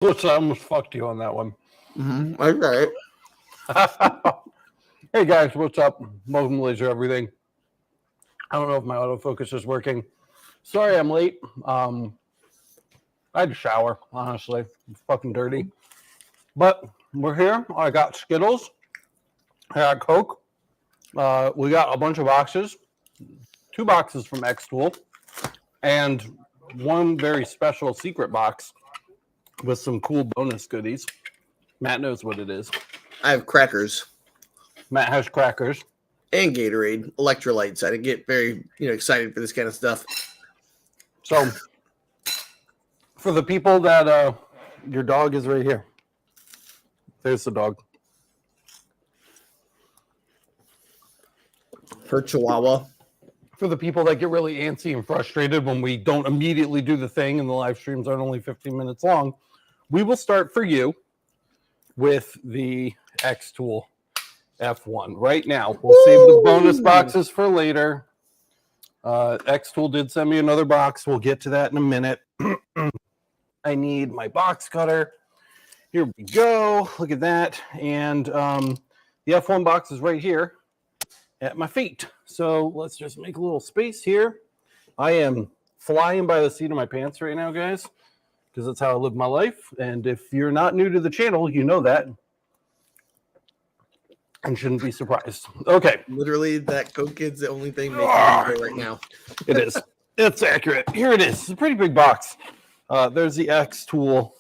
Looks, I almost fucked you on that one. Okay. Hey guys, what's up? Welcome to Laser Everything. I don't know if my autofocus is working. Sorry I'm late. I had to shower, honestly. It's fucking dirty. But we're here. I got Skittles. I got Coke. We got a bunch of boxes. 2 boxes from xTool. And one very special secret box with some cool bonus goodies. Matt knows what it is. I have crackers. Matt has crackers. And Gatorade, electrolytes. I get very excited for this kind of stuff. So, for the people that your dog is right here. There's the dog. Her Chihuahua. For the people that get really antsy and frustrated when we don't immediately do the thing and the live streams aren't only 15 minutes long, we will start for you with the xTool F1 right now. We'll save the bonus boxes for later. xTool did send me another box. We'll get to that in a minute. I need my box cutter. Here we go. Look at that. And the F1 box is right here at my feet. So let's just make a little space here. I am flying by the seat of my pants right now, guys, because that's how I live my life. And if you're not new to the channel, you know that. And shouldn't be surprised. Okay. Literally, that Coke Kid's the only thing making me go right now. It is. It's accurate. Here it is. It's a pretty big box. There's the xTool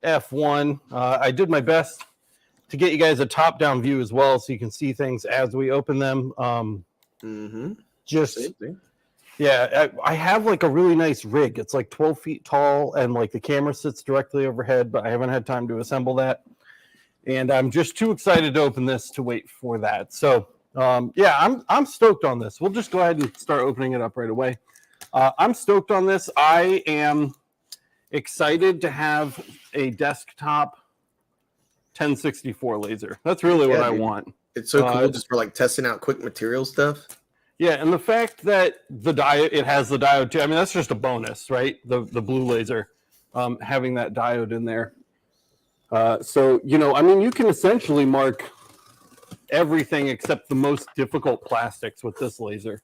F1. I did my best to get you guys a top-down view as well, so you can see things as we open them. Yeah, I have like a really nice rig. It's like 12 feet tall, and like the camera sits directly overhead, but I haven't had time to assemble that. And I'm just too excited to open this to wait for that. So, yeah, I'm stoked on this. We'll just go ahead and start opening it up right away. I'm stoked on this. I am excited to have a desktop 1064 laser. That's really what I want. It's so cool just for like testing out quick material stuff. Yeah, and the fact that the diode, it has the diode too. I mean, that's just a bonus, right? The blue laser, having that diode in there. So, I mean, you can essentially mark everything except the most difficult plastics with this laser.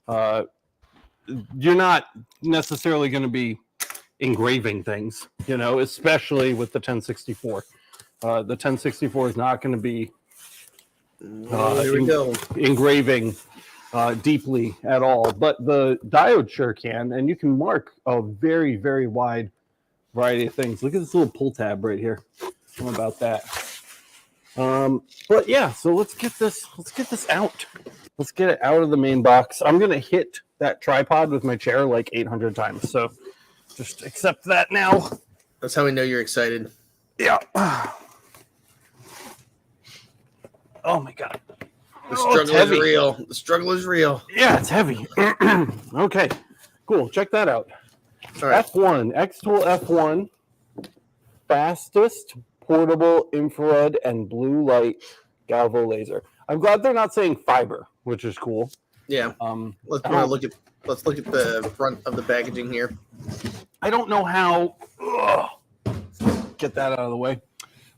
You're not necessarily going to be engraving things, especially with the 1064. The 1064 is not going to be engraving deeply at all, but the diode sure can, and you can mark a very, very wide variety of things. Look at this little pull tab right here. How about that? But yeah, so let's get this out. Let's get it out of the main box. I'm gonna hit that tripod with my chair like 800 times, so just accept that now. That's how we know you're excited. Yeah. Oh my god. The struggle is real. The struggle is real. Yeah, it's heavy. Okay, cool. Check that out. All right. F1, xTool F1, fastest portable infrared and blue light Galvo laser. I'm glad they're not saying fiber, which is cool. Yeah. Let's look at the front of the packaging here. I don't know how. Get that out of the way.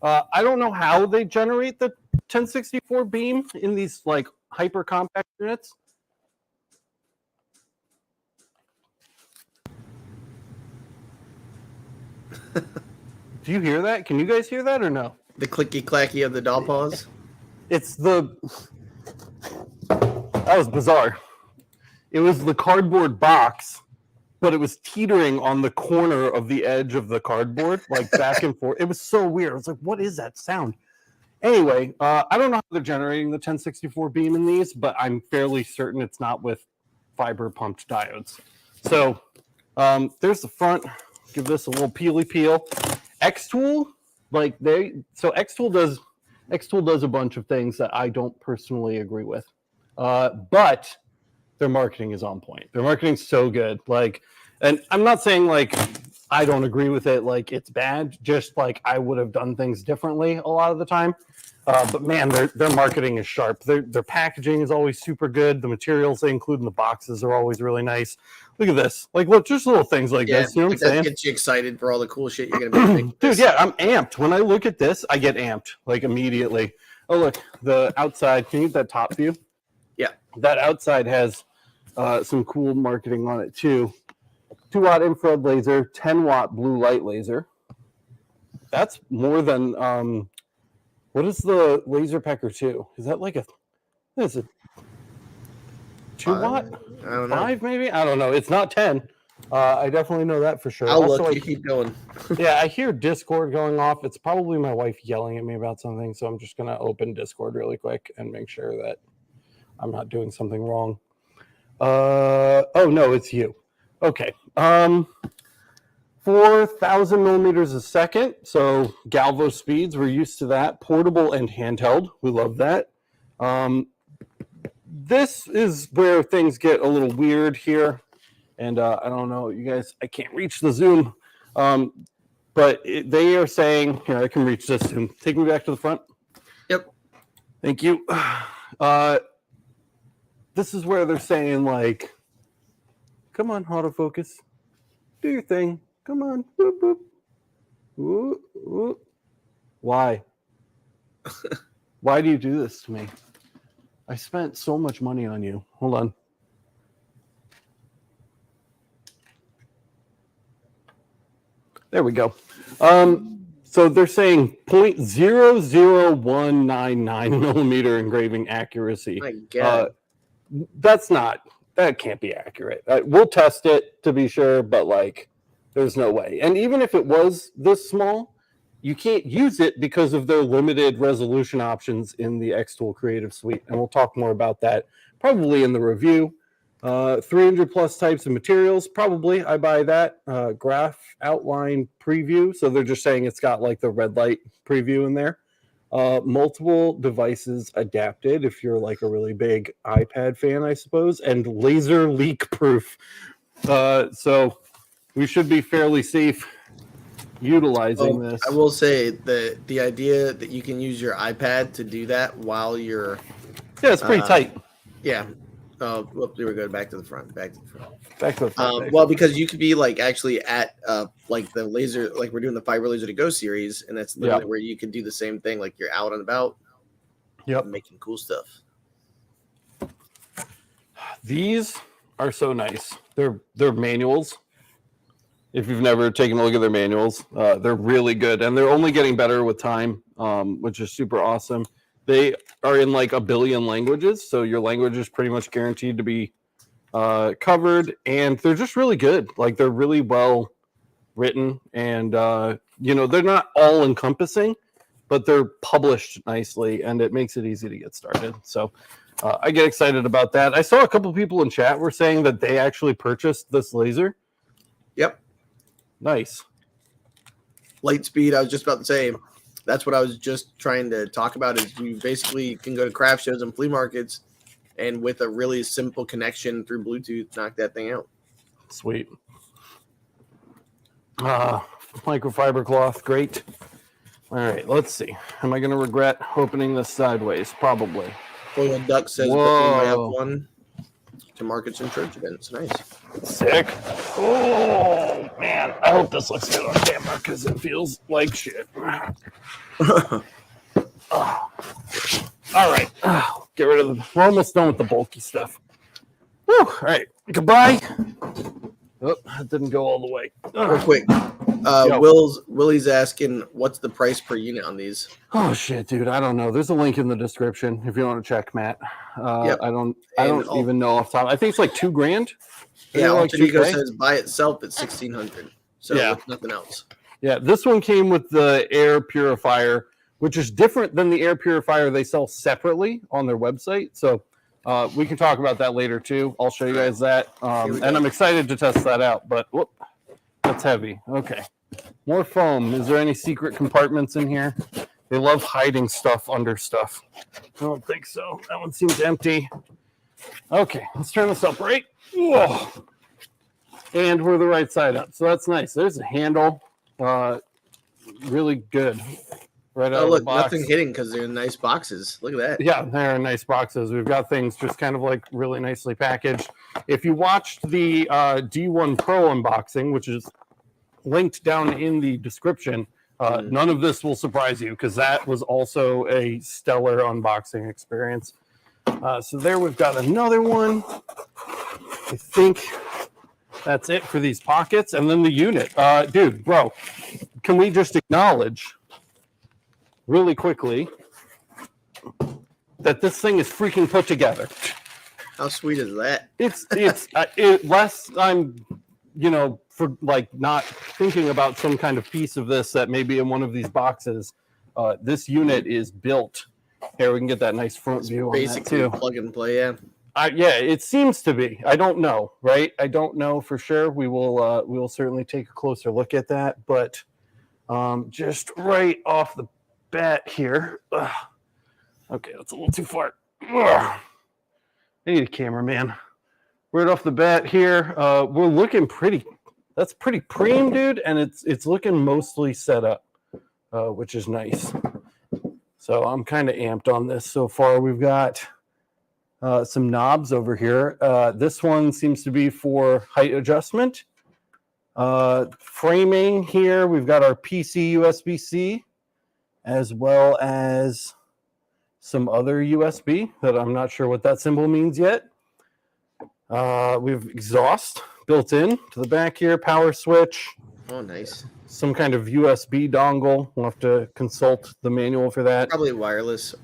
I don't know how they generate the 1064 beam in these like hyper compact units. Do you hear that? Can you guys hear that or no? The clicky clacky of the doll paws. It's that was bizarre. It was the cardboard box, but it was teetering on the corner of the edge of the cardboard, like back and forth. It was so weird. I was like, what is that sound? Anyway, I don't know how they're generating the 1064 beam in these, but I'm fairly certain it's not with fiber pumped diodes. So there's the front. Give this a little peely peel. xTool, xTool does a bunch of things that I don't personally agree with, but their marketing is on point. Their marketing's so good. And I'm not saying I don't agree with it. Like it's bad. Just like I would have done things differently a lot of the time. But man, their marketing is sharp. Their packaging is always super good. The materials they include in the boxes are always really nice. Look at this. Like, look, just little things like this. You know what I'm that saying? gets you excited for all the cool shit you're gonna be making. Dude, yeah, I'm amped. When I look at this, I get amped like immediately. Oh, look, the outside. Can you get that top view? Yeah, that outside has some cool marketing on it too. 2-watt infrared laser, 10-watt blue light laser. That's more than what is the Laser Pecker 2? Is that like is it 2-watt? I don't know. 5 maybe? I don't know. It's not 10. I definitely know that for sure. I'll Also, look. You keep going. yeah, I hear Discord going off. It's probably my wife yelling at me about something, so I'm just gonna open Discord really quick and make sure that I'm not doing something wrong. Oh no, it's you. Okay. 4,000 millimeters a second. So Galvo speeds, we're used to that. Portable and handheld. We love that. This is where things get a little weird here. And I don't know, you guys, I can't reach the zoom. But they are saying, here, I can reach this zoom. Take me back to the front. Yep. Thank you. This is where they're saying, like, come on, autofocus. Do your thing. Come on. Boop, boop. Ooh, ooh. Why? Why do you do this to me? I spent so much money on you. Hold on. There we go. So they're saying 0.00199 millimeter engraving accuracy. My God. That can't be accurate. We'll test it to be sure, but like, there's no way. And even if it was this small, you can't use it because of their limited resolution options in the xTool Creative Suite. And we'll talk more about that probably in the review. 300 plus types of materials, probably. I buy that. Graph outline preview. So they're just saying it's got like the red light preview in there. Multiple devices adapted if you're like a really big iPad fan, I suppose, and laser leak proof. So we should be fairly safe utilizing this. I will say that the idea that you can use your iPad to do that while you're it's pretty tight. Yeah. Whoops, we were going back to the front. Back to the front. Well, because you could be like actually at like the laser, like we're doing the Fiber Laser to Go series, and that's literally where you can do the same thing, like you're out and about, making cool stuff. These are so nice. They're manuals. If you've never taken a look at their manuals, they're really good, and they're only getting better with time, which is super awesome. They are in like 1 billion languages, so your language is pretty much guaranteed to be covered, and they're just really good. Like they're really well written, and they're not all encompassing, but they're published nicely, and it makes it easy to get started. So I get excited about that. I saw a couple people in chat were saying that they actually purchased this laser. Yep. Nice. Light speed. I was just about to say, that's what I was just trying to talk about. Is you basically can go to craft shows and flea markets, and with a really simple connection through Bluetooth, knock that thing out. Sweet. Microfiber cloth, great. All right, let's see. Am I going to regret opening this sideways? Probably. Foil Duck says, I have one to market some church events. Nice. Sick. Oh, man. I hope this looks good on camera because it feels like shit. All right. Get rid of we're almost done with the bulky stuff. Whew. All right. Goodbye. Oh, that didn't go all the way. Real quick. Willie's asking, what's the price per unit on these? Oh shit, dude! I don't know. There's a link in the description if you want to check, Matt. I don't even know off top. I think it's like $2,000. Yeah, like Nico says by itself it's $1,600. So with nothing else. Yeah, this one came with the air purifier, which is different than the air purifier they sell separately on their website. So we can talk about that later too. I'll show you guys that, and I'm excited to test that out. But whoop, that's heavy. Okay. More foam. Is there any secret compartments in here? They love hiding stuff under stuff. I don't think so. That one seems empty. Okay, let's turn this up right. Whoa. and we're the right side up. So that's nice. There's a handle. Really good. Right out Oh, of the look, box. nothing hitting because they're nice boxes. Look at that. Yeah, they're nice boxes. We've got things just kind of like really nicely packaged. If you watched the D1 Pro unboxing, which is linked down in the description, none of this will surprise you because that was also a stellar unboxing experience. So there we've got another one. I think that's it for these pockets. And then the unit. Dude, bro, can we just acknowledge really quickly that this thing is freaking put together? How sweet is that? It's less I'm, for like not thinking about some kind of piece of this that may be in one of these boxes. This unit is built. Here, we can get that nice front view on that Basically, too. plug and play. Yeah. Yeah, it seems to be. I don't know, right? I don't know for sure. We will certainly take a closer look at that, but just right off the bat here. Okay, that's a little too far. I need a cameraman. Right off the bat here, we're looking pretty. That's pretty preem, dude, and it's looking mostly set up, which is nice. So I'm kind of amped on this so far. We've got some knobs over here. This one seems to be for height adjustment. Framing here, we've got our PC USB-C, as well as some other USB that I'm not sure what that symbol means yet. We've exhaust built in to the back here, power switch. Oh, nice. Some kind of USB dongle. We'll have to consult the manual for that. Probably wireless.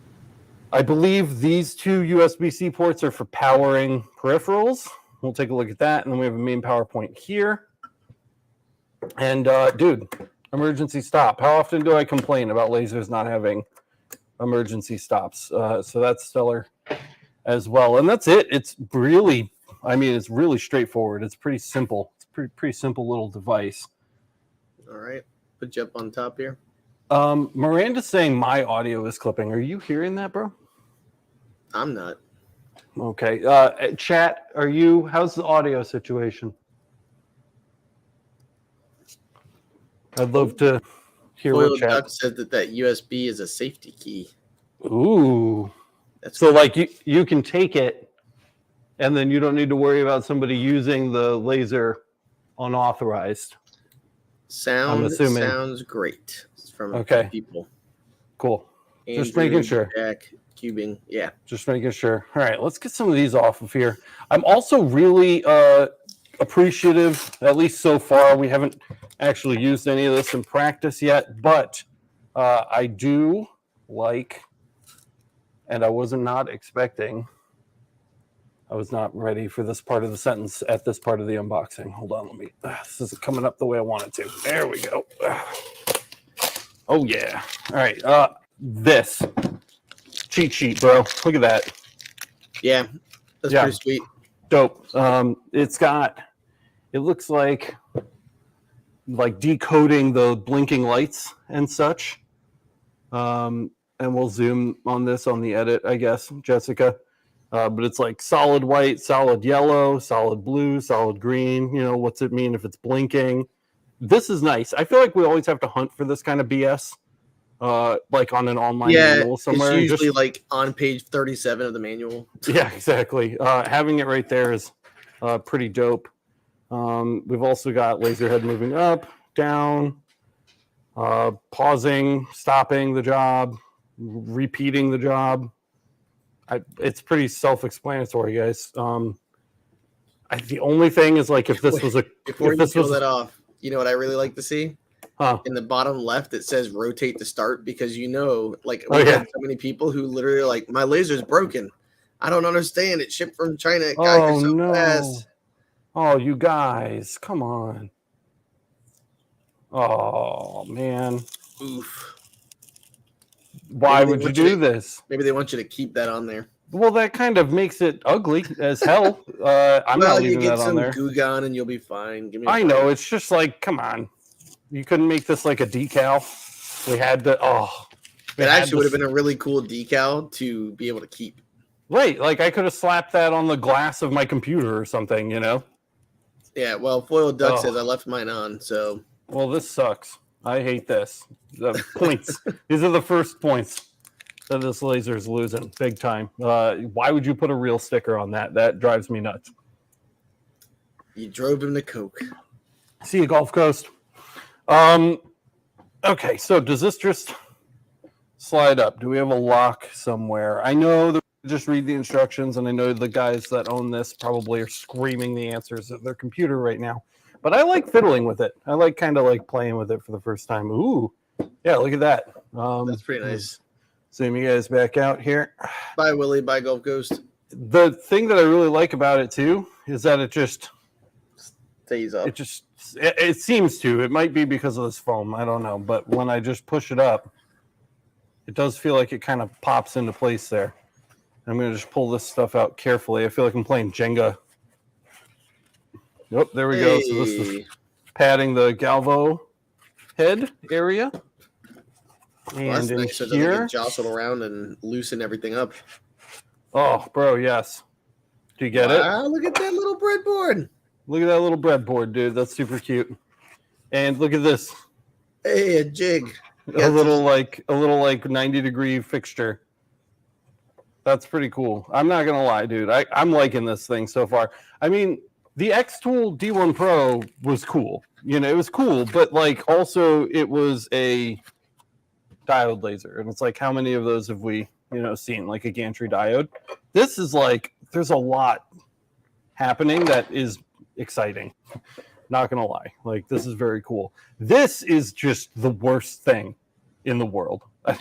I believe these two USB-C ports are for powering peripherals. We'll take a look at that. And then we have a main power point here. And dude, emergency stop. How often do I complain about lasers not having emergency stops? So that's stellar as well. And that's it. It's really, it's really straightforward. It's pretty simple. It's a pretty simple little device. All right. Put you up on top here. Miranda's saying my audio is clipping. Are you hearing that, bro? I'm not. Okay. Chat, how's the audio situation? I'd love to hear Foil what chat. Duck said that USB is a safety key. Ooh. That's so cool. Like you can take it and then you don't need to worry about somebody using the laser unauthorized. Sounds great from people. Cool. Andrew, just making sure. Jack, cubing. Yeah. Just making sure. All right, let's get some of these off of here. I'm also really appreciative, at least so far. We haven't actually used any of this in practice yet, but I do like, and I was not expecting, I was not ready for this part of the sentence at this part of the unboxing. Hold on, this isn't coming up the way I want it to. There we go. Oh, yeah. All right. This cheat sheet, bro. Look at that. Yeah. That's pretty sweet. Dope. It looks like decoding the blinking lights and such. And we'll zoom on this on the edit, I guess, Jessica. But it's like solid white, solid yellow, solid blue, solid green. What's it mean if it's blinking? This is nice. I feel like we always have to hunt for this kind of BS, like on an online manual somewhere. It's usually like on page 37 of the manual. Yeah, exactly. Having it right there is pretty dope. We've also got laser head moving up, down, pausing, stopping the job, repeating the job. It's pretty self-explanatory, guys. The only thing is like if this was before you peel that off, you know what I really like to see? In the bottom left, it says rotate to start because we had so many people who literally are like, my laser's broken. I don't understand. It shipped from China. Oh, no. Fast. Oh, you guys, come on. Oh, man. Oof. Why would you do this? Maybe they want you to keep that on there. Well, that kind of makes it ugly as hell. I'm not leaving that on there. Goo gun and you'll be fine. I know. It's just like, come on. You couldn't make this like a decal. We had to. It actually would have been a really cool decal to be able to keep. Right. Like I could have slapped that on the glass of my computer or something, Yeah, well, Foil Duck Oh. says I left mine on, so Well, this sucks. I hate this. The points. These are the first points that this laser is losing big time. Why would you put a real sticker on that? That drives me nuts. you drove him to Coke. See you, Gulf Coast. Okay, so does this just slide up? Do we have a lock somewhere? I know that just read the instructions, and I know the guys that own this probably are screaming the answers at their computer right now. But I like fiddling with it. I like kind of like playing with it for the first time. Ooh, yeah, look at that. That's pretty nice. Zoom you guys back out here. Bye, Willie. Bye, Gulf Coast. The thing that I really like about it too is that it just stays up. It seems to. It might be because of this foam. I don't know. But when I just push it up, it does feel like it kind of pops into place there. I'm going to just pull this stuff out carefully. I feel like I'm playing Jenga. Yep, there we go. So this is padding the Galvo head area. And that's in nice. So it here, doesn't get jostled around and loosen everything up. oh, bro, yes. Do you get it? Wow, look at that little breadboard. Look at that little breadboard, dude. That's super cute. And look at this. Hey, a jig. A little like 90-degree fixture. That's pretty cool. I'm not gonna lie, dude. I'm liking this thing so far. I mean, the xTool D1 Pro was cool. You know, it was cool, but like also it was a diode laser, and it's like, how many of those have we, seen? Like a gantry diode. This is like, there's a lot happening that is exciting. Not gonna lie, like this is very cool. This is just the worst thing in the world. I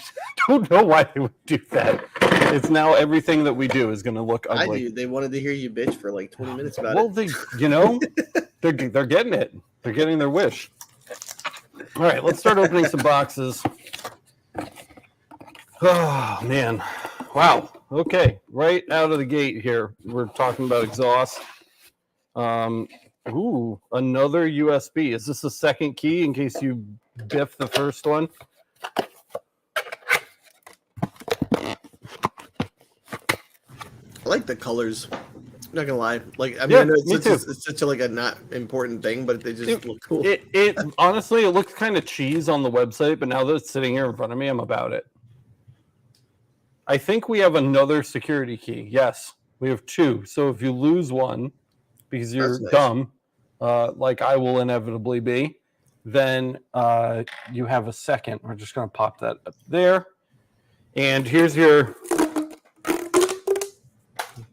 don't know why they would do that. It's now everything that we do is going to look ugly. I do. They wanted to hear you bitch for like 20 minutes about well, it. They're getting it. They're getting their wish. All right, let's start opening some boxes. Oh, man. Wow. Okay, right out of the gate here, we're talking about exhaust. Ooh, another USB. Is this a second key in case you biff the first one? I like the colors. I'm not gonna lie. Like, I mean, Yeah, I know me too. it's such a like a not important thing, but they just look cool. It honestly, it looks kind of cheese on the website, but now that it's sitting here in front of me, I'm about it. I think we have another security key. Yes, we have two. So if you lose one because you're Nice. dumb, like I will inevitably be, then you have a second. We're just gonna pop that up there, and here's your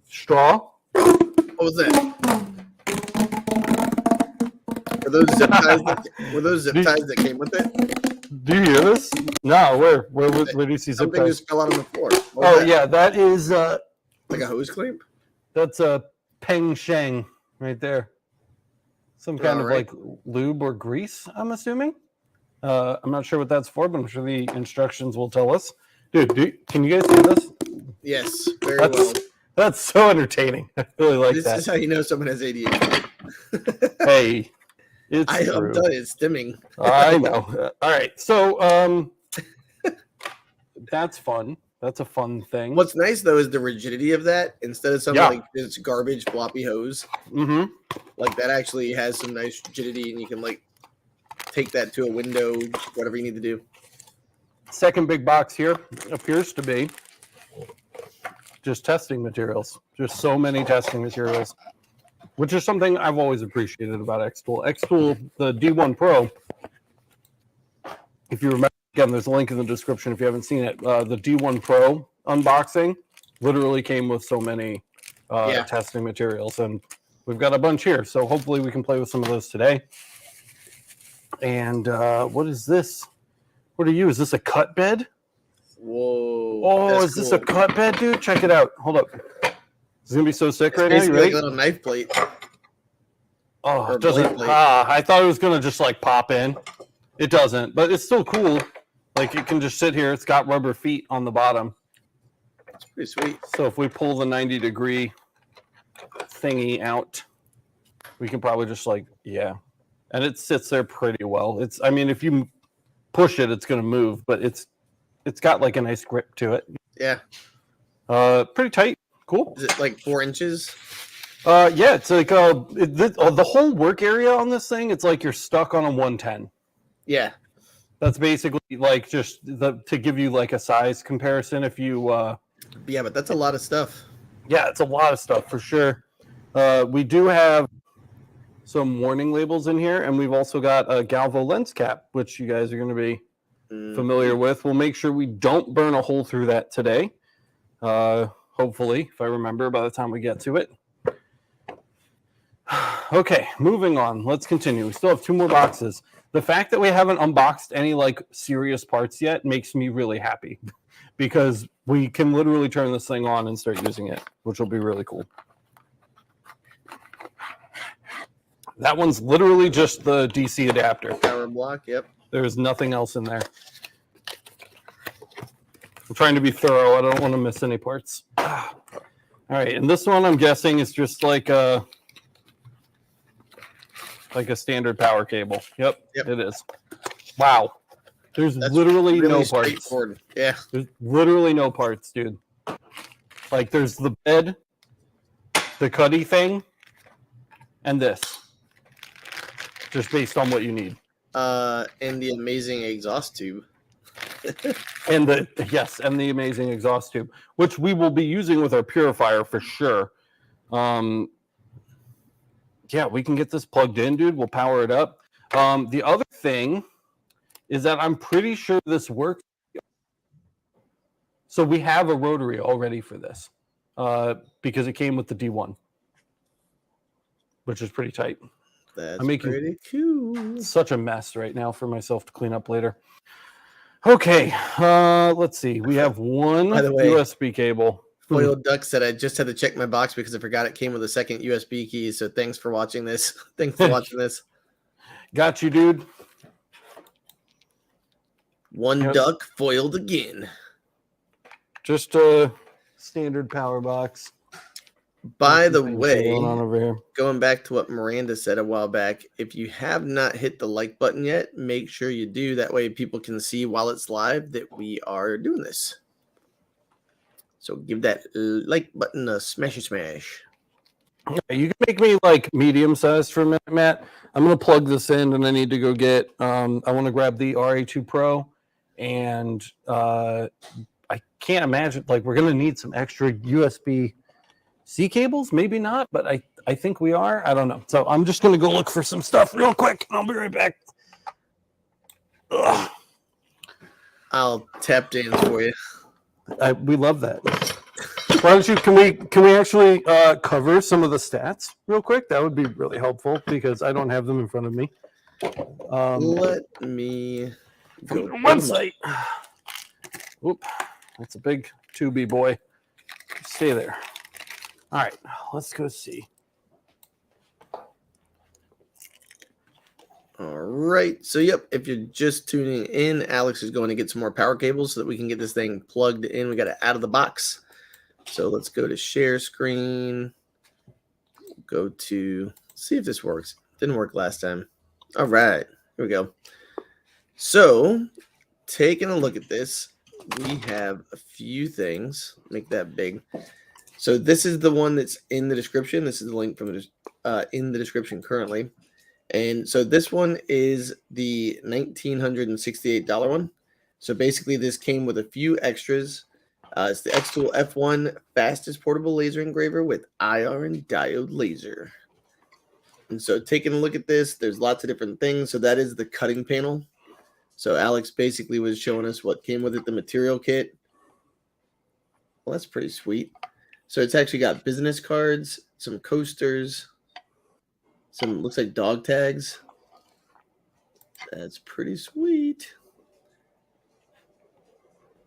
straw. What was that? Were those zip ties that came with it? Do you hear this? No, where do you see zip Something ties? just fell out on the floor. What was Oh that? yeah, that is Like a hose clamp? that's a Peng Sheng right there. Some kind of Alright. like lube or grease, I'm assuming. I'm not sure what that's for, but I'm sure the instructions will tell us. Dude, can you guys see this? Yes, very well. That's so entertaining. I really like This that. is how you know someone has ADHD. Hey, it's I'm true. done. It's stimming. I know. All right, so that's fun. That's a fun thing. What's nice though is the rigidity of that. Instead of something Yeah. like this garbage floppy hose, Mm-hmm. like that actually has some nice rigidity, and you can like take that to a window, whatever you need to do. Second big box here appears to be just testing materials. Just so many testing materials, which is something I've always appreciated about xTool. xTool, the D1 Pro, if you remember, again, there's a link in the description if you haven't seen it. The D1 Pro unboxing literally came with so many testing materials, and we've got a bunch here. So hopefully we can play with some of those today. And what is this? What are you? Is this a cut bed? Whoa! Oh, that's is this cool. a cut bed, dude? Check it out. Hold up. It's gonna be so sick right now. You Basically ready? like a little knife plate. Oh, or it doesn't. blade plate. I thought it was gonna just like pop in. It doesn't, but it's still cool. Like it can just sit here. It's got rubber feet on the bottom. It's pretty sweet. So if we pull the 90-degree thingy out, we can probably just like, yeah. And it sits there pretty well. I mean, if you push it, it's gonna move, but it's got like a nice grip to it. Yeah. Pretty tight. Cool. Is it like 4 inches? Yeah, it's like the whole work area on this thing. It's like you're stuck on a 110. Yeah. That's basically like just to give you like a size comparison. If you, Yeah, but that's a lot of stuff. yeah, it's a lot of stuff for sure. We do have some warning labels in here, and we've also got a Galvo lens cap, which you guys are going to be familiar with. We'll make sure we don't burn a hole through that today. Hopefully, if I remember by the time we get to it. Okay, moving on. Let's continue. We still have 2 more boxes. The fact that we haven't unboxed any like serious parts yet makes me really happy because we can literally turn this thing on and start using it, which will be really cool. That one's literally just the DC adapter. Power block, yep. There's nothing else in there. I'm trying to be thorough. I don't want to miss any parts. All right, and this one I'm guessing is just like a standard power cable. Yep. It is. Wow. That's literally really no parts. Yeah. There's literally no parts, dude. Like there's the bed, the cuddy thing, and this. Just based on what you need. And the amazing exhaust tube. and the amazing exhaust tube, which we will be using with our purifier for sure. Yeah, we can get this plugged in, dude. We'll power it up. The other thing is that I'm pretty sure this works. So we have a rotary already for this because it came with the D1, which is pretty tight. I'm making pretty cool. Such a mess right now for myself to clean up later. Okay, let's see. We have one USB cable. Foil Duck said I just had to check my box because I forgot it came with a second USB key. So thanks for watching this. Thanks for watching this. Got you, dude. One duck foiled again. Just a standard power box. By the way, going back to what Miranda said a while back, if you have not hit the like button yet, make sure you do. That way people can see while it's live that we are doing this. So give that like button a smash. Yeah, you can make me like medium sized for a minute, Matt. I'm going to plug this in and I need to go get, I want to grab the RA2 Pro and I can't imagine, like we're going to need some extra USB-C cables. Maybe not, but I think we are. I don't know. So I'm just going to go look for some stuff real quick. I'll be right back. Ugh. I'll tap dance for you. We love that. Why don't you? Can we actually cover some of the stats real quick? That would be really helpful because I don't have them in front of me. Let me go to the website. Oop, that's a big tubey boy. Stay there. All right, let's go see. All right. So, yep, if you're just tuning in, Alex is going to get some more power cables so that we can get this thing plugged in. We got it out of the box. So let's go to share screen. Go to see if this works. Didn't work last time. All right. Here we go. So taking a look at this, we have a few things. Make that big. So this is the one that's in the description. This is the link from in the description currently. And so this one is the $1,968 one. So basically this came with a few extras. It's the xTool F1 fastest portable laser engraver with IR and diode laser. And so taking a look at this, there's lots of different things. So that is the cutting panel. So Alex basically was showing us what came with it, the material kit. Well, that's pretty sweet. So it's actually got business cards, some coasters, some looks like dog tags. That's pretty sweet.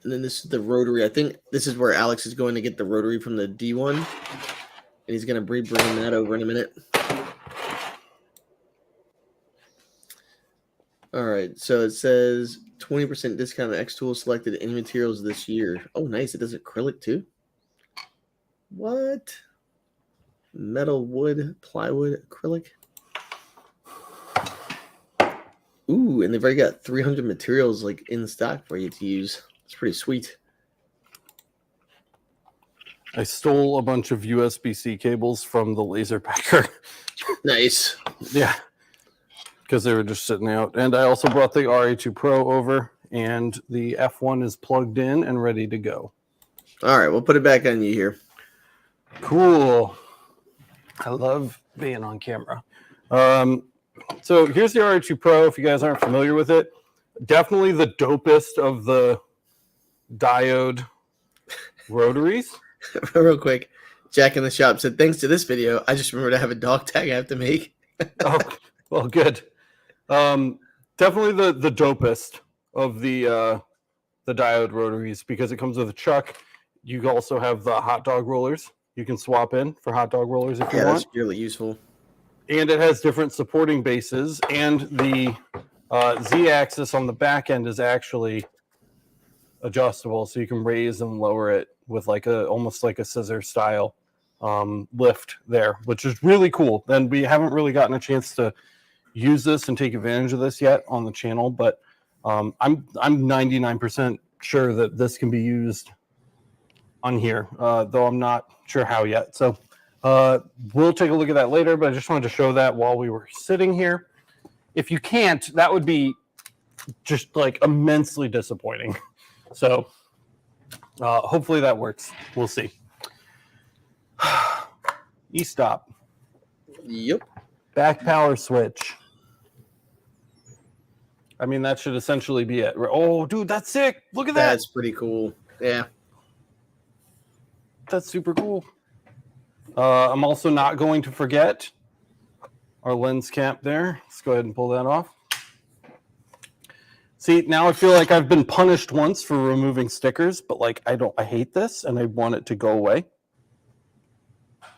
And then this is the rotary. I think this is where Alex is going to get the rotary from the D1. And he's going to be bringing that over in a minute. All right. So it says 20% discount on xTool selected any materials this year. Oh, nice. It does acrylic too. What? Metal, wood, plywood, acrylic. Ooh, and they've already got 300 materials like in stock for you to use. It's pretty sweet. I stole a bunch of USB-C cables from the laser packer. Nice. Yeah, because they were just sitting out. And I also brought the RA2 Pro over, and the F1 is plugged in and ready to go. All right, we'll put it back on you here. Cool. I love being on camera. So here's the RA2 Pro. If you guys aren't familiar with it, definitely the dopest of the diode rotaries. Real quick, Jack in the shop said, thanks to this video, I just remembered I have a dog tag I have to make. Oh, well, good. Definitely the dopest of the diode rotaries because it comes with a chuck. You also have the hot dog rollers. You can swap in for hot dog rollers if you want. That's really useful. And it has different supporting bases, and the Z-axis on the back end is actually adjustable, so you can raise and lower it with like almost like a scissor style lift there, which is really cool. And we haven't really gotten a chance to use this and take advantage of this yet on the channel, but I'm 99% sure that this can be used on here, though I'm not sure how yet. So we'll take a look at that later, but I just wanted to show that while we were sitting here. If you can't, that would be just like immensely disappointing. So hopefully that works. We'll see. E-stop. Yep. Back power switch. I mean, that should essentially be it. Oh, dude, that's sick. Look at that. That's pretty cool. Yeah. That's super cool. I'm also not going to forget our lens cap there. Let's go ahead and pull that off. See, now I feel like I've been punished once for removing stickers, but like I hate this and I want it to go away.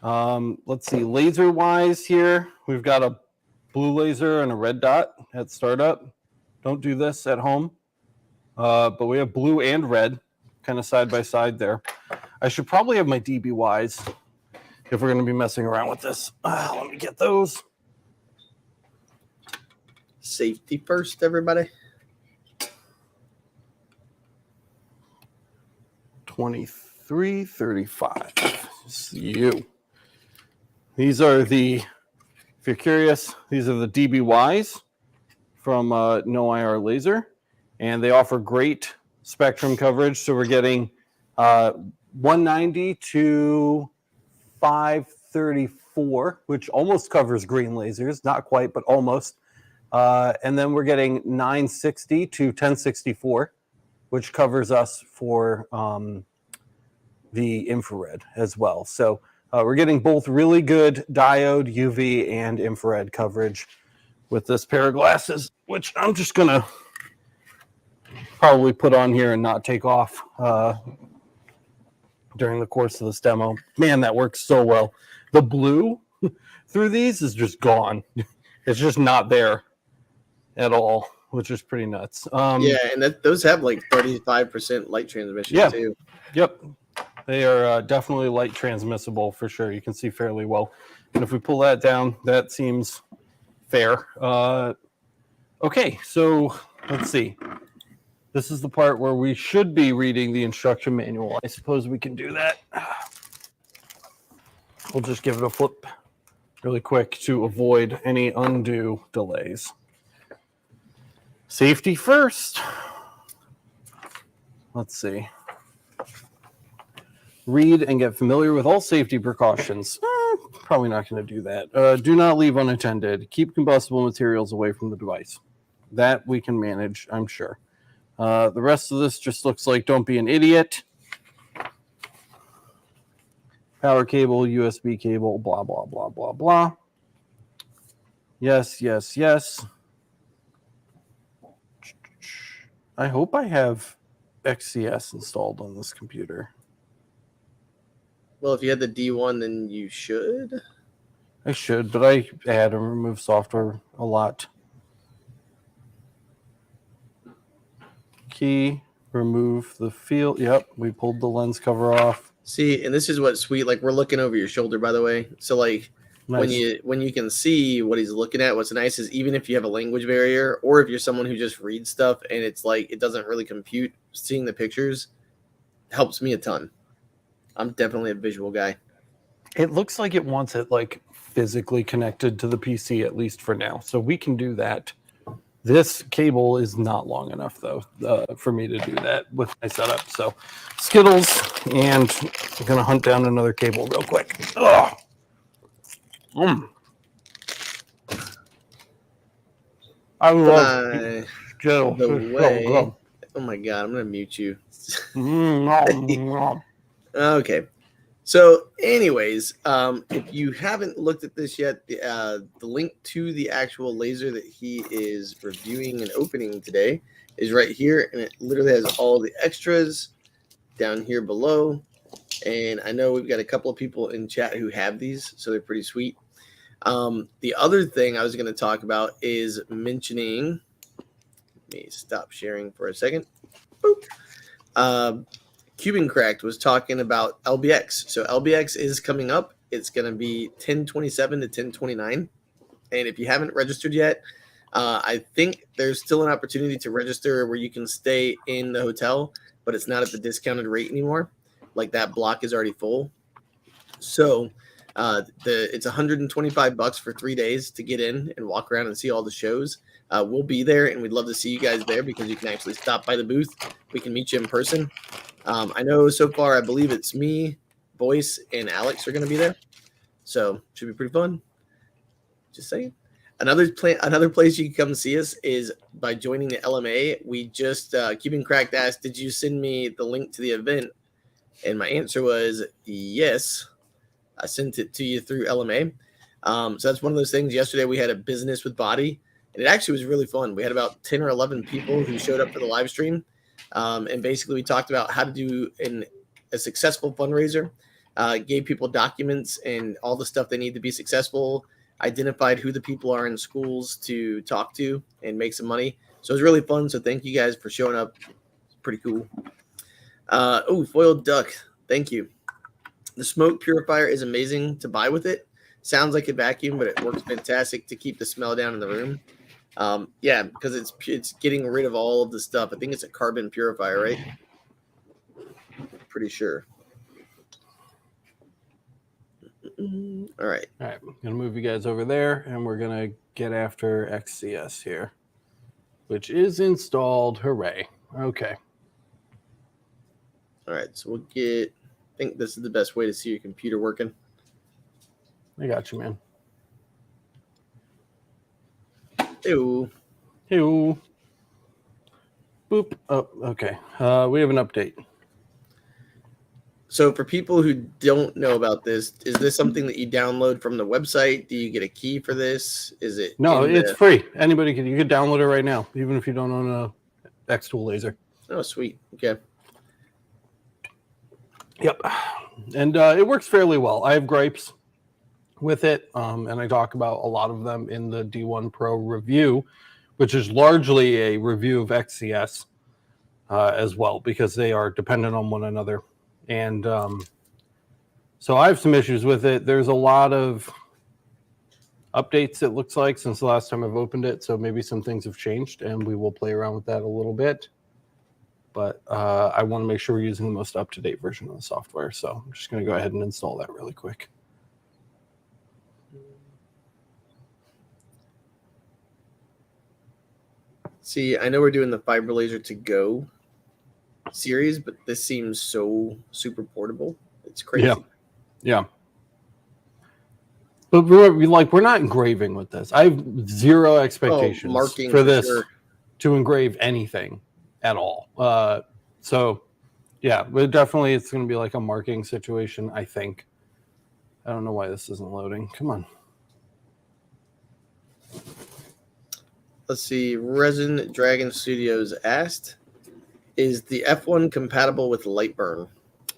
Let's see, laser wise here, we've got a blue laser and a red dot at startup. Don't do this at home. But we have blue and red kind of side by side there. I should probably have my DBYs if we're going to be messing around with this. Let me get those. Safety first, everybody. 2335. It's you. These are the, if you're curious, these are the DBYs from No IR Laser, and they offer great spectrum coverage. So we're getting 190 to 534, which almost covers green lasers, not quite, but almost. And then we're getting 960 to 1064, which covers us for the infrared as well. So we're getting both really good diode, UV, and infrared coverage with this pair of glasses, which I'm just going to probably put on here and not take off during the course of this demo. Man, that works so well. The blue through these is just gone. It's just not there at all, which is pretty nuts. Yeah, and those have like 35% light transmission too. Yep. They are definitely light transmissible for sure. You can see fairly well. And if we pull that down, that seems fair. Okay, so let's see. This is the part where we should be reading the instruction manual. I suppose we can do that. We'll just give it a flip really quick to avoid any undue delays. Safety first. Let's see. Read and get familiar with all safety precautions. Probably not going to do that. Do not leave unattended. Keep combustible materials away from the device. That we can manage, I'm sure. The rest of this just looks like don't be an idiot. Power cable, USB cable, blah, blah, blah, blah, blah. Yes, yes, yes. I hope I have XCS installed on this computer. Well, if you had the D1, then you should. I should, but I add and remove software a lot. Key, remove the field. Yep, we pulled the lens cover off. See, and this is what's sweet. Like, we're looking over your shoulder, by the way. So, like, nice. when you can see what he's looking at, what's nice is even if you have a language barrier or if you're someone who just reads stuff and it's like it doesn't really compute, seeing the pictures helps me a ton. I'm definitely a visual guy. It looks like it wants it like physically connected to the PC, at least for now. So we can do that. This cable is not long enough, though, for me to do that with my setup. So Skittles, and I'm going to hunt down another cable real quick. Ugh. I love Skittles. The It's way. so good. Oh my god, I'm gonna mute you. Mm. Okay. So, anyways, if you haven't looked at this yet, the link to the actual laser that he is reviewing and opening today is right here, and it literally has all the extras down here below. And I know we've got a couple of people in chat who have these, so they're pretty sweet. The other thing I was going to talk about is mentioning. Let me stop sharing for a second. Boop. Cuban Cracked was talking about LBX. So LBX is coming up. It's going to be 10/27 to 10/29. And if you haven't registered yet, I think there's still an opportunity to register where you can stay in the hotel, but it's not at the discounted rate anymore. Like that block is already full. So it's $125 for 3 days to get in and walk around and see all the shows. We'll be there, and we'd love to see you guys there because you can actually stop by the booth. We can meet you in person. I know so far, I believe it's me, Boyce, and Alex are going to be there. So should be pretty fun. Just saying. Another place you can come see us is by joining the LMA. We just, Cuban Cracked asked, did you send me the link to the event? And my answer was yes. I sent it to you through LMA. So that's one of those things. Yesterday we had a business with Body, and it actually was really fun. We had about 10 or 11 people who showed up for the live stream. And basically we talked about how to do a successful fundraiser, gave people documents and all the stuff they need to be successful, identified who the people are in schools to talk to and make some money. So it was really fun. So thank you guys for showing up. It's pretty cool. Foiled duck. Thank you. The smoke purifier is amazing to buy with it. Sounds like a vacuum, but it works fantastic to keep the smell down in the room. Yeah, because it's getting rid of all of the stuff. I think it's a carbon purifier, right? Pretty sure. All right. All right, I'm going to move you guys over there, and we're going to get after XCS here, which is installed. Hooray. Okay. All right, so we'll get, I think this is the best way to see your computer working. I got you, man. Ew. Ew. Boop. Oh, okay. We have an update. So for people who don't know about this, is this something that you download from the website? Do you get a key for this? Is it? No, it's free. Anybody can. You can download it right now, even if you don't own a xTool laser. Oh, sweet. Okay. Yep. And it works fairly well. I have gripes with it, and I talk about a lot of them in the D1 Pro review, which is largely a review of XCS as well, because they are dependent on one another. And so I have some issues with it. There's a lot of updates, it looks like, since the last time I've opened it. So maybe some things have changed, and we will play around with that a little bit. But I want to make sure we're using the most up-to-date version of the software. So I'm just going to go ahead and install that really quick. See, I know we're doing the Fiber Laser to Go series, but this seems so super portable. It's crazy. Yeah. But we're not engraving with this. I have zero expectations for this to engrave anything at all. So yeah, but definitely it's going to be like a marking situation, I think. I don't know why this isn't loading. Come on. Let's see. Resin Dragon Studios asked, is the F1 compatible with Lightburn?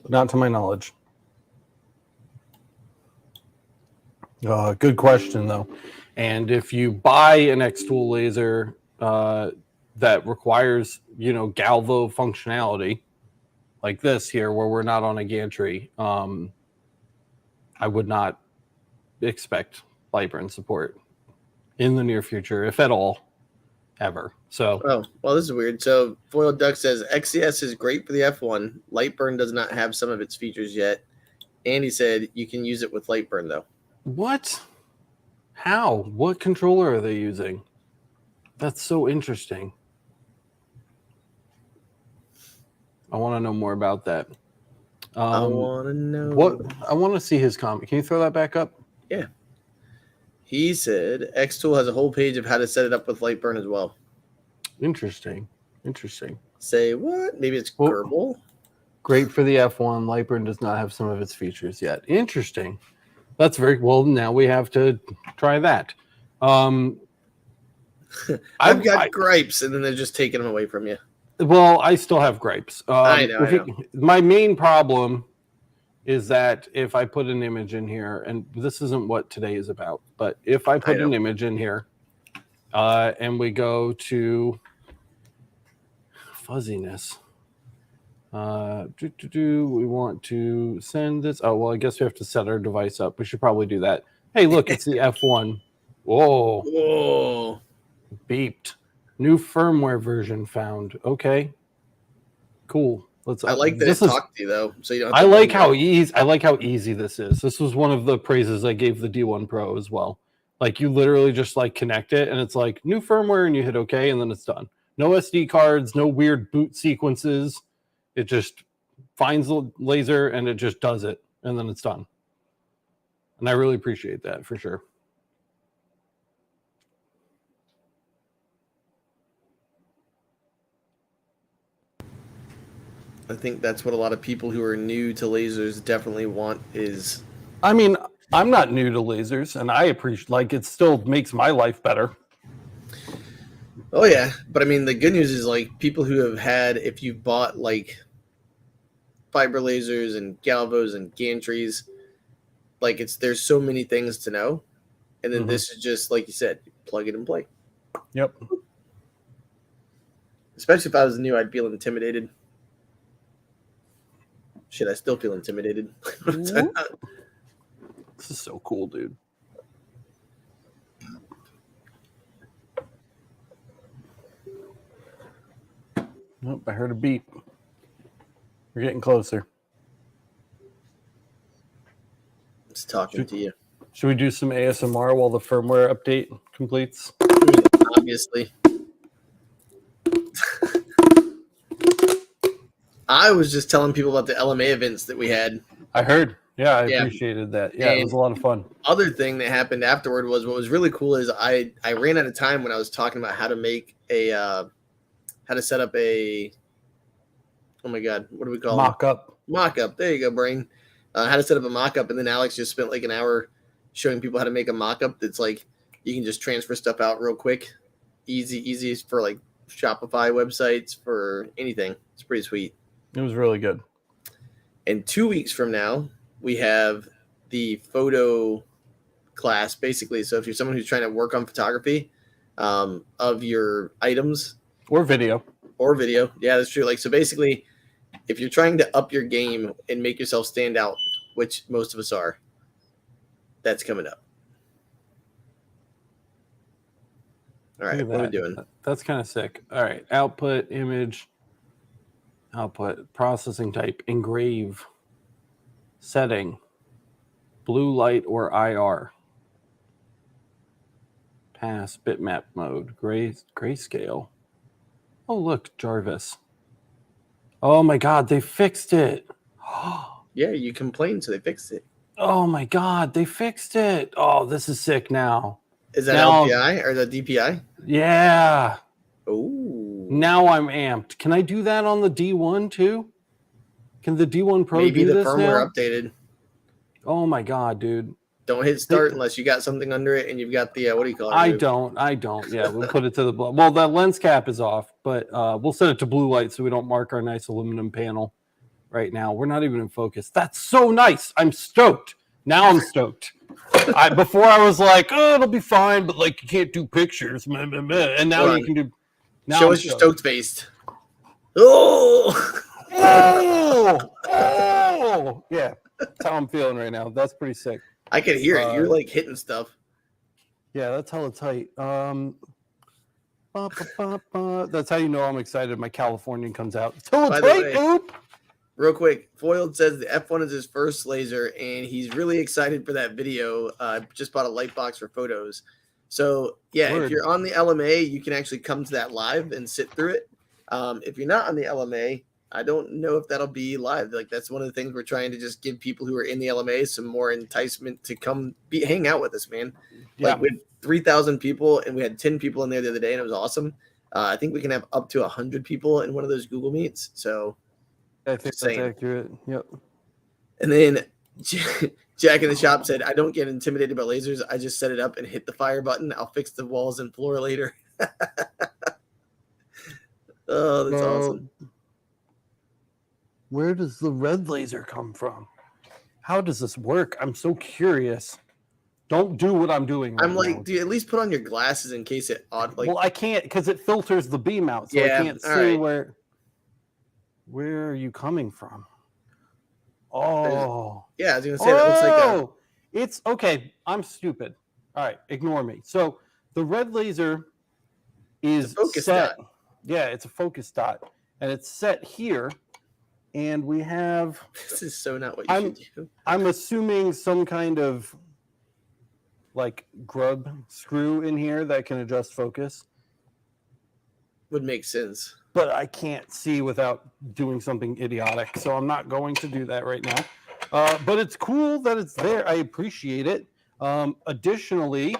Not to my knowledge. Good question, though. And if you buy an xTool laser that requires, Galvo functionality, like this here, where we're not on a gantry, I would not expect Lightburn support in the near future, if at all, ever. So, this is weird. So Foiled Duck says XCS is great for the F1. Lightburn does not have some of its features yet. And he said you can use it with Lightburn though. What? How? What controller are they using? That's so interesting. I want to know more about that. I want to know. What? I want to see his comment. Can you throw that back up? Yeah. He said xTool has a whole page of how to set it up with Lightburn as well. Interesting. Interesting. Say what? Maybe it's Gerbil. Great for the F1. Lightburn does not have some of its features yet. Interesting. That's very well. Now we have to try that. I've got gripes, and then they're just taking them away from you. Well, I still have gripes. I know. My main problem is that if I put an image in here, and this isn't what today is about, but if I put an image in here, and we go to fuzziness, we want to send this. Oh, well, I guess we have to set our device up. We should probably do that. Hey, look, it's the F1. Whoa. Whoa. Beeped. New firmware version found. Okay. Cool. I like that it's talked to you though. So you don't I like how easy this is. This was one of the praises I gave the D1 Pro as well. Like you literally just like connect it and it's like new firmware and you hit OK and then it's done. No SD cards, no weird boot sequences. It just finds the laser and it just does it and then it's done. And I really appreciate that for sure. I think that's what a lot of people who are new to lasers definitely want is. I mean, I'm not new to lasers and I appreciate, like, it still makes my life better. Oh yeah. But I mean, the good news is like people who have had, if you bought like fiber lasers and galvos and gantries, like there's so many things to know. And then this is just, like you said, plug it and play. Yep. Especially if I was new, I'd feel intimidated. Shit, I still feel intimidated. This is so cool, dude. Nope, I heard a beep. We're getting closer. It's talking to you. Should we do some ASMR while the firmware update completes? Obviously. I was just telling people about the LMA events that we had. I heard. Yeah, I appreciated that. Yeah, it was a lot of fun. Other thing that happened afterward was what was really cool is I ran out of time when I was talking about how to make a how to set up a oh my god, what do we call it? Mock-up. There you go, brain. How to set up a mock-up, and then Alex just spent like an hour showing people how to make a mock-up that's like you can just transfer stuff out real quick. Easy for like Shopify websites, for anything. It's pretty sweet. It was really good. And 2 weeks from now, we have the photo class, basically. So if you're someone who's trying to work on photography of your items. Or video. Yeah, that's true. Like, so basically, if you're trying to up your game and make yourself stand out, which most of us are, that's coming up. All right, what are we doing? That's kind of sick. All right, output, image. Output, processing type, engrave, setting, blue light or IR, pass, bitmap mode, grayscale. Oh, look, Jarvis. Oh my God, they fixed it. Yeah, you complained, so they fixed it. Oh my God, they fixed it. Oh, this is sick now. Is that LPI or the DPI? Yeah. Oh. Now I'm amped. Can I do that on the D1 too? Can the D1 Pro do this now? Maybe the firmware updated. Oh my God, dude. Don't hit start unless you got something under it and you've got the, what do you call it? I don't. Yeah, we'll put it to the blue. Well, the lens cap is off, but we'll set it to blue light so we don't mark our nice aluminum panel right now. We're not even in focus. That's so nice. I'm stoked. Now I'm stoked. Before I was like, oh, it'll be fine, but like you can't do pictures. And now you can do. Now show us your stoked face. Oh! Yeah, that's how I'm feeling right now. That's pretty sick. I can hear it. You're like hitting stuff. Yeah, that's hella tight. That's how you know I'm excited. My Californian comes out. It's hella tight, dude. Real quick, Foiled says the F1 is his first laser, and he's really excited for that video. Just bought a light box for photos. So, yeah, Word. if you're on the LMA, you can actually come to that live and sit through it. If you're not on the LMA, I don't know if that'll be live. Like, that's one of the things we're trying to just give people who are in the LMA some more enticement to come hang out with us, man. Yeah. Like, we had 3,000 people, and we had 10 people in there the other day, and it was awesome. I think we can have up to 100 people in one of those Google Meets. So, I think that's accurate. Yep. and then Jack in the shop said, I don't get intimidated by lasers. I just set it up and hit the fire button. I'll fix the walls and floor later. Oh, that's awesome. Where does the red laser come from? How does this work? I'm so curious. Don't do what I'm doing right I'm like, now. do you at least put on your glasses in case it well, I can't because it filters the beam out, so I can't see where are you coming from? Oh. Yeah, I was gonna say that looks like it's okay. I'm stupid. All right, ignore me. So the red laser is focus set. dot. Yeah, it's a focus dot, and it's set here. And we have. This is so not what you should do. I'm assuming some kind of like grub screw in here that can adjust focus. Would make sense. But I can't see without doing something idiotic, so I'm not going to do that right now. But it's cool that it's there. I appreciate it. Additionally,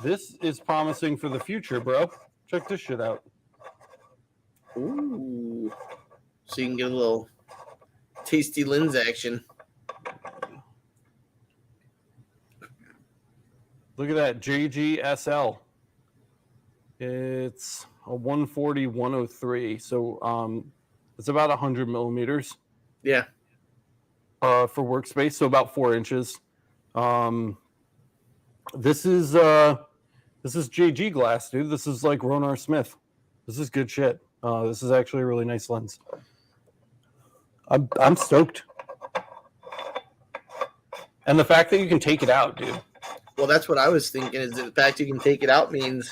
this is promising for the future, bro. Check this shit out. Ooh. So you can get a little tasty lens action. Look at that, JGSL. It's a 140-103, so it's about 100 millimeters. Yeah. For workspace, so about 4 inches. This is JG glass, dude. This is like Ronar Smith. This is good shit. This is actually a really nice lens. I'm stoked. And the fact that you can take it out, dude. Well, that's what I was thinking. Is the fact you can take it out means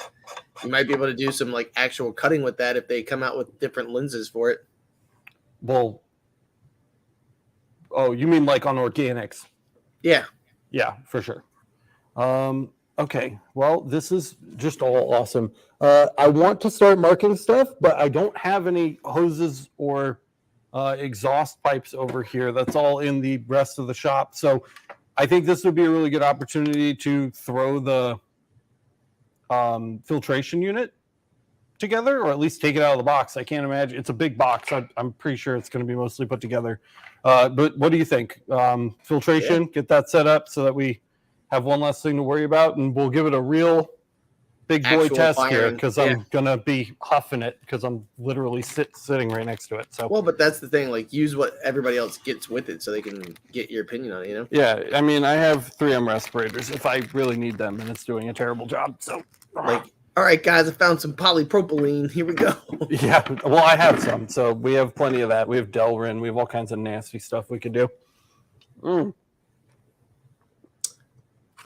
you might be able to do some like actual cutting with that if they come out with different lenses for it. Well, oh, you mean like on organics? Yeah. Yeah, for sure. Okay, well, this is just all awesome. I want to start marking stuff, but I don't have any hoses or exhaust pipes over here. That's all in the rest of the shop. So I think this would be a really good opportunity to throw the filtration unit together, or at least take it out of the box. I can't imagine. It's a big box. I'm pretty sure it's going to be mostly put together. But what do you think? Filtration, get that set up so that we have one less thing to worry about, and we'll give it a real big boy Actual test firing. here, because I'm going to be huffing it because I'm literally sitting right next to it. So Well, but that's the thing. Like, use what everybody else gets with it so they can get your opinion on it, you know? yeah, I mean, I have 3M respirators if I really need them, and it's doing a terrible job. So Like, all right, guys, I found some polypropylene. Here we go. yeah, well, I have some, so we have plenty of that. We have Delrin. We have all kinds of nasty stuff we could do.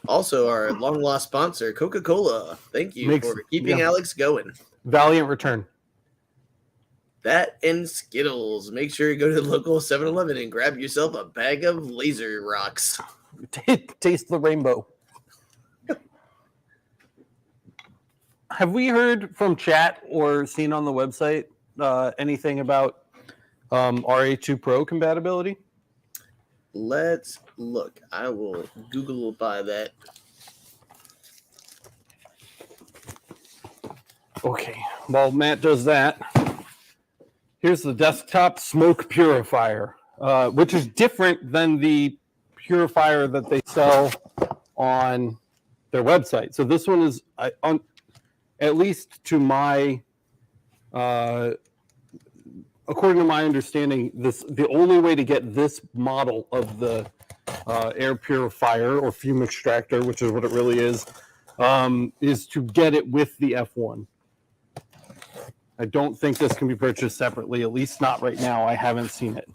Also, our long lost sponsor, Coca-Cola. Thank you for keeping Alex going. Valiant return. That and Skittles. Make sure you go to the local 7-Eleven and grab yourself a bag of laser rocks. Taste the rainbow. Have we heard from chat or seen on the website anything about RA2 Pro compatibility? Let's look. I will Google by that. Okay, while Matt does that, here's the desktop smoke purifier, which is different than the purifier that they sell on their website. So this one is, at least to my, according to my understanding, the only way to get this model of the air purifier or fume extractor, which is what it really is to get it with the F1. I don't think this can be purchased separately, at least not right now. I haven't seen it.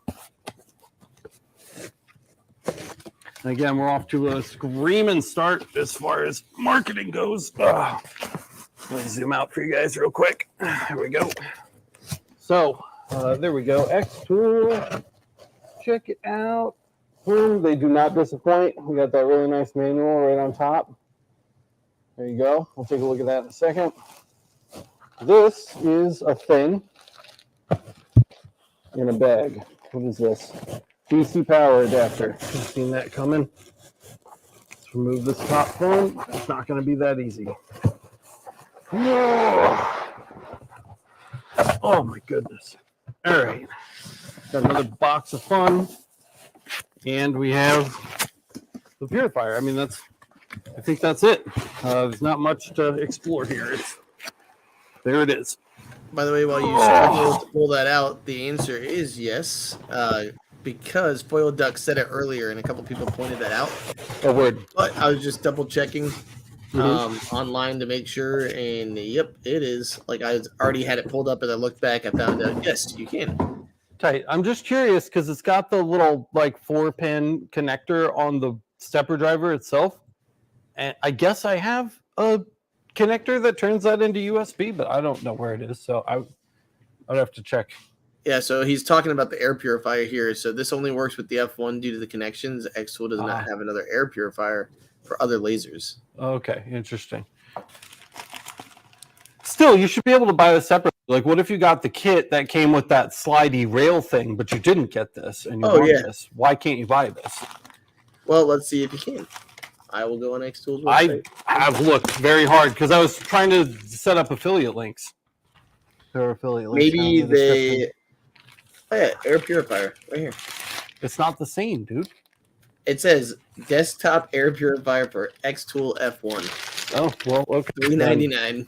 And again, we're off to a screaming start as far as marketing goes. Let me zoom out for you guys real quick. Here we go. So There we go. xTool. Check it out. Boom. They do not disappoint. We got that really nice manual right on top. There you go. We'll take a look at that in a second. This is a thing in a bag. What is this? DC power adapter. You've seen that coming. Let's remove this top phone. It's not going to be that easy. Oh my goodness. All right. Got another box of fun. And we have the purifier. I mean, I think that's it. There's not much to explore here. There it is. By the way, while you struggle to pull that out, the answer is yes, because Foil Duck said it earlier, and a couple people pointed that out. Oh, word. But I was just double checking online to make sure, and yep, it is. Like I already had it pulled up, and I looked back, I found out yes, you can. Tight. I'm just curious because it's got the little like 4-pin connector on the stepper driver itself, and I guess I have a connector that turns that into USB, but I don't know where it is, so I'd have to check. Yeah, so he's talking about the air purifier here. So this only works with the F1 due to the connections. xTool does not have another air purifier for other lasers. Okay, interesting. Still, you should be able to buy this separately. Like, what if you got the kit that came with that slidey rail thing, but you didn't get this, and you want this? Why can't you buy this? Well, let's see if you can. I will go on xTool's website. I have looked very hard because I was trying to set up affiliate links. There are affiliate links. Maybe they... Oh, yeah, air purifier right here. It's not the same, dude. It says desktop air purifier for xTool F1. Oh, well, okay. $3.99.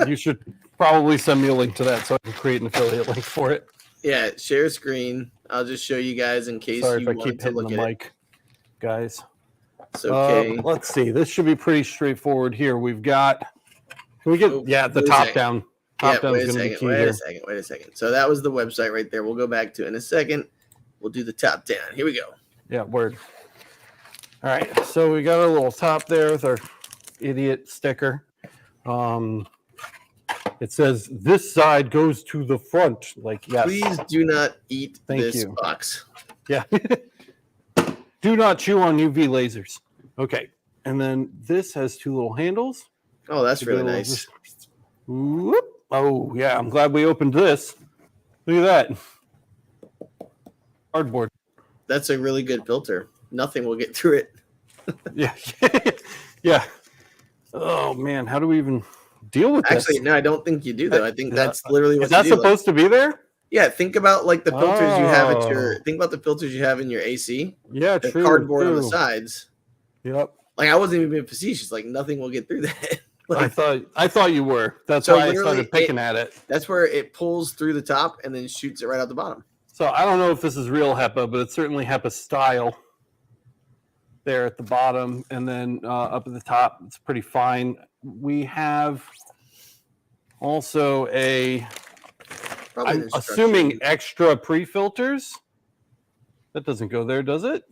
You should probably send me a link to that so I can create an affiliate link for it. Yeah, share screen. I'll just show you guys in case Sorry you if I want keep to hitting look the at mic, guys. It's okay. Let's see. This should be pretty straightforward here. We've got... Can we get... the top down. Top down is going to be key here. Wait a second. So that was the website right there. We'll go back to it in a second. We'll do the top down. Here we go. Yeah, word. All right. So we got our little top there with our idiot sticker. It says this side goes to the front. Like, yes. Please do not eat this you. box. Yeah. Do not chew on UV lasers. Okay. And then this has two little handles. Oh, that's really nice. Whoop. Oh, yeah. I'm glad we opened this. Look at that. Cardboard. That's a really good filter. Nothing will get through it. Yeah. Yeah. Oh, man. How do we even deal with this? Actually, no, I don't think you do, though. I think that's literally what is that you do. supposed to be there? Yeah, think about like the filters you have at your. Think about the filters you have in your AC. Yeah, the true. Cardboard on the sides. Yep. Like I wasn't even being facetious. Like nothing will get through that. Like, I thought you were. That's why I started picking at it. That's where it pulls through the top and then shoots it right out the bottom. So I don't know if this is real HEPA, but it's certainly HEPA style. There at the bottom, and then up at the top, it's pretty fine. We have also I'm assuming extra pre-filters. That doesn't go there, does it?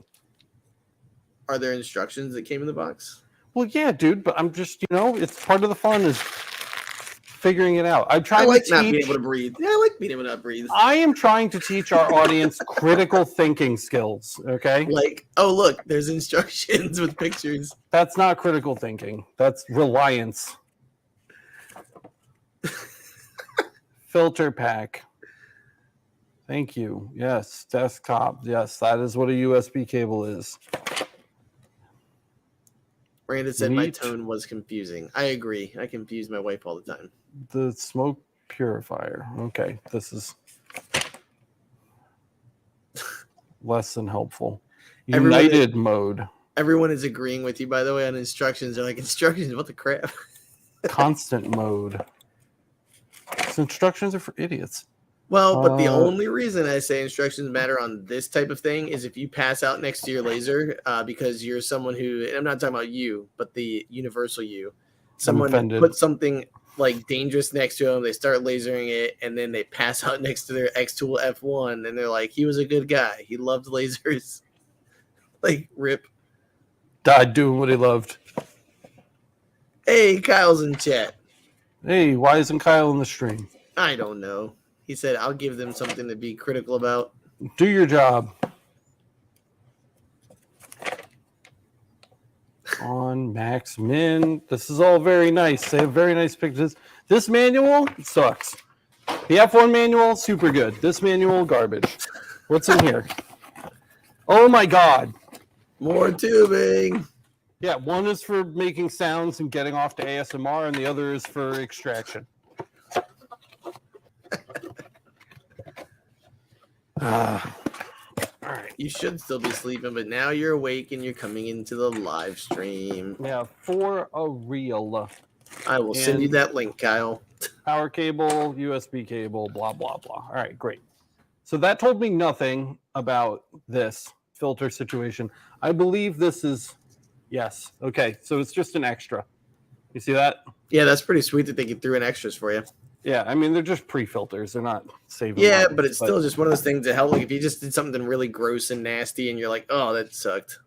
Are there instructions that came in the box? Well, yeah, dude, but I'm just, it's part of the fun is figuring it out. I'm trying not to being able to breathe. Yeah, I like being able to breathe. I am trying to teach our audience critical thinking skills, okay? Like, oh, look, there's instructions with pictures. That's not critical thinking. That's reliance. Filter pack. Thank you. Yes, desktop. Yes, that is what a USB cable is. Brandon said my tone was confusing. I agree. I confuse my wife all the time. The smoke purifier. Okay, this is less than helpful. United mode. Everyone is agreeing with you, by the way, on instructions. They're like, instructions? What the crap? Constant mode. So instructions are for idiots. Well, but the only reason I say instructions matter on this type of thing is if you pass out next to your laser because you're someone who, and I'm not talking about you, but the universal you. Someone put something like dangerous next to them, they start lasering it, and then they pass out next to their xTool F1, and they're like, he was a good guy. He loved lasers. Like, rip. Died doing what he loved. Hey, Kyle's in chat. Hey, why isn't Kyle in the stream? I don't know. He said, I'll give them something to be critical about. Do your job. On, max, min. This is all very nice. They have very nice pictures. This manual sucks. The F1 manual, super good. This manual, garbage. What's in here? Oh my God. More tubing. Yeah, one is for making sounds and getting off to ASMR, and the other is for extraction. All right. You should still be sleeping, but now you're awake and you're coming into the live stream. Yeah, for a real. I will send you that link, Kyle. Power cable, USB cable, blah, blah, blah. All right, great. So that told me nothing about this filter situation. I believe this is, yes. Okay, so it's just an extra. You see that? Yeah, that's pretty sweet that they get through in extras for you. Yeah, I mean, they're just pre-filters. They're not saving. Yeah, lives, but it's still just one of those things that help. Like if you just did something really gross and nasty and you're like, oh, that sucked.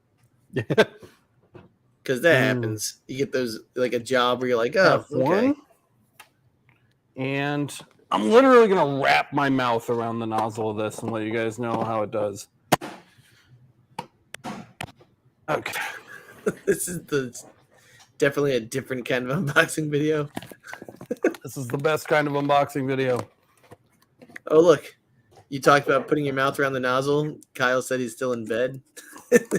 Yeah. Because that happens. You get those, like a job where you're like, oh, F1. okay. And I'm literally going to wrap my mouth around the nozzle of this and let you guys know how it does. Okay. This is definitely a different kind of unboxing video. This is the best kind of unboxing video. Oh, look. You talked about putting your mouth around the nozzle. Kyle said he's still in bed.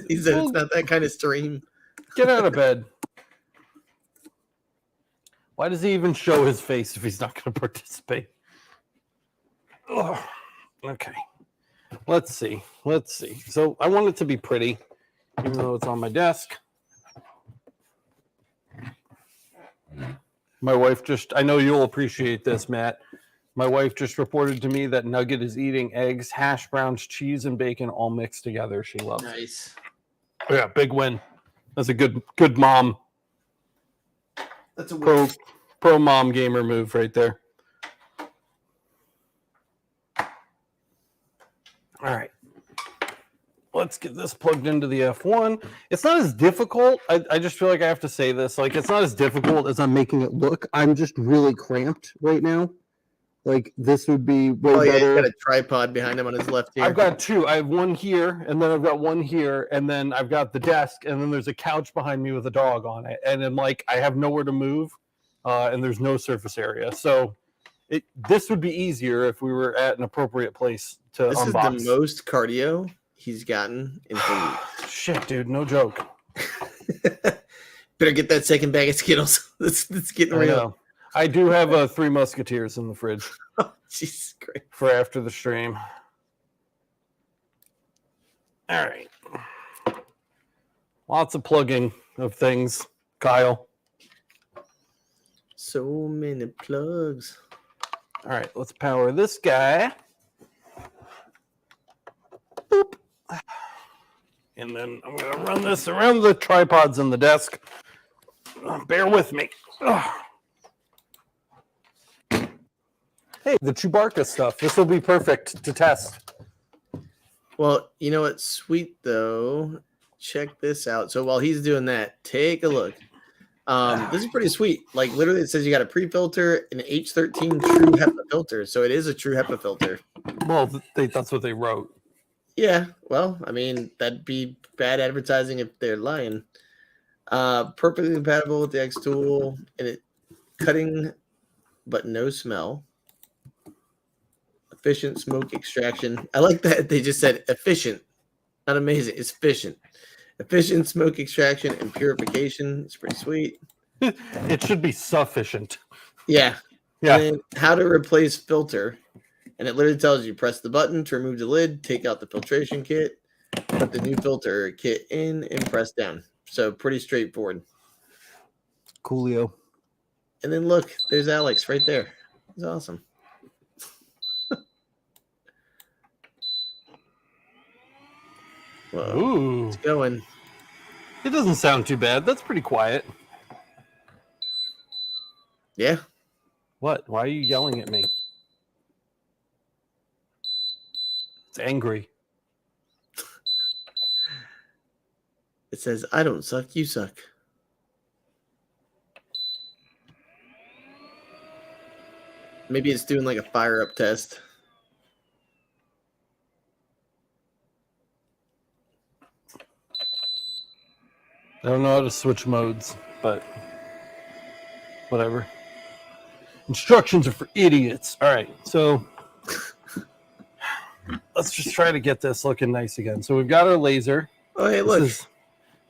He said it's not that kind of stream. Get out of bed. Why does he even show his face if he's not going to participate? Ugh. Okay. Let's see. So I want it to be pretty, even though it's on my desk. My wife I know you'll appreciate this, Matt. My wife just reported to me that Nugget is eating eggs, hash browns, cheese, and bacon all mixed together. She loves it. Nice. Yeah, big win. That's a good mom. That's a Pro mom gamer move right there. All right. Let's get this plugged into the F1. It's not as difficult. I just feel like I have to say this. Like, it's not as difficult as I'm making it look. I'm just really cramped right now. Like, this would be way better. He's got a tripod behind him on his left ear. I've got two. I have one here, and then I've got one here, and then I've got the desk, and then there's a couch behind me with a dog on it. And I'm like, I have nowhere to move, and there's no surface area. So this would be easier if we were at an appropriate place to unbox. This is the most cardio he's gotten in 4 years. Shit, dude, no joke. Better get that second bag of Skittles. It's getting real. I do have 3 Musketeers in the fridge. Oh, Jesus Christ. For after the stream. All right. Lots of plugging of things, Kyle. So many plugs. All right, let's power this guy. Boop. And then I'm going to run this around the tripods on the desk. Bear with me. Ugh. Hey, the Chewbacca stuff. This will be perfect to test. Well, you know what's sweet, though? Check this out. So while he's doing that, take a look. This is pretty sweet. Like, literally, it says you got a pre-filter, an H13 true HEPA filter. So it is a true HEPA filter. Well, that's what they wrote. Yeah, well, I mean, that'd be bad advertising if they're lying. Perfectly compatible with the xTool, and it cutting, but no smell. Efficient smoke extraction. I like that they just said efficient. Not amazing. It's efficient. Efficient smoke extraction and purification. It's pretty sweet. It should be sufficient. Yeah. Yeah. And then how to replace filter. And it literally tells you press the button to remove the lid, take out the filtration kit, put the new filter kit in, and press down. So pretty straightforward. Coolio. And then look, there's Alex right there. He's awesome. Whoa. Ooh. It's going. It doesn't sound too bad. That's pretty quiet. Yeah. What? Why are you yelling at me? It's angry. It says, I don't suck, you suck. Maybe it's doing like a fire up test. I don't know how to switch modes, but whatever. Instructions are for idiots. All right, so let's just try to get this looking nice again. So we've got our laser. Oh, hey, This look. is-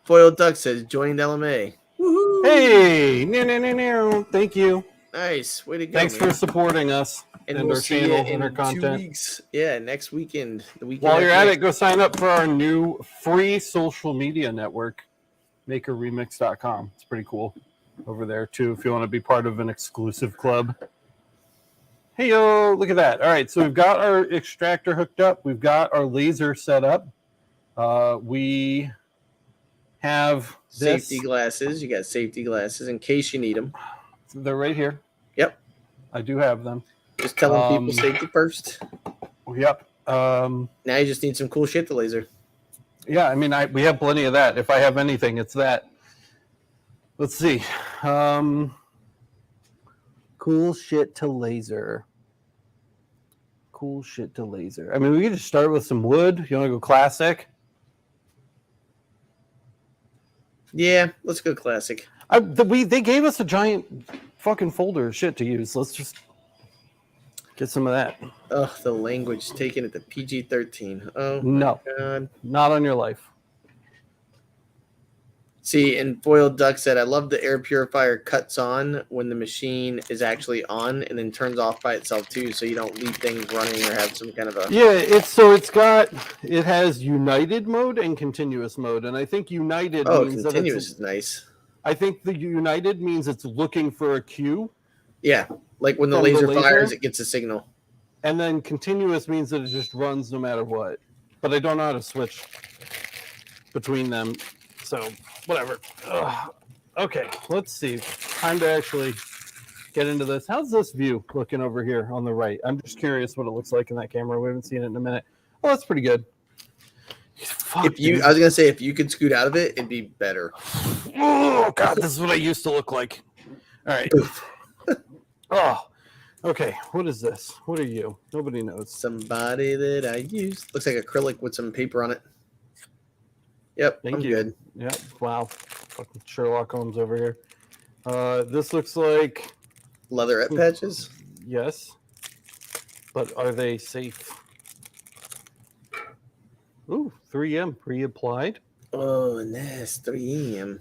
Foiled Duck says joined LMA. Woohoo! Hey, no. Thank you. Nice. Way to go. Thanks man. for supporting us And and we'll our see channel you and our in 2 content. weeks. Yeah, next weekend. The weekend. While you're after at next. it, go sign up for our new free social media network, makerremix.com. It's pretty cool over there, too, if you want to be part of an exclusive club. Hey, yo, look at that. All right, so we've got our extractor hooked up. We've got our laser set up. We have this. Safety glasses. You got safety glasses in case you need them. They're right here. Yep. I do have them. Just telling people safety first. Yep. Now you just need some cool shit to laser. Yeah, I mean, we have plenty of that. If I have anything, it's that. Let's see. Cool shit to laser. Cool shit to laser. I mean, we could just start with some wood. You want to go classic? Yeah, let's go classic. They gave us a giant fucking folder of shit to use. Let's just get some of that. Oh, the language taken at the PG-13. Oh, No, God. not on your life. See, and Foiled Duck said, I love the air purifier cuts on when the machine is actually on and then turns off by itself too, so you don't leave things running or have some kind of a... Yeah, it has united mode and continuous mode, and I think united means continuous that is nice. I think the united means it's looking for a cue. Yeah, like when the laser fires, it gets a signal. And then continuous means that it just runs no matter what. But I don't know how to switch between them, so whatever. Ugh. Okay, let's see. Time to actually get into this. How's this view looking over here on the right? I'm just curious what it looks like in that camera. We haven't seen it in a minute. Oh, that's pretty good. Fuck, I was gonna say, if you could scoot out of it, it'd be better. Oh God, this is what I used to look like. All right. Oh, okay. What is this? What are you? Nobody knows. Somebody that I used. Looks like acrylic with some paper on it. Yep, Thank I'm you. good. Yeah. Wow. Fucking Sherlock Holmes over here. This looks like Leatherette patches. yes, but are they safe? Ooh, 3M pre-applied. Oh, nice. 3M.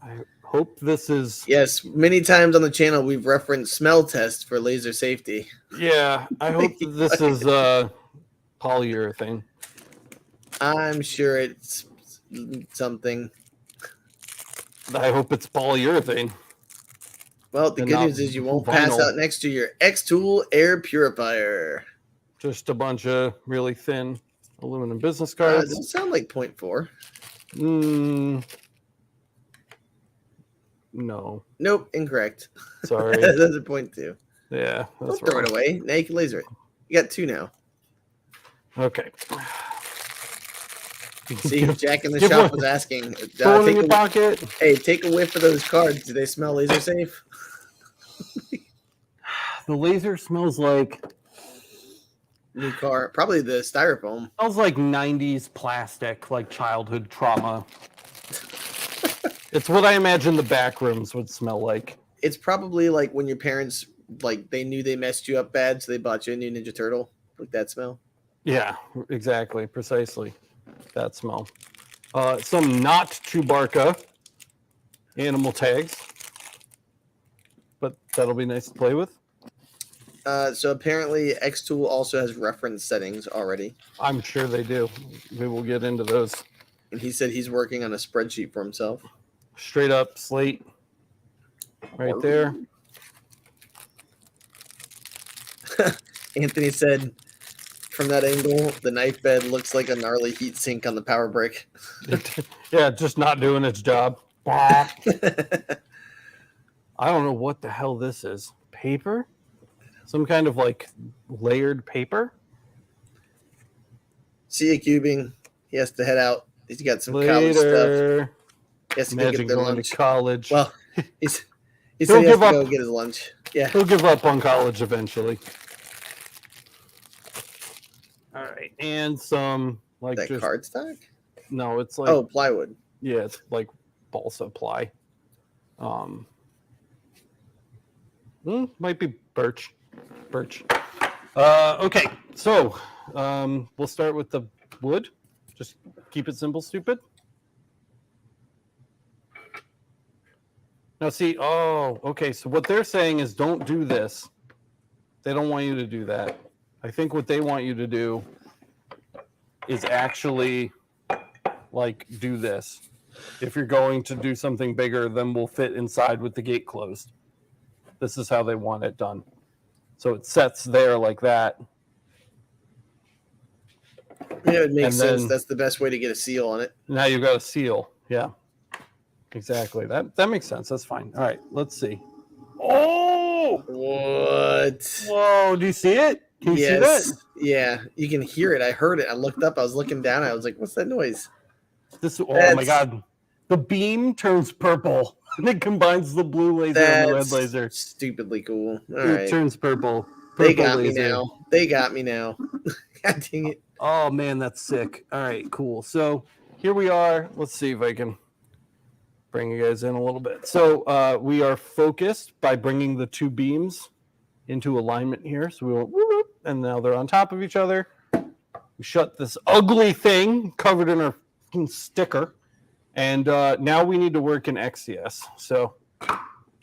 I hope this is. Yes, many times on the channel we've referenced smell tests for laser safety. Yeah, I hope that this is polyurethane. I'm sure it's something. I hope it's polyurethane. Well, the And good not news is you won't pass vinyl. out next to your xTool air purifier. Just a bunch of really thin aluminum business It cards. doesn't sound like 0.4. No, Nope, incorrect. sorry. That's a 0.2. Yeah, Don't that's throw wrong. it away. Now you can laser it. You got 2 now. Okay. See, Jack in the Give shop one. was asking. Throw it in your pocket. Hey, take a whiff of those cards. Do they smell laser safe? The laser smells like New car, probably the styrofoam. 90s plastic, like childhood trauma. It's what I imagine the back rooms would smell like. It's probably like when your parents, like, they knew they messed you up bad, so they bought you a new Ninja Turtle. Like that smell. Yeah, exactly, precisely. That smell. Some not Chewbacca animal tags, but that'll be nice to play with. So apparently xTool also has reference settings already. I'm sure they do. We will get into those. And he said he's working on a spreadsheet for himself. Straight up slate right there. Anthony said, from that angle, the knife bed looks like a gnarly heat sink on the power brick. Yeah, just not doing its job. I don't know what the hell this is. Paper? Some kind of like layered paper? See you cubing. He has to head out. He's got some college stuff. Later. He has to go Imagine get their going lunch. to college. Well, he said he He'll has to give go up. get his lunch. Yeah. He'll give up on college eventually. All right, and some like That just cardstock? no, it's like Oh, plywood. Yeah, it's like balsa ply. Might be birch. Birch. Okay, so we'll start with the wood. Just keep it simple, stupid. Now, see, okay, so what they're saying is don't do this. They don't want you to do that. I think what they want you to do is actually like do this. If you're going to do something bigger, then we'll fit inside with the gate closed. This is how they want it done. So it sets there like that. Yeah, it makes And sense. then- That's the best way to get a seal on it. Now you've got a seal. Yeah. Exactly. That makes sense. That's fine. All right, let's see. Oh! What? Whoa, do you see it? Can you see that? Yeah, you can hear it. I heard it. I looked up. I was looking down. I was like, "What's that noise?" My That's- God. The beam turns purple. And it combines the blue laser and the red That's laser. stupidly cool. All It right. turns purple. They Purple got laser. me now. They got me now. God dang it. Oh man, that's sick. All right, cool. So here we are. Let's see if I can bring you guys in a little bit. So we are focused by bringing the two beams into alignment here. So we went, whoop, and now they're on top of each other. We shut this ugly thing covered in our sticker. And now we need to work in XCS. So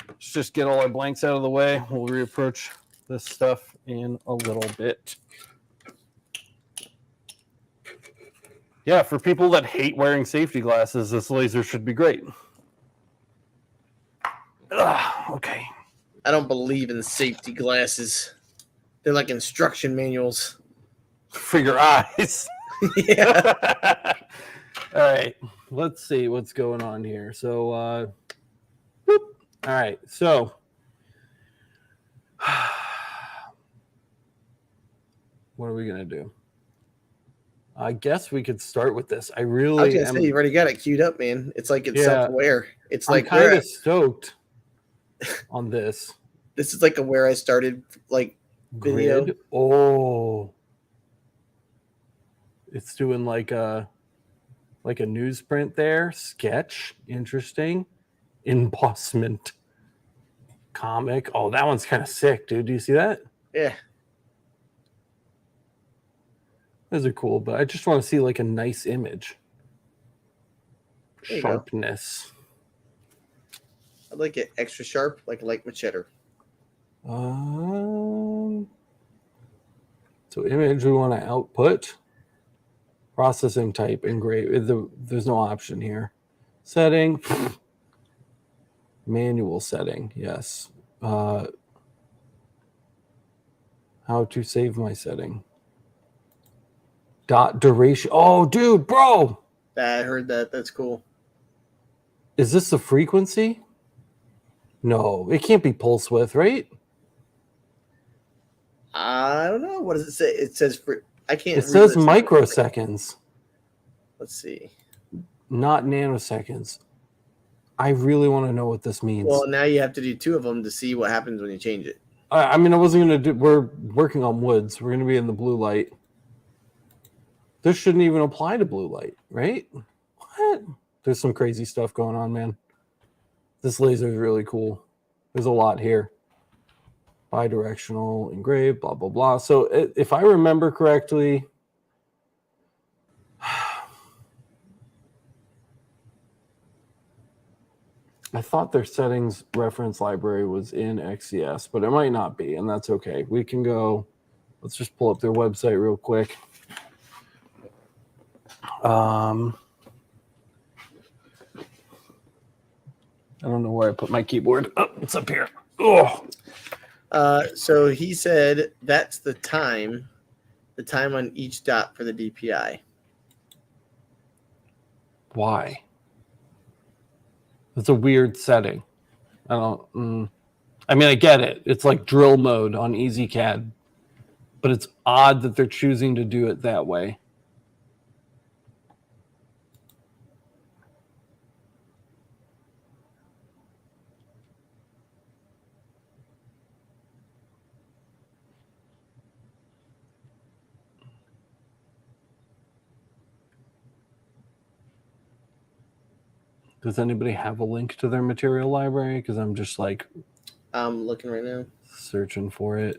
let's just get all our blanks out of the way. We'll reapproach this stuff in a little bit. Yeah, for people that hate wearing safety glasses, this laser should be great. Okay. I don't believe in safety glasses. They're like instruction manuals. For your eyes. Yeah. All right. Let's see what's going on here. So, all right. So, what are we going to do? I guess we could start with this. I I was really gonna say you've already got it queued up, man. It's like it's Yeah. self-aware. It's I'm like kind where of stoked on this this is like a where I started like video. grid. Oh, it's doing like a newsprint there. Sketch, interesting. Embossment, comic. Oh, that one's kind of sick, dude. Do you see that? Yeah. Those are cool, but I just want to see like a nice image. There you go. Sharpness. I like it extra sharp, like machete. So image we want to output. Processing type engrave. There's no option here. Setting. Manual setting. Yes. How to save my setting. Dot duration. Oh, dude, bro. I heard that. That's cool. Is this the frequency? No, it can't be pulse width, right? I don't know. What does it say? It says for I can't. It says microseconds, Let's see. not nanoseconds. I really want to know what this means. Well, now you have to do two of them to see what happens when you change it. I mean, I wasn't going to do... We're working on woods. We're going to be in the blue light. This shouldn't even apply to blue light, right? What? There's some crazy stuff going on, man. This laser is really cool. There's a lot here. Bidirectional, engraved, blah, blah, blah. So if I remember correctly... I thought their settings reference library was in XCS, but it might not be, and that's okay. We can go, let's just pull up their website real quick. I don't know where I put my keyboard. Oh, it's up here. Oh. So he said that's the time on each dot for the DPI. Why? It's a weird setting. I don't. I mean, I get it. It's like drill mode on EasyCAD, but it's odd that they're choosing to do it that way. Does anybody have a link to their material library? Because I'm just like I'm looking right now. searching for it.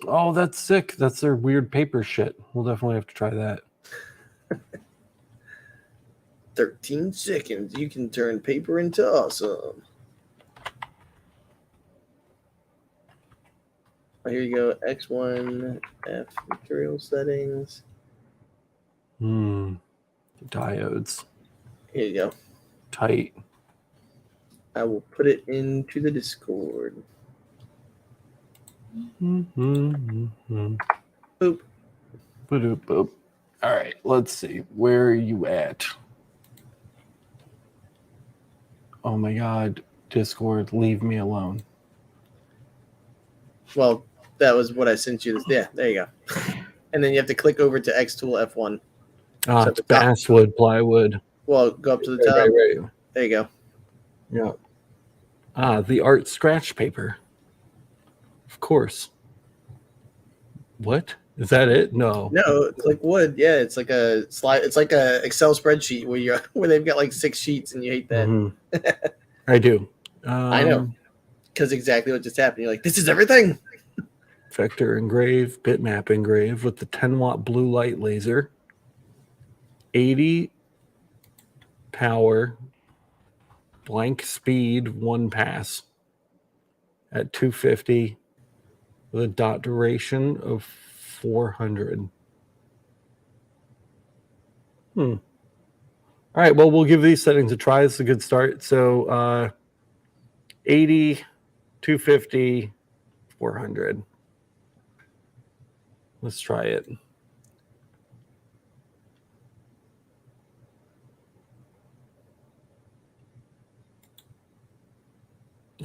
Oh, that's sick. That's their weird paper shit. We'll definitely have to try that. 13 seconds. You can turn paper into awesome. Oh, here you go. X1 F material settings. Diodes. Here you go. Tight. I will put it into the Discord. Boop. Boop. Boop, boop. All right, let's see. Where are you at? Oh my God, Discord, leave me alone. Well, that was what I sent you. Yeah, there you go. And then you have to click over to xTool F1. Ah, So it's basswood, plywood. Well, go up to the top. Right. There you go. Yeah. Ah, the art scratch paper. Of course. What? Is that it? No. No, click wood. Yeah, it's like a slide. It's like a Excel spreadsheet where they've got like 6 sheets, and you hate that. Mm-hmm. I do. I know, because exactly what just happened. You're like, this is everything. Vector engrave, bitmap engrave with the 10-watt blue light laser, 80 power, blank speed, 1 pass at 250 with a dot duration of 400. All right, well, we'll give these settings a try. It's a good start. So 80, 250, 400. Let's try it.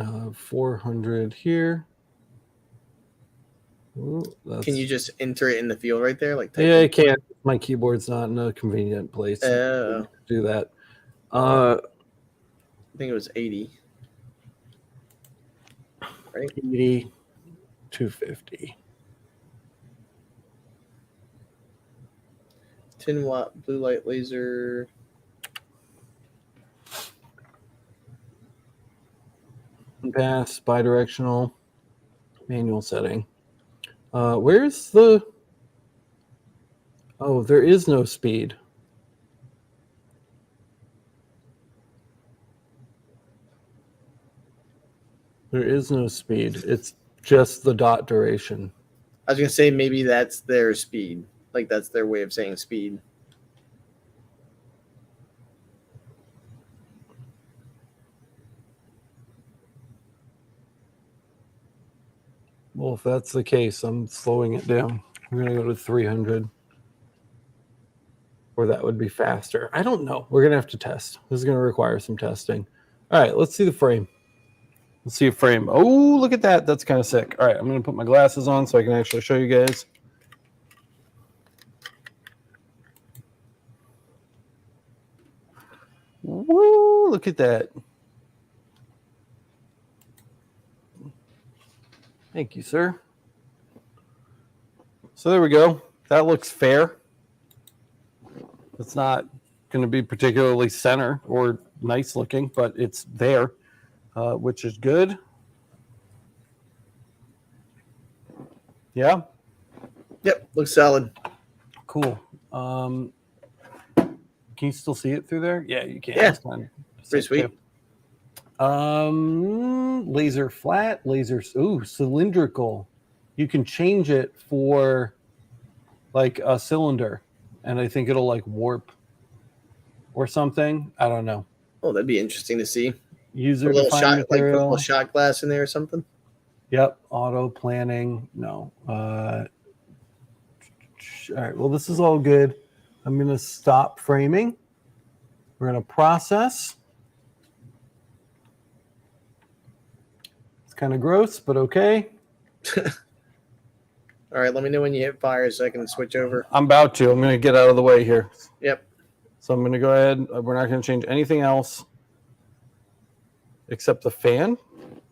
Uh, 400 here. Ooh, Can you just enter it in the field right there? Like, yeah, I can't. My keyboard's not in a convenient place Oh. to do that. I think it was 80. Right? 80, 250. 10-watt blue light laser. Pass, bidirectional, manual setting. Where's the... Oh, there is no speed. There is no speed. It's just the dot duration. I was going to say maybe that's their speed. Like, that's their way of saying speed. Well, if that's the case, I'm slowing it down. I'm going to go to 300. Or that would be faster. I don't know. We're going to have to test. This is going to require some testing. All right, let's see the frame. Let's see a frame. Oh, look at that. That's kind of sick. All right, I'm going to put my glasses on so I can actually show you guys. Woo, look at that. Thank you, sir. So there we go. That looks fair. It's not going to be particularly center or nice looking, but it's there, which is good. Yeah? Yep, looks solid. Cool. Can you still see it through there? Yeah, you can. Yeah, pretty sweet. Laser flat, laser, cylindrical. You can change it for like a cylinder, and I think it'll like warp or something. I don't know. Oh, that'd be interesting to see. User defined material. Like put a little shot glass in there or something. Yep. Auto planning. No. All right. Well, this is all good. I'm going to stop framing. We're going to process. It's kind of gross, but okay. All right. Let me know when you hit fire so I can switch over. I'm about to. I'm going to get out of the way here. Yep. So I'm going to go ahead. We're not going to change anything else except the fan.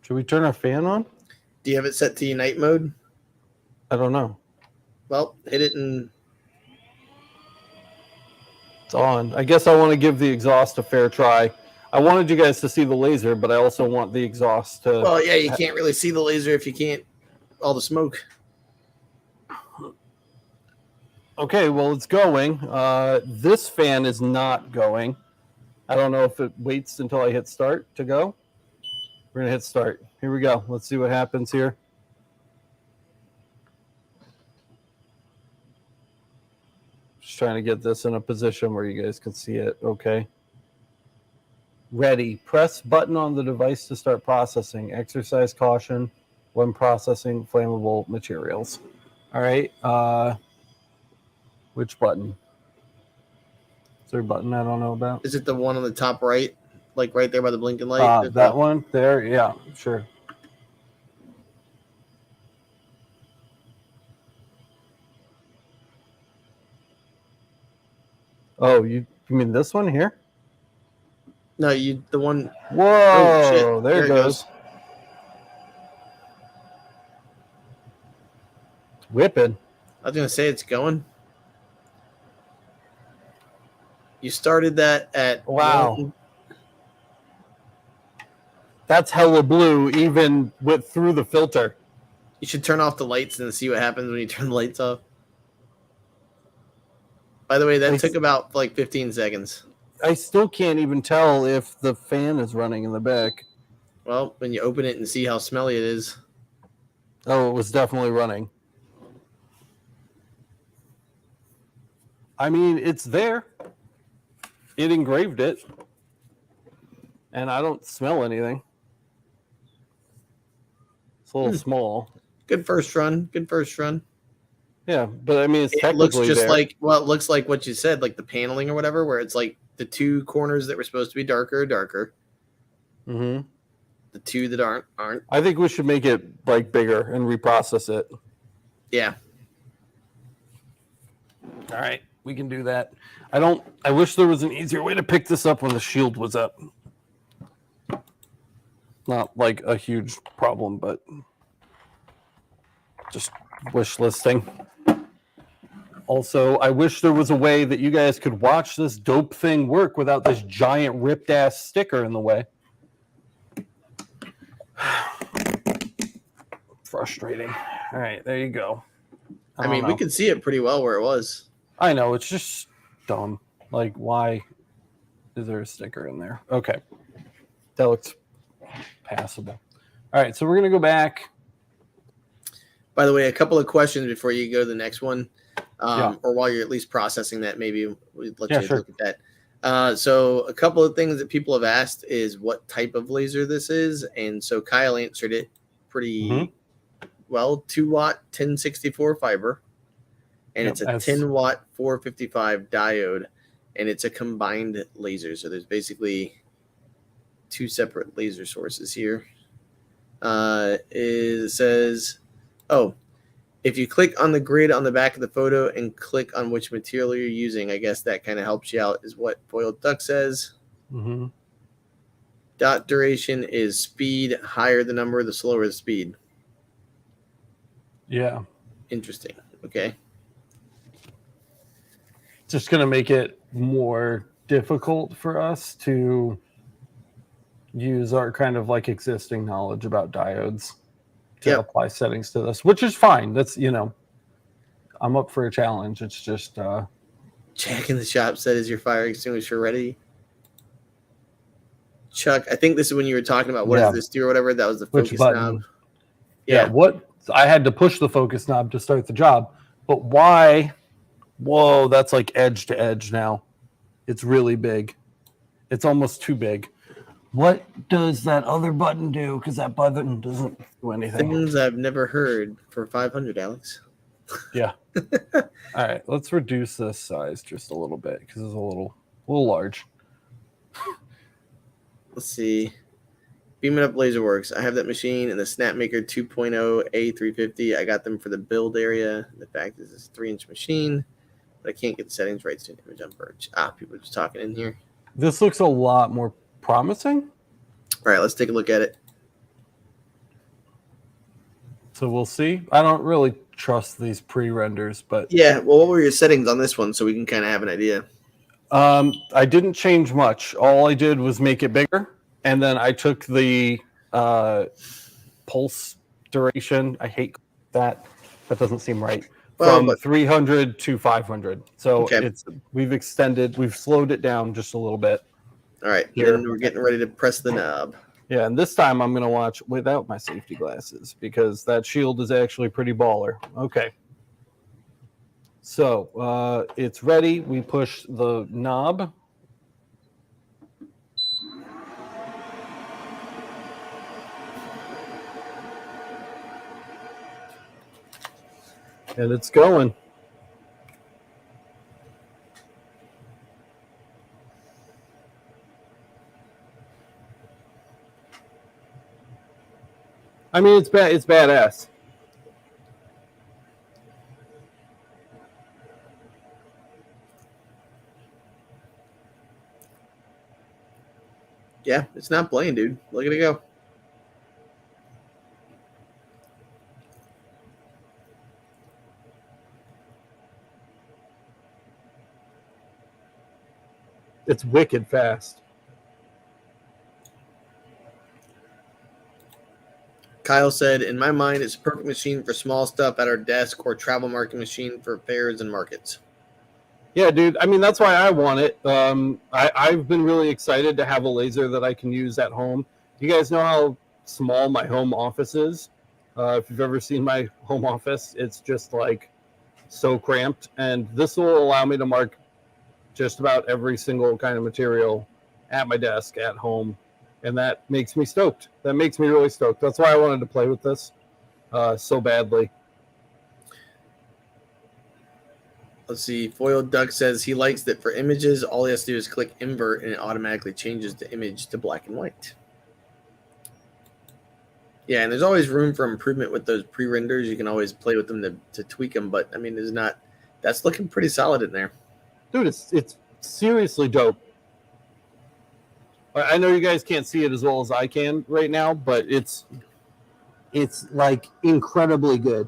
Should we turn our fan on? Do you have it set to night mode? I don't know. Well, hit it and It's on. I guess I want to give the exhaust a fair try. I wanted you guys to see the laser, but I also want the exhaust to... well, yeah, you can't really see the laser if you can't all the smoke. Okay, well, it's going. This fan is not going. I don't know if it waits until I hit start to go. We're going to hit start. Here we go. Let's see what happens here. Just trying to get this in a position where you guys can see it. Okay. Ready. Press button on the device to start processing. Exercise caution when processing flammable materials. All right. Which button? Is there a button I don't know about? Is it the one on the top right? Like right there by the blinking light? That one there? Yeah, sure. Oh, you mean this one here? No, the one. Whoa, Oh, shit. there it goes. Whipping. I was going to say it's going. You started that at... Wow. That's hella blue, even through the filter. You should turn off the lights and see what happens when you turn the lights off. By the way, that took about like 15 seconds. I still can't even tell if the fan is running in the back. Well, when you open it and see how smelly it is. Oh, it was definitely running. I mean, it's there. It engraved it. And I don't smell anything. It's a little small. Good first run. Good first run. Yeah, but I mean, it's it looks technically just there. like, well, it looks like what you said, like the paneling or whatever, where it's like the two corners that were supposed to be darker are darker. Mm-hmm. The two that aren't. I think we should make it like bigger and reprocess it. Yeah. All right, we can do that. I wish there was an easier way to pick this up when the shield was up. Not like a huge problem, but just wish listing. Also, I wish there was a way that you guys could watch this dope thing work without this giant ripped ass sticker in the way. Frustrating. All right, there you go. I mean, we could see it pretty well where it was. I know, it's just dumb. Like, why is there a sticker in there? Okay. That looks passable. All right, so we're going to go back. By the way, a couple of questions before you go to the next one. Or while you're at least processing that, maybe we'd let you look at that. So a couple of things that people have asked is what type of laser this is. And so Kyle answered it pretty well. 2-watt 1064 fiber. And it's a 10-watt 455 diode. And it's a combined laser. So there's basically two separate laser sources here. It says, if you click on the grid on the back of the photo and click on which material you're using, I guess that kind of helps you out, is what Foiled Duck says. Mm-hmm. Dot duration is speed. Higher the number, the slower the speed. Yeah. Interesting. Okay. Just going to make it more difficult for us to use our kind of like existing knowledge about diodes to apply settings to this, which is fine. That's, I'm up for a challenge. It's just Jack in the shop said, is your fire extinguisher ready? Chuck, I think this is when you were talking about what is this do or whatever. That was the focus knob. Yeah. What I had to push the focus knob to start the job, but why? Whoa, that's like edge to edge now. It's really big. It's almost too big. What does that other button do? Because that button doesn't do anything. Things I've never heard for 500, Alex. Yeah. All right, let's reduce this size just a little bit because it's a little large. Let's see. Beam It Up Laser Works. I have that machine and the Snapmaker 2.0 A350. I got them for the build area. The fact is, it's a 3-inch machine, but I can't get the settings right. So image on Birch. People are just talking in here. This looks a lot more promising. All right, let's take a look at it. So we'll see. I don't really trust these pre-renders, but Yeah. Well, what were your settings on this one so we can kind of have an idea? I didn't change much. All I did was make it bigger, and then I took the pulse duration. I hate that. That doesn't seem right. Well, From but 300 to 500. So okay. we've slowed it down just a little bit. All right. Here. Then we're getting ready to press the knob. Yeah, and this time I'm going to watch without my safety glasses because that shield is actually pretty baller. Okay. So it's ready. We push the knob. And it's going. I mean, it's badass. Yeah, it's not playing, dude. Look at it go. It's wicked fast. Kyle said, in my mind, it's a perfect machine for small stuff at our desk or travel market machine for fairs and markets. Yeah, dude. I mean, that's why I want it. I've been really excited to have a laser that I can use at home. You guys know how small my home office is? If you've ever seen my home office, it's just like so cramped. And this will allow me to mark just about every single kind of material at my desk at home. And that makes me stoked. That makes me really stoked. That's why I wanted to play with this so badly. Let's see. Foiled Duck says he likes that for images, all he has to do is click invert and it automatically changes the image to black and white. Yeah, and there's always room for improvement with those pre-renders. You can always play with them to tweak them, but I mean, that's looking pretty solid in there. Dude, it's seriously dope. I know you guys can't see it as well as I can right now, but it's like incredibly good.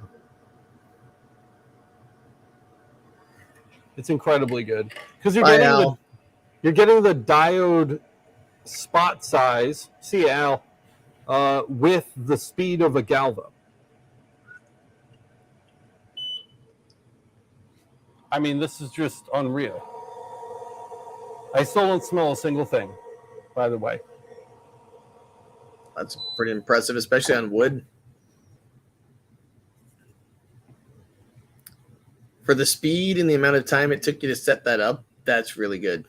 It's incredibly good because you're getting the diode spot size. See, Al, with the speed of a Galvo. I mean, this is just unreal. I still don't smell a single thing, by the way. That's pretty impressive, especially on wood. For the speed and the amount of time it took you to set that up, that's really good.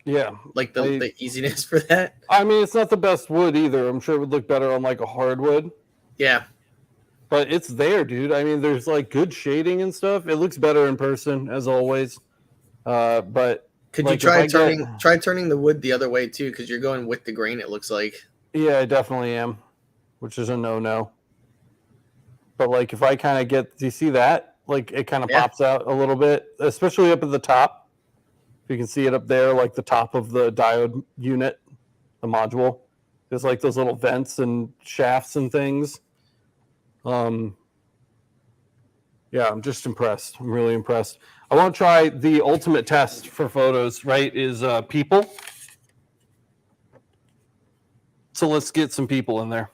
Yeah. Like the easiness for that. I mean, it's not the best wood either. I'm sure it would look better on like a hardwood. Yeah. But it's there, dude. I mean, there's like good shading and stuff. It looks better in person, as always. But could like, you try turning the wood the other way too? Because you're going with the grain, it looks like. Yeah, I definitely am, which is a no-no. But like, if I kind of do you see that? Like, it kind of pops out a little bit, especially up at the top. If you can see it up there, like the top of the diode unit, the module. There's like those little vents and shafts and things. Yeah, I'm just impressed. I'm really impressed. I want to try the ultimate test for photos, right, is people. So let's get some people in there.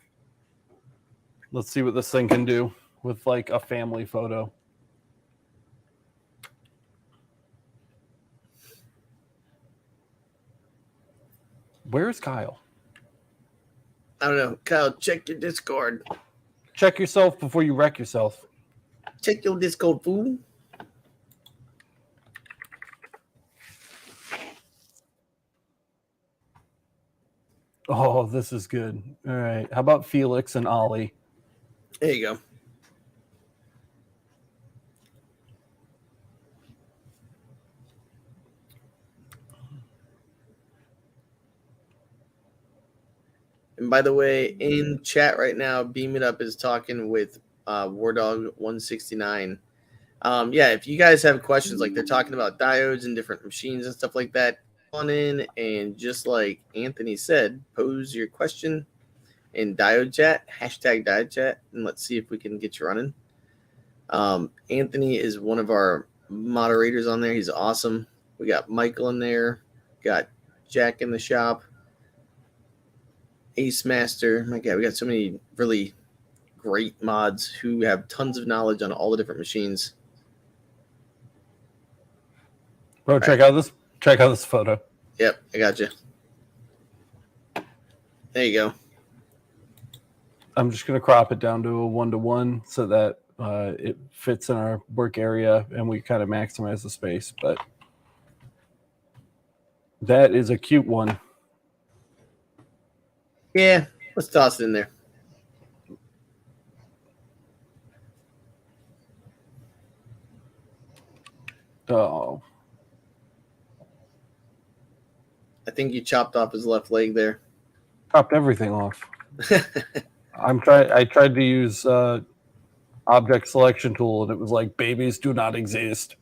Let's see what this thing can do with like a family photo. Where's Kyle? I don't know. Kyle, check your Discord. Check yourself before you wreck yourself. Check your Discord, fool. Oh, this is good. All right. How about Felix and Ollie? There you go. And by the way, in chat right now, Beam It Up is talking with Wardog169. Yeah, if you guys have questions, like they're talking about diodes and different machines and stuff like that, on in and just like Anthony said, pose your question in diode chat, #diode chat, and let's see if we can get you running. Anthony is one of our moderators on there. He's awesome. We got Michael in there. Got Jack in the shop. Ace Master. My God, we got so many really great mods who have tons of knowledge on all the different machines. Bro, check out this photo. Yep, I got you. There you go. I'm just going to crop it down to a 1-to-1 so that it fits in our work area and we kind of maximize the space. But that is a cute one. Yeah, let's toss it in there. Oh, I think you chopped off his left leg there. chopped everything off. I tried to use object selection tool and it was like babies do not exist.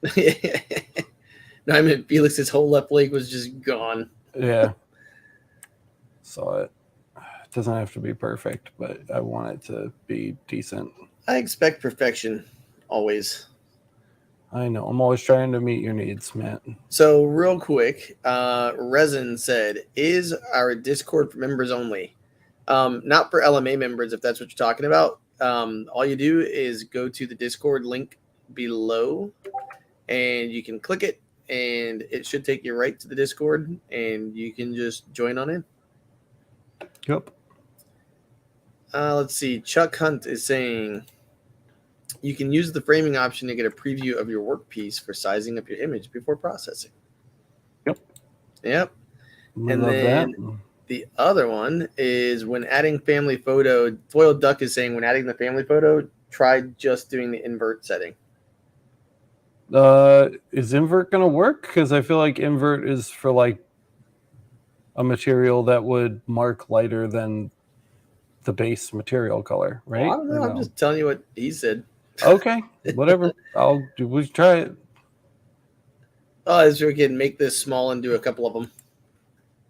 No, I mean Felix's whole left leg was just gone. Yeah. Saw it. It doesn't have to be perfect, but I want it to be decent. I expect perfection always. I know. I'm always trying to meet your needs, Matt. So real quick, Resin said, is our Discord for members only? Not for LMA members, if that's what you're talking about. All you do is go to the Discord link below and you can click it and it should take you right to the Discord and you can just join on in. Yep. Let's see. Chuck Hunt is saying you can use the framing option to get a preview of your workpiece for sizing up your image before processing. Yep. Yep. And Love then that. the other one is when adding family photo. Foiled Duck is saying when adding the family photo, try just doing the invert setting. Is invert going to work? Because I feel like invert is for like a material that would mark lighter than the base material color, right? Well, I don't know. I'm just telling you what he said. Okay, whatever. We'll try it. Oh, as we can make this small and do a couple of them.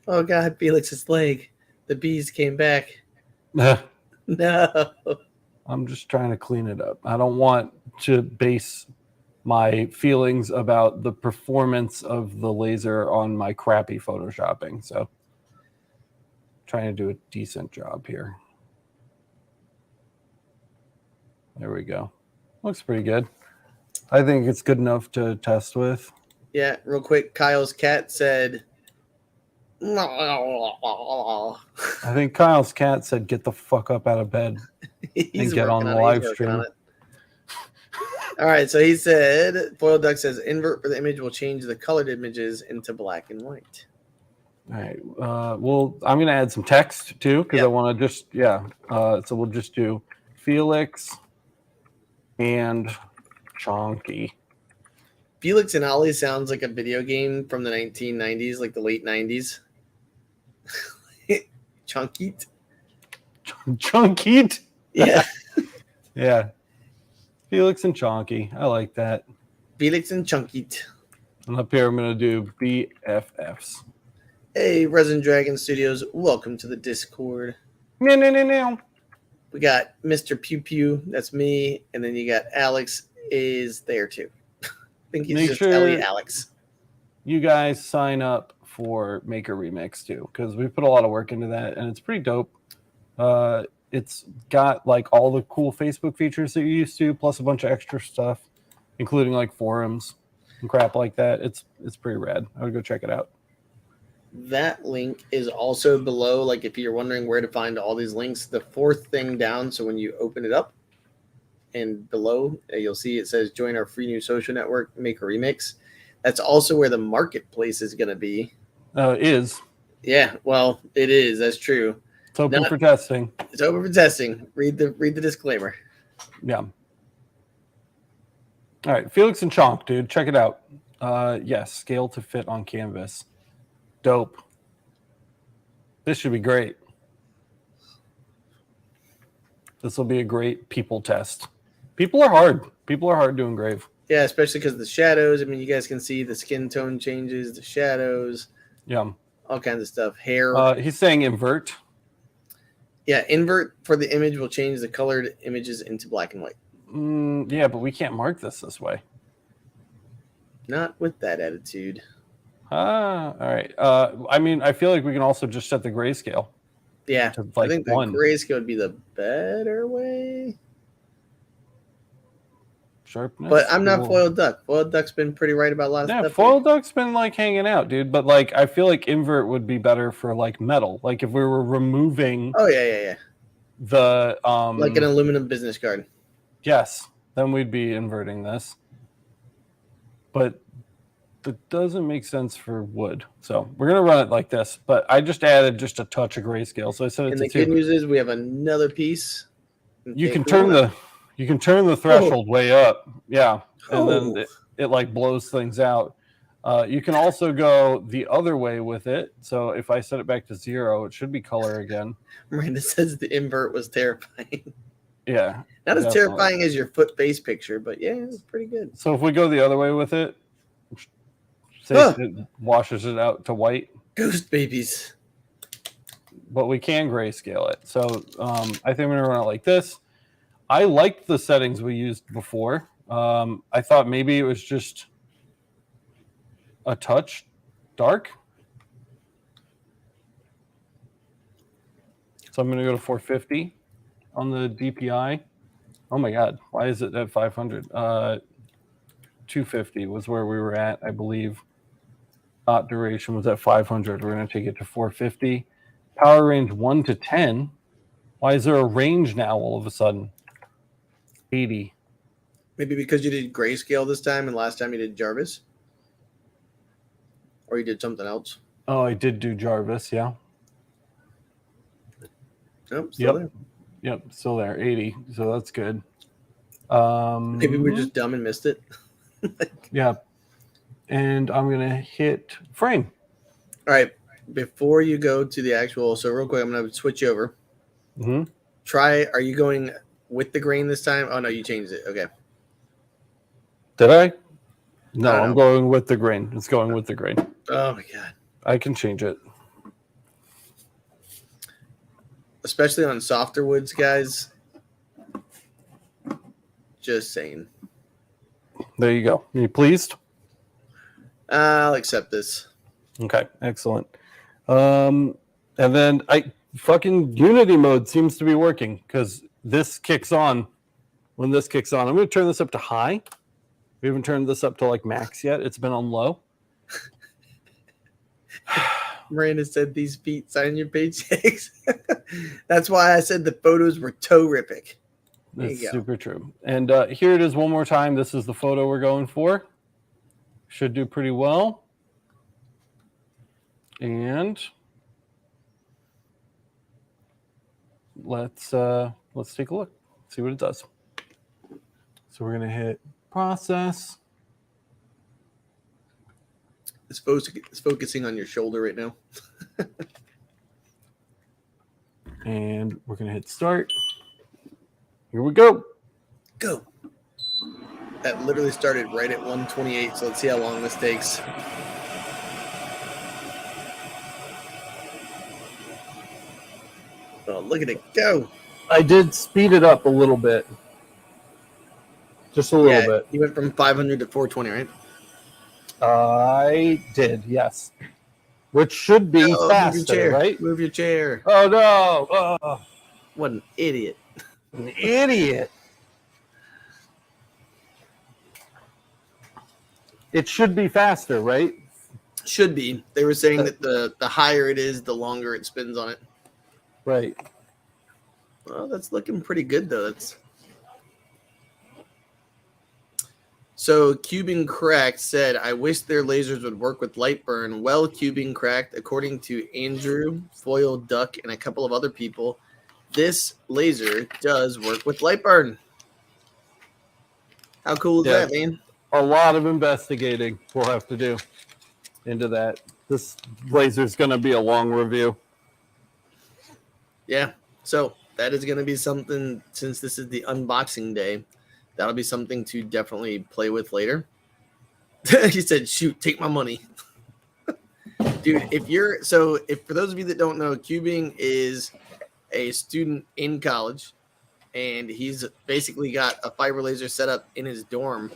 Oh God, Felix's leg. The bees came back. No. I'm just trying to clean it up. I don't want to base my feelings about the performance of the laser on my crappy photoshopping. So trying to do a decent job here. There we go. Looks pretty good. I think it's good enough to test with. Yeah, real quick. Kyle's cat said, I think Kyle's cat said, get the fuck up out of bed and get on the live stream. All right, so he said, Foiled Duck says, invert for the image will change the colored images into black and white. All right. Well, I'm going to add some text too because I want to just, so we'll just do Felix and Chonky. Felix and Ollie sounds like a video game from the 1990s, like the late 90s. Chunkeet? Chunkeet? Yeah. Yeah. Felix and Chonky. I like that. Felix and Chunkeet. And up here, I'm going to do BFFs. Hey, Resin Dragon Studios. Welcome to the Discord. No. We got Mr. Pew Pew. That's me. And then you got Alex is there too. I think he's just Ellie Alex. You guys sign up for Maker Remix too, because we put a lot of work into that, and it's pretty dope. It's got like all the cool Facebook features that you used to, plus a bunch of extra stuff, including like forums and crap like that. It's pretty rad. I would go check it out. That link is also below. Like if you're wondering where to find all these links, the fourth thing down. So when you open it up and below, you'll see it says join our free new social network, Make a Remix. That's also where the marketplace is going to be. Is. Yeah, well, it is. That's true. It's open for testing. It's open for testing. Read the disclaimer. Yeah. All right, Felix and Chonk, dude, check it out. Yes, scale to fit on canvas. Dope. This should be great. This will be a great people test. People are hard. People are hard to engrave. Yeah, especially because the shadows. I mean, you guys can see the skin tone changes, the shadows. Yeah. All kinds of stuff. Hair. He's saying invert. Yeah, invert for the image will change the colored images into black and white. Yeah, but we can't mark this way. Not with that attitude. All right. I mean, I feel like we can also just set the grayscale. Yeah, to I think the 1. grayscale would be the better way. Sharpness. But I'm not foiled duck. Foiled duck's been pretty right about a lot of stuff. Foiled duck's been like hanging out, dude. But like, I feel like invert would be better for like metal. Like if we were removing. Oh yeah. The like an aluminum business card. Yes, then we'd be inverting this. But it doesn't make sense for wood. So we're gonna run it like this. But I just added just a touch of grayscale. So I said it's and the good news is we have another piece. You can turn the threshold way up. Yeah. And then it like blows things out. You can also go the other way with it. So if I set it back to 0, it should be color again. Miranda says the invert was terrifying. Yeah. Not as terrifying as your foot base picture, but yeah, it's pretty good. So if we go the other way with it, it washes it out to white. Ghost babies. But we can grayscale it. So I think I'm going to run it like this. I liked the settings we used before. I thought maybe it was just a touch dark. So I'm going to go to 450 on the DPI. Oh my God, why is it at 500? 250 was where we were at, I believe. Dot duration was at 500. We're going to take it to 450. Power range 1 to 10. Why is there a range now all of a sudden? 80. Maybe because you did grayscale this time and last time you did Jarvis? Or you did something else? Oh, I did do Jarvis, yeah. Nope, still there. Yep, still there. 80. So that's good. Maybe we're just dumb and missed it. Yeah. And I'm going to hit frame. All right. Before you go to the actual, so real quick, I'm going to switch over. Mm-hmm. Are you going with the grain this time? Oh, no, you changed it. Okay. Did I? No, I'm going with the grain. It's going with the grain. Oh, my God. I can change it. Especially on softer woods, guys. Just saying. There you go. Are you pleased? I'll accept this. Okay, excellent. And then fucking Unity mode seems to be working because this kicks on. When this kicks on, I'm going to turn this up to high. We haven't turned this up to like max yet. It's been on low. Miranda said these feet sign your paychecks. That's why I said the photos were terrific. That's super true. And here it is one more time. This is the photo we're going for. Should do pretty well. And let's take a look, see what it does. So we're going to hit process. It's focusing on your shoulder right now. And we're going to hit start. Here we go. Go. That literally started right at 128, so let's see how long this takes. Oh, look at it go. I did speed it up a little bit. Just a little bit. You went from 500 to 420, right? I did, yes. Which should be faster, right? Move your chair. Oh, no. Oh. What an idiot. An idiot. It should be faster, right? Should be. They were saying that the higher it is, the longer it spins on it. Right. Well, that's looking pretty good, though. So Cubing Cracked said, I wish their lasers would work with light burn. Well, Cubing Cracked, according to Andrew, Foil Duck, and a couple of other people, this laser does work with light burn. How cool is that, man? A lot of investigating we'll have to do into that. This laser's going to be a long review. Yeah. So that is going to be something, since this is the unboxing day, that'll be something to definitely play with later. He said, shoot, take my money. Dude, if for those of you that don't know, Cubing is a student in college and he's basically got a fiber laser set up in his dorm.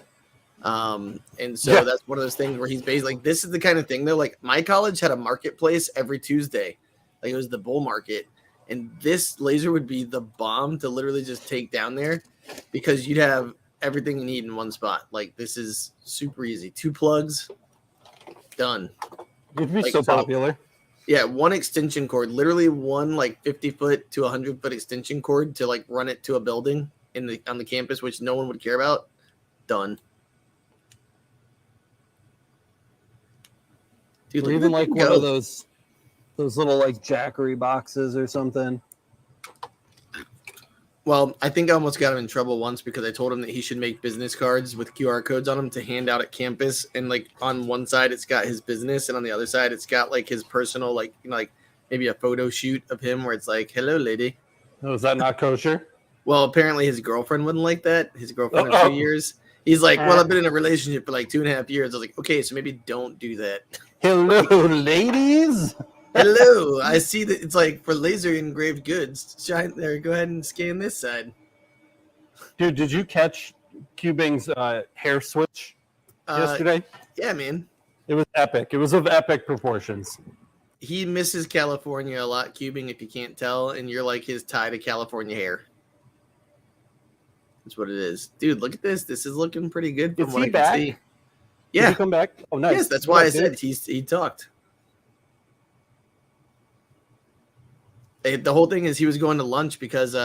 And so that's one of those things where he's basically like, this is the kind of thing though. Like my college had a marketplace every Tuesday, like it was the bull market, and this laser would be the bomb to literally just take down there because you'd have everything you need in one spot. Like this is super easy. 2 plugs, done. It'd be Like, so popular. Yeah, one extension cord, literally one like 50-foot to 100-foot extension cord to like run it to a building on the campus, which no one would care about. Done. Dude, Or even like one of those little like Jackery boxes or something. Well, I think I almost got him in trouble once because I told him that he should make business cards with QR codes on them to hand out at campus. And like on one side, it's got his business, and on the other side, it's got like his personal, like, you know, like maybe a photo shoot of him where it's like, "Hello, lady." Oh, is that not kosher? Well, apparently his girlfriend wouldn't like that. His girlfriend of 2 years. He's like, "Well, I've been in a relationship for like 2.5 years." I was like, "Okay, so maybe don't do that." Hello, ladies. Hello, I see that it's like for laser engraved goods. Shine there. Go ahead and scan this side. Dude, did you catch Cubing's hair switch yesterday? Yeah, man. It was epic. It was of epic proportions. He misses California a lot, Cubing, if you can't tell, and you're like his tie to California hair. That's what it is. Dude, look at this. This is looking pretty good from Is what he I back? can see. Did Yeah. he come back? Oh, nice. Yes, that's why I Dude. said he talked. The whole thing is he was going to lunch because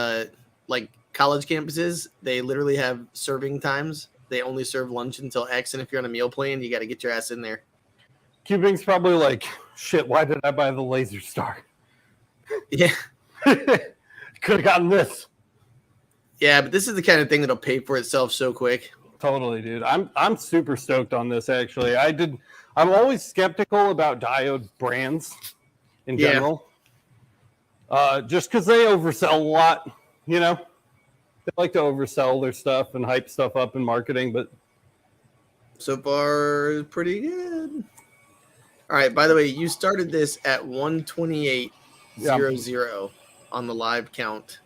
like college campuses, they literally have serving times. They only serve lunch until X, and if you're on a meal plan, you got to get your ass in there. Cubing's probably like, shit, why did I buy the laser star? Yeah. Could have gotten this. Yeah, but this is the kind of thing that'll pay for itself so quick. Totally, dude. I'm super stoked on this, actually. I'm always skeptical about Diode brands in general. Just because they oversell a lot, you know? They like to oversell their stuff and hype stuff up in marketing, but so far, pretty good. All right, by the way, you started this at 128.00 on the live count,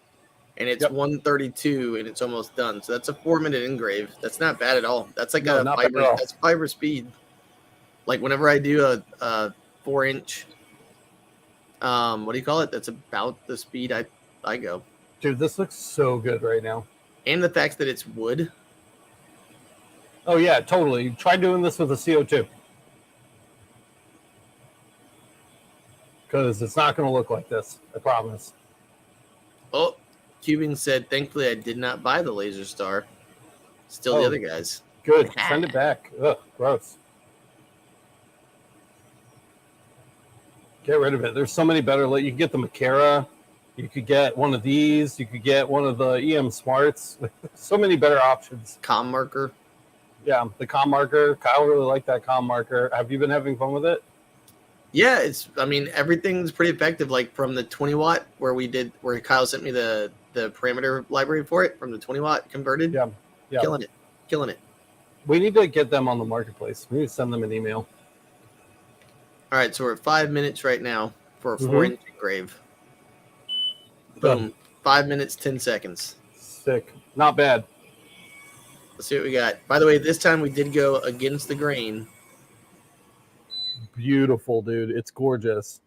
and it's 132, and it's almost done. So that's a 4-minute engrave. That's not bad at all. That's like that's fiber speed. Like whenever I do a 4-inch, what do you call it? That's about the speed I go. Dude, this looks so good right now. And the fact that it's wood. Oh, yeah, totally. Try doing this with a CO2. Because it's not going to look like this. I promise. Oh, Cubing said, thankfully I did not buy the laser star. Still the other guys. Good. Send it back. Ugh, gross. Get rid of it. There's so many better. You can get the Macara. You could get one of these. You could get one of the EM Smarts. So many better options. Com marker. Yeah, the com marker. Kyle really liked that com marker. Have you been having fun with it? Yeah, everything's pretty effective. Like from the 20 watt where Kyle sent me the parameter library for it from the 20 watt converted. Yeah. Killing it. We need to get them on the marketplace. We need to send them an email. All right, so we're at 5 minutes right now for a 4-inch engrave. Boom. 5 minutes, 10 seconds. Sick. Not bad. Let's see what we got. By the way, this time we did go against the grain. Beautiful, dude. It's gorgeous.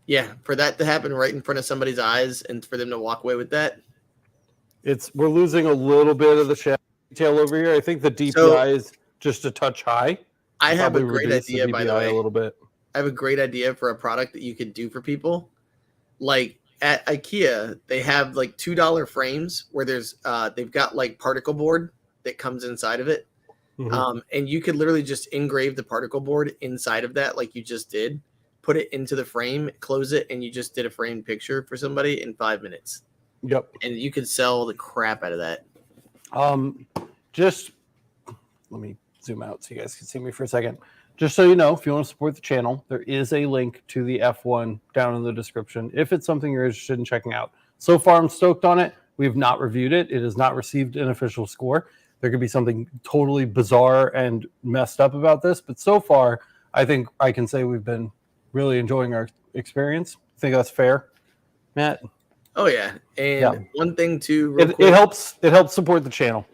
Yeah, for that to happen right in front of somebody's eyes and for them to walk away with that. We're losing a little bit of the shadow detail over here. I think the DPI is just a touch high. I have a great idea, by the way. A little bit. I have a great idea for a product that you could do for people. Like at IKEA, they have like $2 frames where they've got like particle board that comes inside of it. Mm-hmm. And you could literally just engrave the particle board inside of that like you just did, put it into the frame, close it, and you just did a framed picture for somebody in 5 minutes. Yep. And you could sell the crap out of that. Just let me zoom out so you guys can see me for a second. Just so you know, if you want to support the channel, there is a link to the F1 down in the description if it's something you're interested in checking out. So far, I'm stoked on it. We have not reviewed it. It has not received an official score. There could be something totally bizarre and messed up about this, but so far, I think I can say we've been really enjoying our experience. I think that's fair, Matt. Oh yeah, and Yeah. one thing too, real It quick. helps support the channel.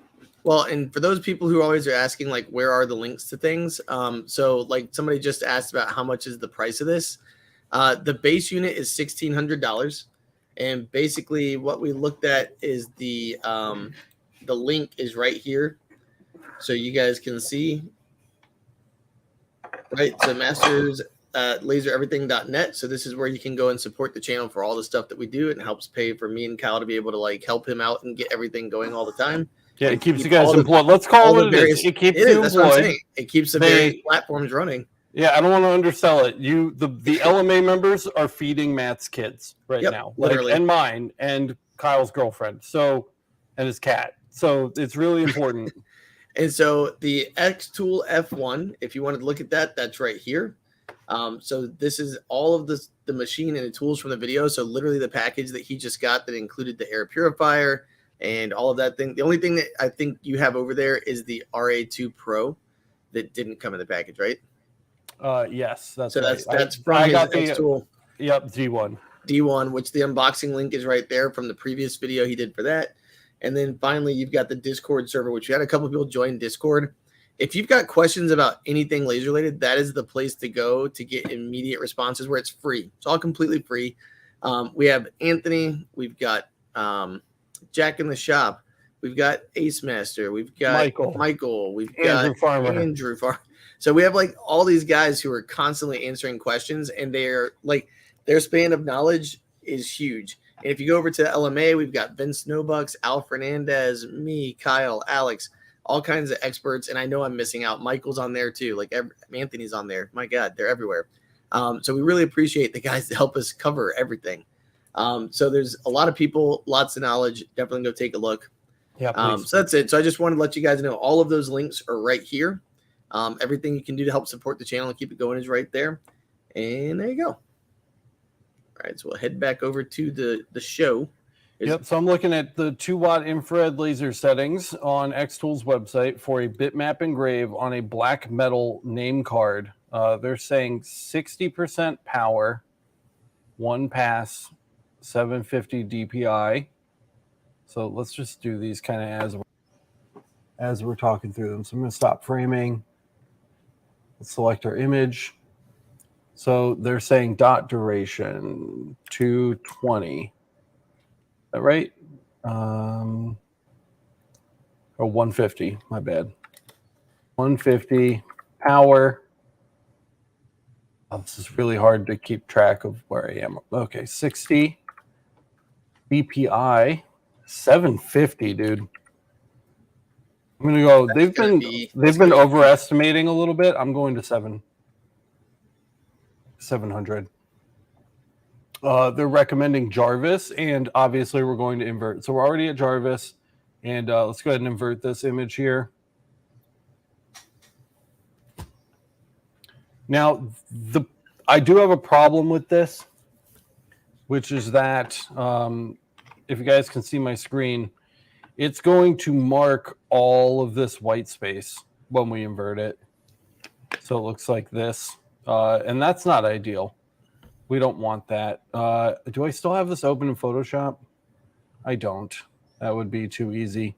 Well, and for those people who always are asking, like, where are the links to things? So like somebody just asked about how much is the price of this. The base unit is $1,600, and basically what we looked at is the link is right here, so you guys can see. Right, so masters lasereverything.net. So this is where you can go and support the channel for all the stuff that we do. It helps pay for me and Kyle to be able to like help him out and get everything going all the time. Yeah, it And keeps keep you guys all the- employed. Let's call it what it is. It keeps you That's what I'm employed. saying. It keeps the They- various platforms running. Yeah, I don't want to undersell it. The LMA members are feeding Matt's kids right Yep, now, literally. and mine, and Kyle's girlfriend, and his cat. So it's really important. And so the xTool F1, if you wanted to look at that, that's right here. So this is all of the machine and the tools from the video. So literally the package that he just got that included the air purifier and all of that thing. The only thing that I think you have over there is the RA2 Pro that didn't come in the package, right? Yes, that's So right. that's from I his got the xTool yep G1. D1, which the unboxing link is right there from the previous video he did for that. And then finally, you've got the Discord server, which we had a couple of people join Discord. If you've got questions about anything laser related, that is the place to go to get immediate responses where it's free. It's all completely free. We have Anthony. We've got Jack in the Shop. We've got Ace Master. We've got Michael. We've got Andrew Farmer. So we have like all these guys who are constantly answering questions, and they're like their span of knowledge is huge. And if you go over to LMA, we've got Vince Snowbucks, Al Fernandez, me, Kyle, Alex, all kinds of experts. And I know I'm missing out. Michael's on there too. Like Anthony's on there. My God, they're everywhere. So we really appreciate the guys that help us cover everything. So there's a lot of people, lots of knowledge. Definitely go take a look. Yeah, so that's it. So I just wanted to let you guys know all of those links are right here. Everything you can do to help support the channel and keep it going is right there. And there you go. All right, so we'll head back over to the show. Yep, so I'm looking at the 2-watt infrared laser settings on xTool's website for a bitmap engrave on a black metal name card. They're saying 60% power, 1 pass, 750 DPI. So let's just do these kind of as we're talking through them. So I'm going to stop framing. Let's select our image. So they're saying dot duration 220. Is that right? Or 150. My bad. 150 power. Oh, this is really hard to keep track of where I am. Okay, 60 BPI, 750, dude. I'm gonna go. They've been overestimating a little bit. I'm going to 700. They're recommending Jarvis, and obviously we're going to invert. So we're already at Jarvis, and let's go ahead and invert this image here. Now, I do have a problem with this, which is that if you guys can see my screen, it's going to mark all of this white space when we invert it. So it looks like this, and that's not ideal. We don't want that. Do I still have this open in Photoshop? I don't. That would be too easy.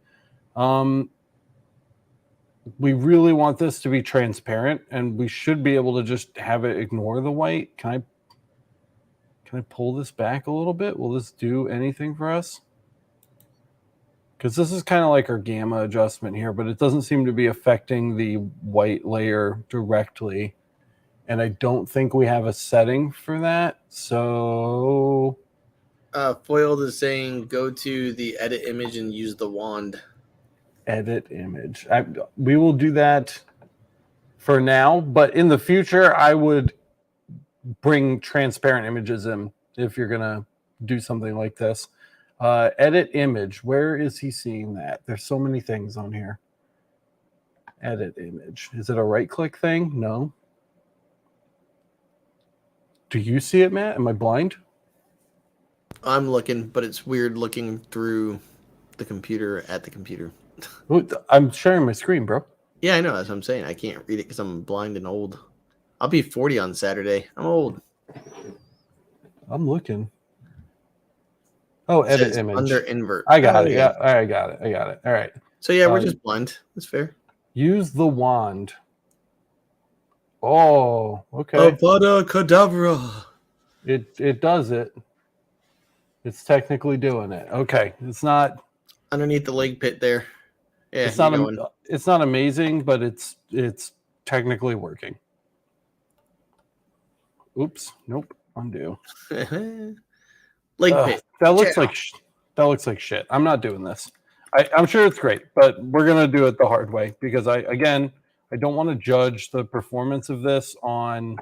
We really want this to be transparent, and we should be able to just have it ignore the white. Can I pull this back a little bit? Will this do anything for us? Because this is kind of like our gamma adjustment here, but it doesn't seem to be affecting the white layer directly. And I don't think we have a setting for that. So Foiled is saying go to the edit image and use the wand. Edit image. We will do that for now, but in the future, I would bring transparent images in if you're gonna do something like this. Edit image. Where is he seeing that? There's so many things on here. Edit image. Is it a right-click thing? No. Do you see it, Matt? Am I blind? I'm looking, but it's weird looking through the computer at the computer. I'm sharing my screen, bro. Yeah, I know. That's what I'm saying. I can't read it because I'm blind and old. I'll be 40 on Saturday. I'm old. I'm looking. Oh, It edit says image. under invert. I got Oh, it. Yeah, I got it. All right. So yeah, we're just blind. That's fair. Use the wand. Oh, okay. Avada Kedavra. It does it. It's technically doing it. Okay, it's not Underneath the leg pit there. Yeah, it's not going. it's not amazing, but it's technically working. Oops. Nope. Undo. Leg pit. That looks like shit. I'm not doing this. I'm sure it's great, but we're gonna do it the hard way because I don't want to judge the performance of this on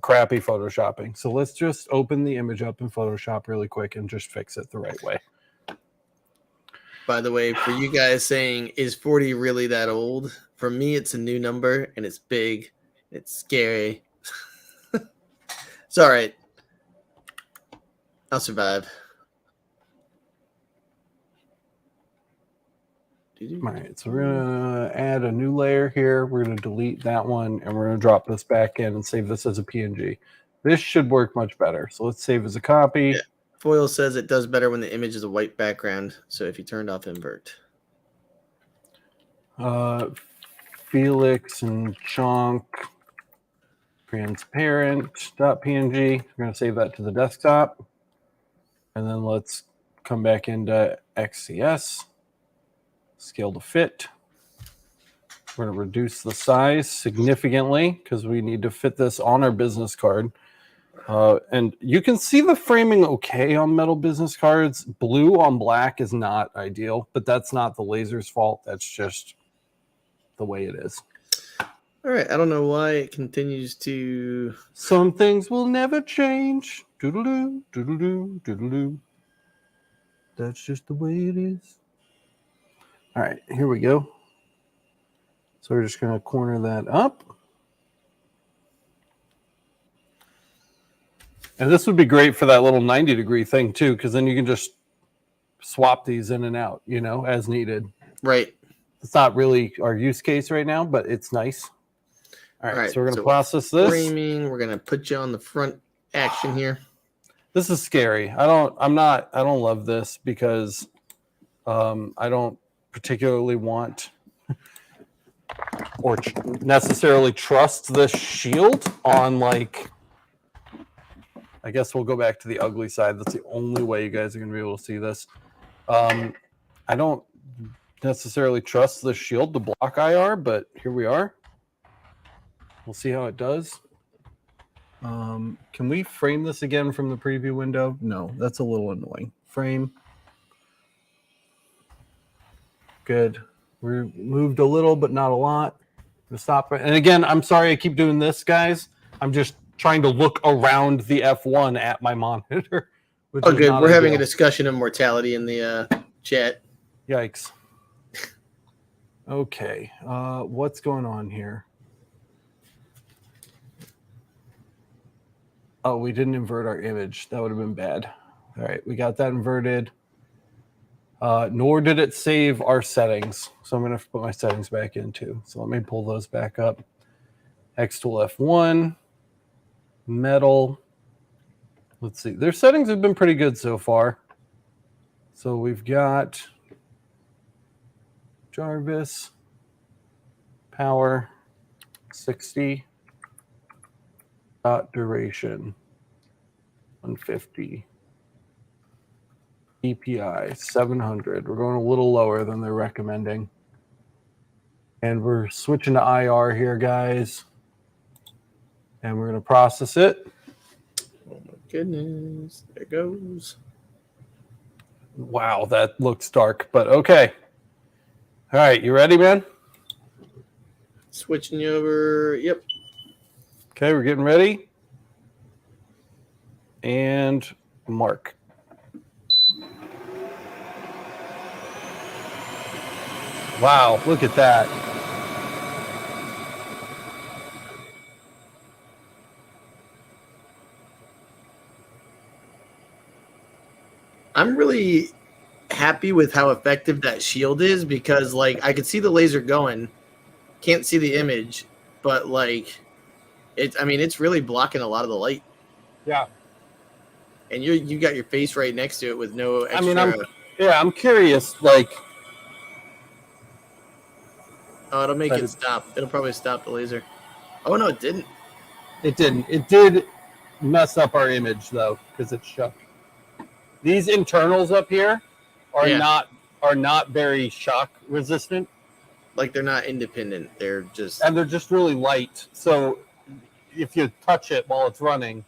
crappy photoshopping. So let's just open the image up in Photoshop really quick and just fix it the right way. By the way, for you guys saying, is 40 really that old? For me, it's a new number and it's big. It's scary. It's all right. I'll survive. All right, so we're gonna add a new layer here. We're gonna delete that one, and we're gonna drop this back in and save this as a PNG. This should work much better. So let's save as a copy. Yeah. Foil says it does better when the image is a white background. So if you turned off invert. Felix and Chunk transparent.png. We're gonna save that to the desktop, and then let's come back into XCS. Scale to fit. We're going to reduce the size significantly because we need to fit this on our business card. And you can see the framing okay on metal business cards. Blue on black is not ideal, but that's not the laser's fault. That's just the way it is. All right. I don't know why it continues to. Some things will never change. Doodle-doo, doodle-doo, doodle-doo. That's just the way it is. All right, here we go. So we're just going to corner that up. And this would be great for that little 90-degree thing too, because then you can just swap these in and out, as needed. Right. It's not really our use case right now, but it's nice. All right, so we're going to process this. Framing, we're going to put you on the front action here. This is scary. I don't love this because I don't particularly want or necessarily trust this shield on, like, I guess we'll go back to the ugly side. That's the only way you guys are going to be able to see this. I don't necessarily trust the shield to block IR, but here we are. We'll see how it does. Can we frame this again from the preview window? No, that's a little annoying. Frame. Good. We moved a little, but not a lot. We'll stop. And again, I'm sorry I keep doing this, guys. I'm just trying to look around the F1 at my monitor. Oh, good. We're having a discussion of mortality in the chat. Yikes. Okay. What's going on here? Oh, we didn't invert our image. That would have been bad. All right, we got that inverted. Nor did it save our settings. So I'm going to put my settings back in too. So let me pull those back up. xTool F1, metal. Let's see. Their settings have been pretty good so far. So we've got Jarvis, power, 60, dot duration, 150. EPI 700. We're going a little lower than they're recommending. And we're switching to IR here, guys. And we're going to process it. Oh my goodness. There it goes. Wow, that looks dark, but okay. All right, you ready, man? Switching you over. Yep. Okay, we're getting ready. And mark. Wow, look at that. I'm really happy with how effective that shield is because, like, I could see the laser going, can't see the image, but, like, it's really blocking a lot of the light. Yeah. And you got your face right next to it with no extra. I mean, I'm curious. Like, oh, it'll make it stop. It'll probably stop the laser. Oh no, it didn't. It didn't. It did mess up our image though, because it's shook. These internals up here are not very shock resistant. Like they're not independent. They're just really light. So if you touch it while it's running,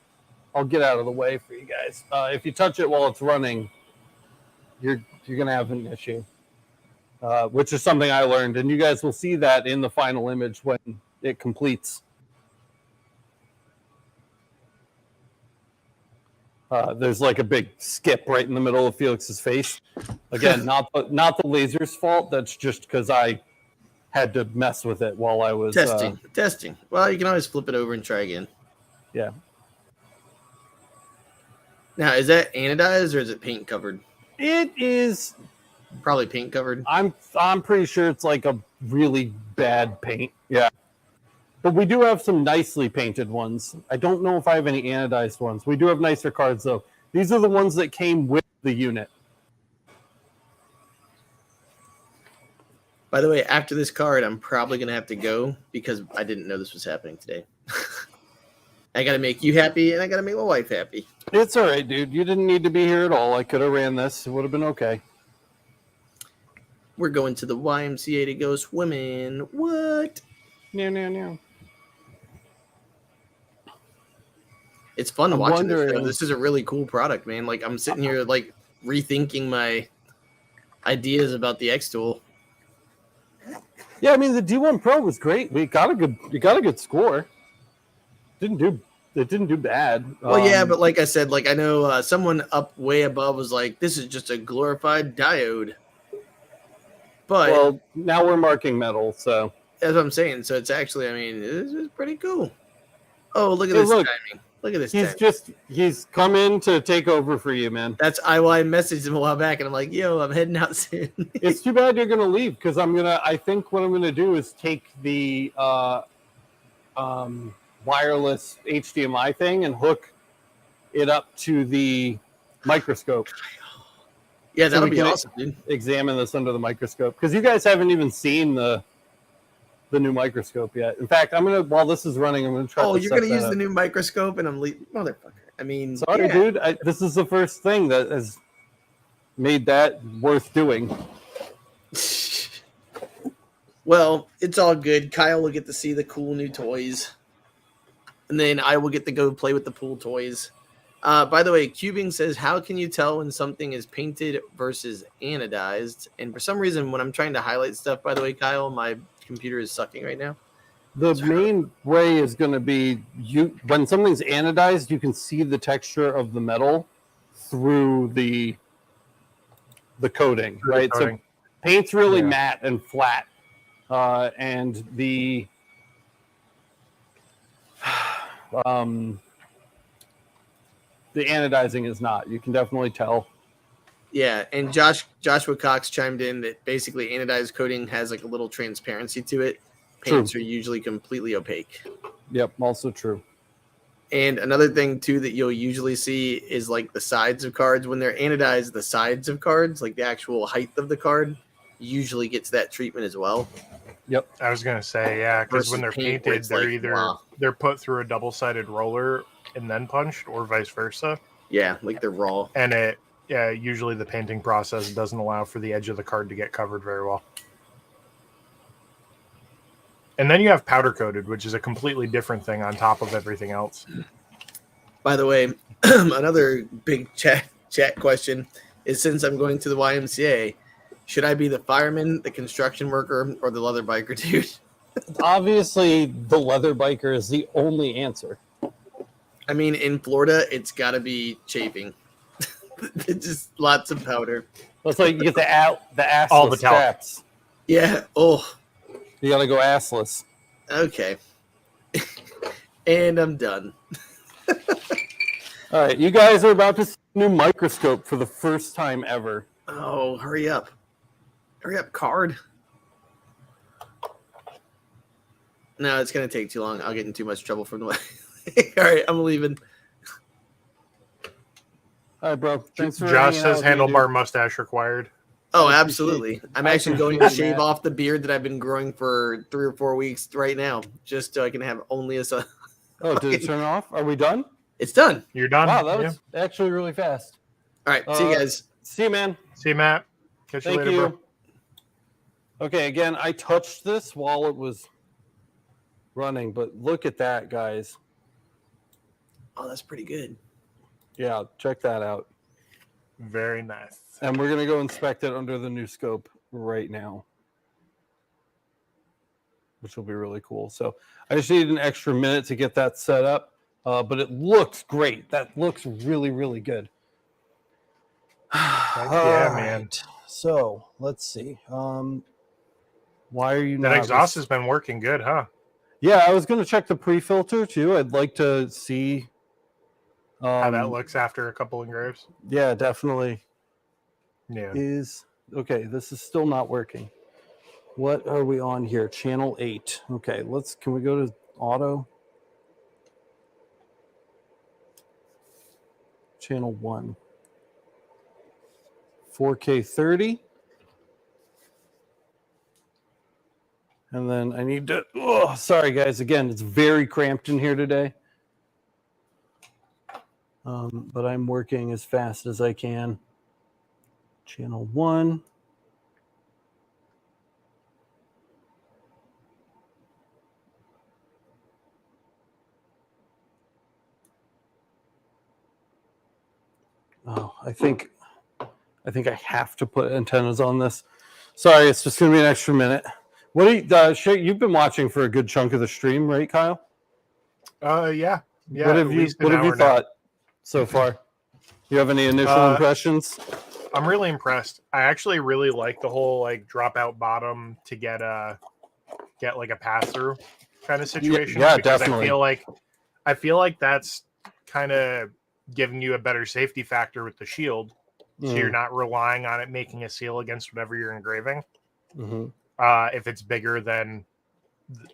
I'll get out of the way for you guys. If you touch it while it's running, you're gonna have an issue, which is something I learned, and you guys will see that in the final image when it completes. There's like a big skip right in the middle of Felix's face. Again, not the laser's fault. That's just because I had to mess with it while I was testing. Well, you can always flip it over and try again. Yeah. Now, is that anodized or is it paint covered? It is probably paint covered. I'm pretty sure it's like a really bad paint. Yeah. But we do have some nicely painted ones. I don't know if I have any anodized ones. We do have nicer cards though. These are the ones that came with the unit. By the way, after this card, I'm probably going to have to go because I didn't know this was happening today. I got to make you happy, and I got to make my wife happy. It's all right, dude. You didn't need to be here at all. I could have ran this. It would have been okay. We're going to the YMCA to go swimming. What? No. It's fun watching this. This is a really cool product, man. Like, I'm sitting here, like, rethinking my ideas about the xTool. Yeah, I mean the D1 Pro was great. We got a good score. It didn't do bad. Well, yeah, but like I said, like I know someone up way above was like, "This is just a glorified diode." But now we're marking metal, so that's what I'm saying. So it's actually, I mean, this is pretty cool. Oh, look at this timing. Look at this. He's come in to take over for you, man. I messaged him a while back, and I'm like, "Yo, I'm heading out soon." It's too bad you're gonna leave because I think what I'm gonna do is take the wireless HDMI thing and hook it up to the microscope. Yeah, that'll be awesome, dude. Examine this under the microscope because you guys haven't even seen the new microscope yet. In fact, while this is running, I'm gonna try. Oh, you're gonna use the new microscope, and I'm leaving, motherfucker. I mean, sorry, dude. This is the first thing that has made that worth doing. Well, it's all good. Kyle will get to see the cool new toys, and then I will get to go play with the pool toys. By the way, Cubing says, "How can you tell when something is painted versus anodized?" And for some reason, when I'm trying to highlight stuff, by the way, Kyle, my computer is sucking right now. The main way is going to be when something's anodized, you can see the texture of the metal through the coating, right? So paint's really matte and flat, and the anodizing is not. You can definitely tell. Yeah, and Joshua Cox chimed in that basically anodized coating has like a little transparency to it. Paints are usually completely opaque. Yep, also true. And another thing too that you'll usually see is like the sides of cards. When they're anodized, the sides of cards, like the actual height of the card, usually gets that treatment as well. Yep. I was gonna say, yeah, because when they're painted, they're they're put through a double-sided roller and then punched, or vice versa. Yeah, like they're raw. And usually the painting process doesn't allow for the edge of the card to get covered very well. And then you have powder coated, which is a completely different thing on top of everything else. By the way, another big chat question is, since I'm going to the YMCA, should I be the fireman, the construction worker, or the leather biker dude? Obviously, the leather biker is the only answer. I mean, in Florida, it's got to be chafing. It's just lots of powder. Well, it's like you get the assless all the straps. Yeah. Oh. You got to go assless. Okay. And I'm done. All right. You guys are about to see a new microscope for the first time ever. Oh, hurry up. Hurry up, card. No, it's going to take too long. I'll get in too much trouble from the way. All right, I'm leaving. All right, bro. Thanks for Josh hanging out says with me, handlebar dude. mustache required. Oh, I appreciate absolutely. it. I'm I actually going appreciate to it, shave Matt. off the beard that I've been growing for 3 or 4 weeks right now, just so I can have only a son. Oh, did it turn off? Are we done? It's done. You're done. Wow, that Yeah. was actually really fast. All right. See you guys. See you, man. See you, Matt. Catch you Thank later, you. bro. Okay, again, I touched this while it was running, but look at that, guys. Oh, that's pretty good. Yeah, check that out. Very nice. And we're going to go inspect it under the new scope right now, which will be really cool. So I just need an extra minute to get that set up, but it looks great. That looks really, really good. Yeah, man. So let's see. Why are you That not? exhaust has been working good, huh? Yeah, I was going to check the pre-filter too. I'd like to see How that looks after a couple engraves. Yeah, definitely. Yeah. Okay, this is still not working. What are we on here? Channel 8. Okay, can we go to auto? Channel 1. 4K 30. And then I need to, sorry guys, again, it's very cramped in here today. But I'm working as fast as I can. Channel 1. Oh, I think I have to put antennas on this. Sorry, it's just going to be an extra minute. What do you, you've been watching for a good chunk of the stream, right, Kyle? Yeah. What have you thought so far? You have any initial impressions? I'm really impressed. I actually really like the whole like drop out bottom to get like a pass through kind of situation. Yeah, because definitely. I feel like that's kind of giving you a better safety factor with the shield. So you're not relying on it making a seal against whatever you're engraving. Mm-hmm. If it's bigger than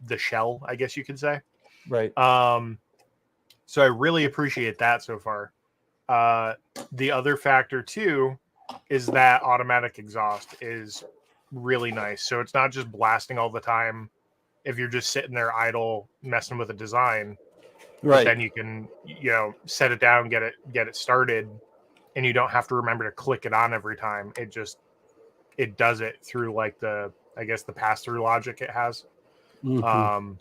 the shell, I guess you could say. Right. So I really appreciate that so far. The other factor too is that automatic exhaust is really nice. So it's not just blasting all the time if you're just sitting there idle messing with a design. Right. Then you can, set it down, get it started, and you don't have to remember to click it on every time. It does it through like the pass-through logic it has. Mm-hmm.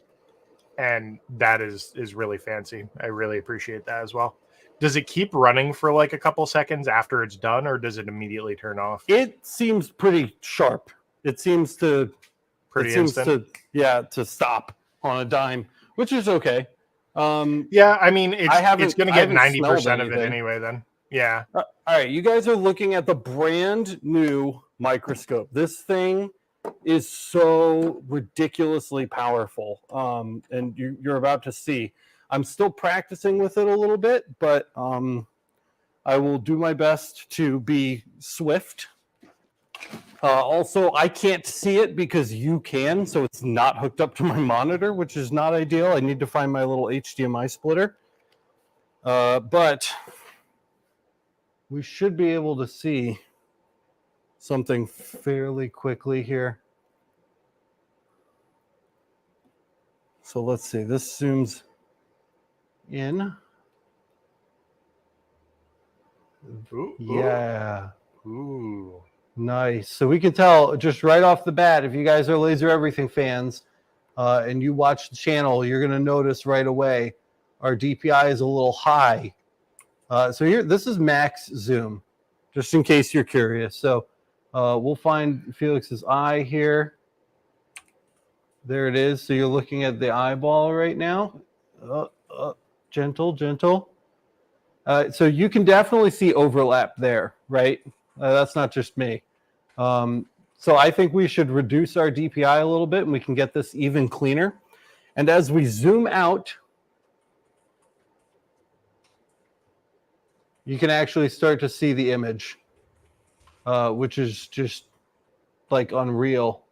And that is really fancy. I really appreciate that as well. Does it keep running for like a couple seconds after it's done, or does it immediately turn off? It seems pretty sharp. It seems to instant. to stop on a dime, which is okay. Yeah, I mean, it's going to get 90% of it anyway. Then, yeah. All right, you guys are looking at the brand new microscope. This thing is so ridiculously powerful, and you're about to see. I'm still practicing with it a little bit, but I will do my best to be swift. Also, I can't see it because you can, so it's not hooked up to my monitor, which is not ideal. I need to find my little HDMI splitter. But we should be able to see something fairly quickly here. So let's see, this zooms in. Ooh, yeah. Ooh. Nice. So we can tell just right off the bat, if you guys are Laser Everything fans and you watch the channel, you're going to notice right away our DPI is a little high. So here, this is max zoom, just in case you're curious. So we'll find Felix's eye here. There it is. So you're looking at the eyeball right now. Gentle, gentle. So you can definitely see overlap there, right? That's not just me. So I think we should reduce our DPI a little bit and we can get this even cleaner. And as we zoom out, you can actually start to see the image, which is just like unreal.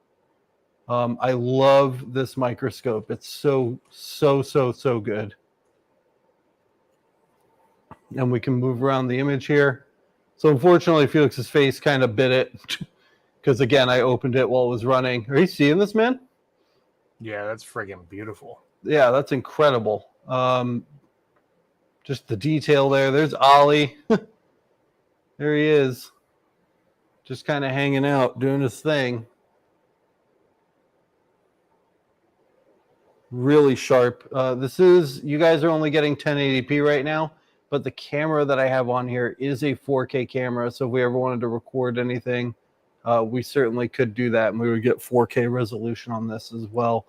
I love this microscope. It's so good. and we can move around the image here. So unfortunately, Felix's face kind of bit it because, again, I opened it while it was running. Are you seeing this, man? Yeah, that's friggin' beautiful. Yeah, that's incredible. Just the detail there. There's Ollie. There he is. Just kind of hanging out, doing his thing. Really sharp. You guys are only getting 1080p right now, but the camera that I have on here is a 4K camera. So if we ever wanted to record anything, we certainly could do that, and we would get 4K resolution on this as well.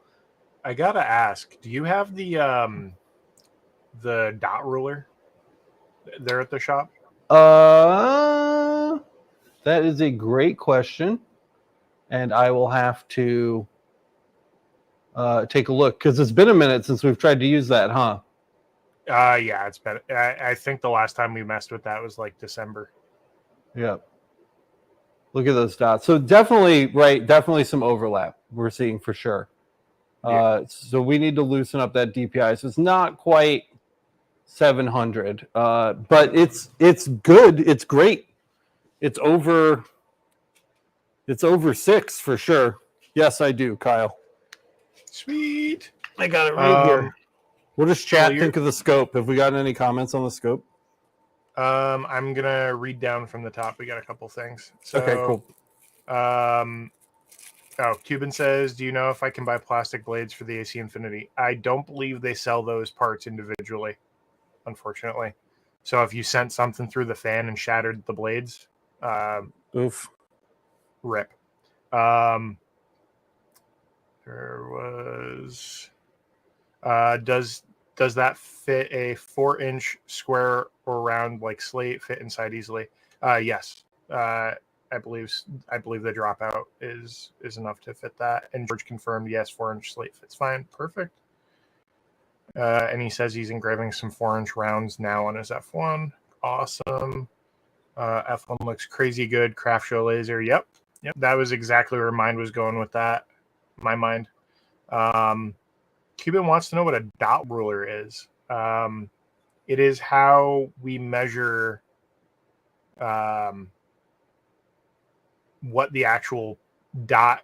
I gotta ask, do you have the dot ruler there at the shop? That is a great question, and I will have to take a look because it's been a minute since we've tried to use that, huh? Yeah, it's been. I think the last time we messed with that was like December. Yeah. Look at those dots. So definitely, right, definitely some overlap we're seeing for sure. Yeah. So we need to loosen up that DPI. So it's not quite 700, but it's good. It's great. It's over 6 for sure. Yes, I do, Kyle. Sweet. I got it right here. What does chat well, think of the scope? Have we gotten any comments on the scope? I'm gonna read down from the top. We got a couple things. So, okay, cool. Cuban says, do you know if I can buy plastic blades for the AC Infinity? I don't believe they sell those parts individually, unfortunately. So if you sent something through the fan and shattered the blades, oof, rip. There was does that fit a 4-inch square or round like slate fit inside easily? Yes. I believe the dropout is enough to fit that. And George confirmed, yes, 4-inch slate fits fine. Perfect. And he says he's engraving some 4-inch rounds now on his F1. Awesome. F1 looks crazy good. Craft show laser. Yep. That was exactly where mine was going with that. My mind. Cuban wants to know what a dot ruler is. It is how we measure what the actual dot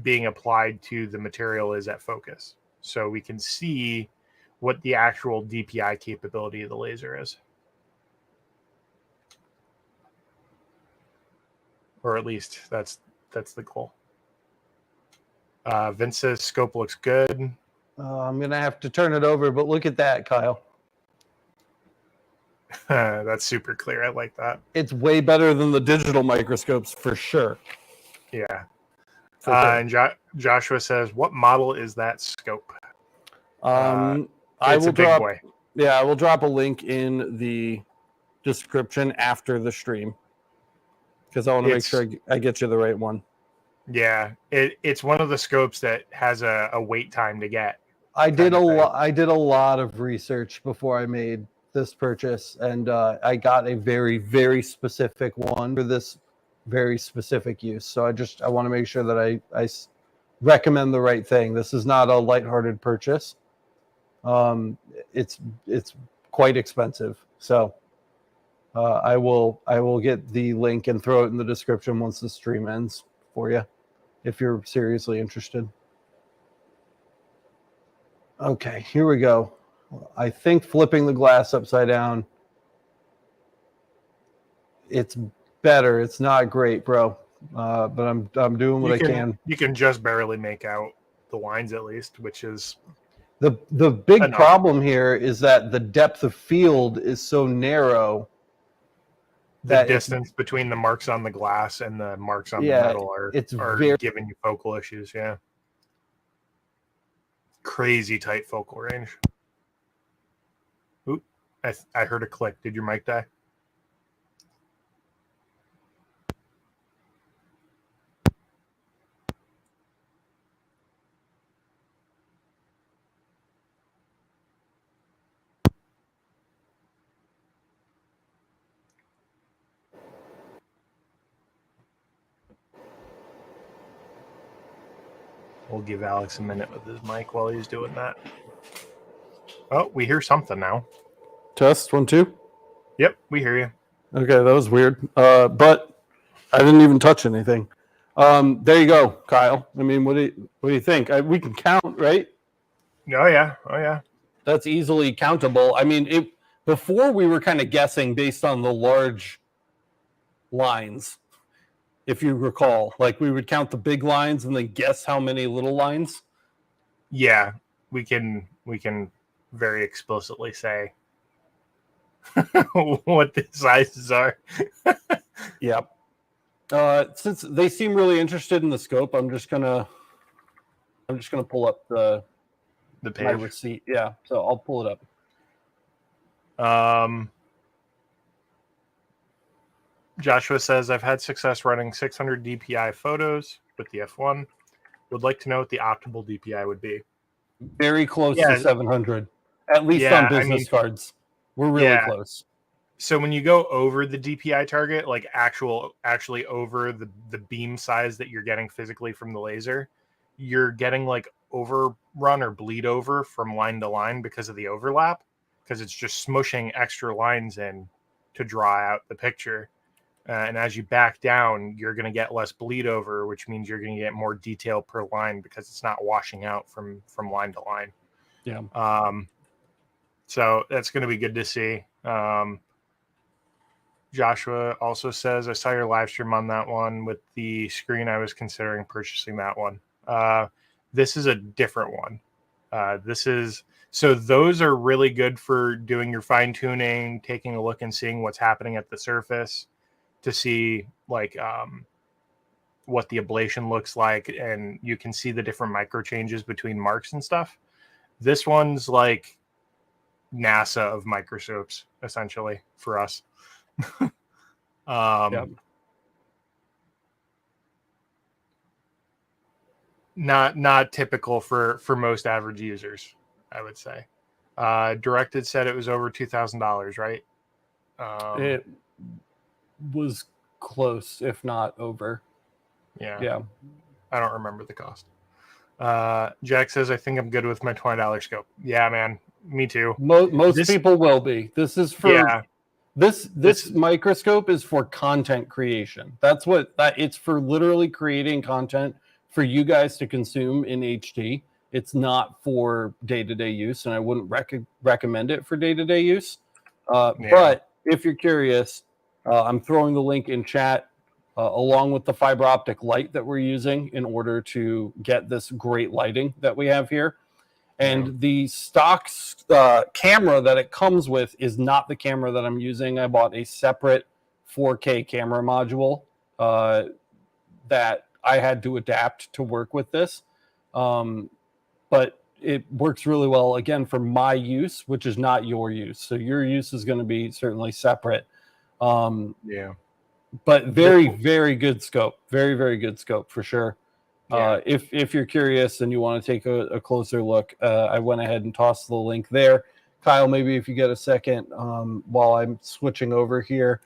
being applied to the material is at focus. So we can see what the actual DPI capability of the laser is. Or at least that's the goal. Vince says scope looks good. I'm going to have to turn it over, but look at that, Kyle. That's super clear. I like that. It's way better than the digital microscopes for sure. Yeah. For sure. And Joshua says, what model is that scope? I It's will a big drop, boy. Yeah, I will drop a link in the description after the stream because I want to make sure I get you the right one. Yeah, it's one of the scopes that has a wait time to get. I did a lot of research before I made this purchase, and I got a very, very specific one for this very specific use. So I want to make sure that I recommend the right thing. This is not a lighthearted purchase. It's quite expensive. So I will get the link and throw it in the description once the stream ends for you, if you're seriously interested. Okay, here we go. I think flipping the glass upside down, it's better. It's not great, bro. But I'm doing what I can. You can just barely make out the lines at least, which is the big problem here is that the depth of field is so narrow. The distance between the marks on the glass and the marks on the metal are giving you focal issues. Yeah. Crazy tight focal range. Oop, I heard a click. Did your mic die? We'll give Alex a minute with his mic while he's doing that. Oh, we hear something now. Test 1 2. Yep, we hear you. Okay, that was weird. But I didn't even touch anything. There you go, Kyle. I mean, what do you think? We can count, right? Oh yeah. That's easily countable. I mean, before we were kind of guessing based on the large lines, if you recall. Like we would count the big lines and then guess how many little lines. Yeah, we can very explicitly say what the sizes are. Yep. Since they seem really interested in the scope, I'm just gonna pull up The my page. receipt. Yeah, so I'll pull it up. Joshua says, I've had success running 600 DPI photos with the F1. Would like to know what the optimal DPI would be. Very close Yeah. to 700, at least Yeah, on business cards. We're really yeah. close. So when you go over the DPI target, like actually over the beam size that you're getting physically from the laser, you're getting like overrun or bleed over from line to line because of the overlap, because it's just smushing extra lines in to draw out the picture. And as you back down, you're going to get less bleed over, which means you're going to get more detail per line because it's not washing out from line to line. Yeah. So that's going to be good to see. Joshua also says, I saw your live stream on that one with the screen. I was considering purchasing that one. This is a different one. So those are really good for doing your fine tuning, taking a look and seeing what's happening at the surface to see like what the ablation looks like. And you can see the different micro changes between marks and stuff. This one's like NASA of microscopes, essentially, for us. Yep. Not typical for most average users, I would say. Directed said it was over $2,000, right? It was close, if not over. Yeah. I don't remember the cost. Jack says, I think I'm good with my $20 scope. Yeah, man. Me too. Most people will be. This is for this microscope is for content creation. That's what it's for, literally creating content for you guys to consume in HD. It's not for day-to-day use, and I wouldn't recommend it for day-to-day use. But if you're curious, I'm throwing the link in chat along with the fiber optic light that we're using in order to get this great lighting that we have here. And the stock camera that it comes with is not the camera that I'm using. I bought a separate 4K camera module that I had to adapt to work with this. But it works really well, again, for my use, which is not your use. So your use is going to be certainly separate. But very, very good scope. Very, very good scope for sure. If you're curious and you want to take a closer look, I went ahead and tossed the link there. Kyle, maybe if you get a second while I'm switching over here,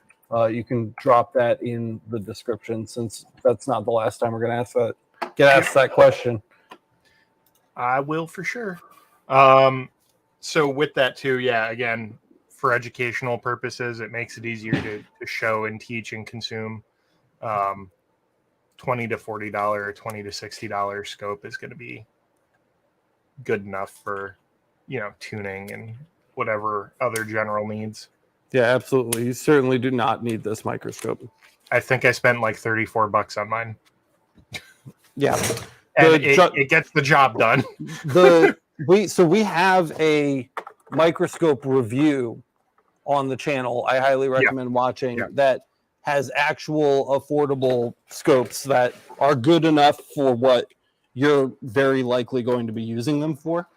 you can drop that in the description, since that's not the last time we're going to get asked that question. I will for sure. So with that too, again, for educational purposes, it makes it easier to show and teach and consume. $20 to $40, $20 to $60 scope is going to be good enough for, tuning and whatever other general needs. Yeah, absolutely. You certainly do not need this microscope. I think I spent like $34 on mine. Yeah. And it gets the job done. We have a microscope review on the channel. I highly recommend watching that has actual affordable scopes that are good enough for what you're very likely going to be using them for.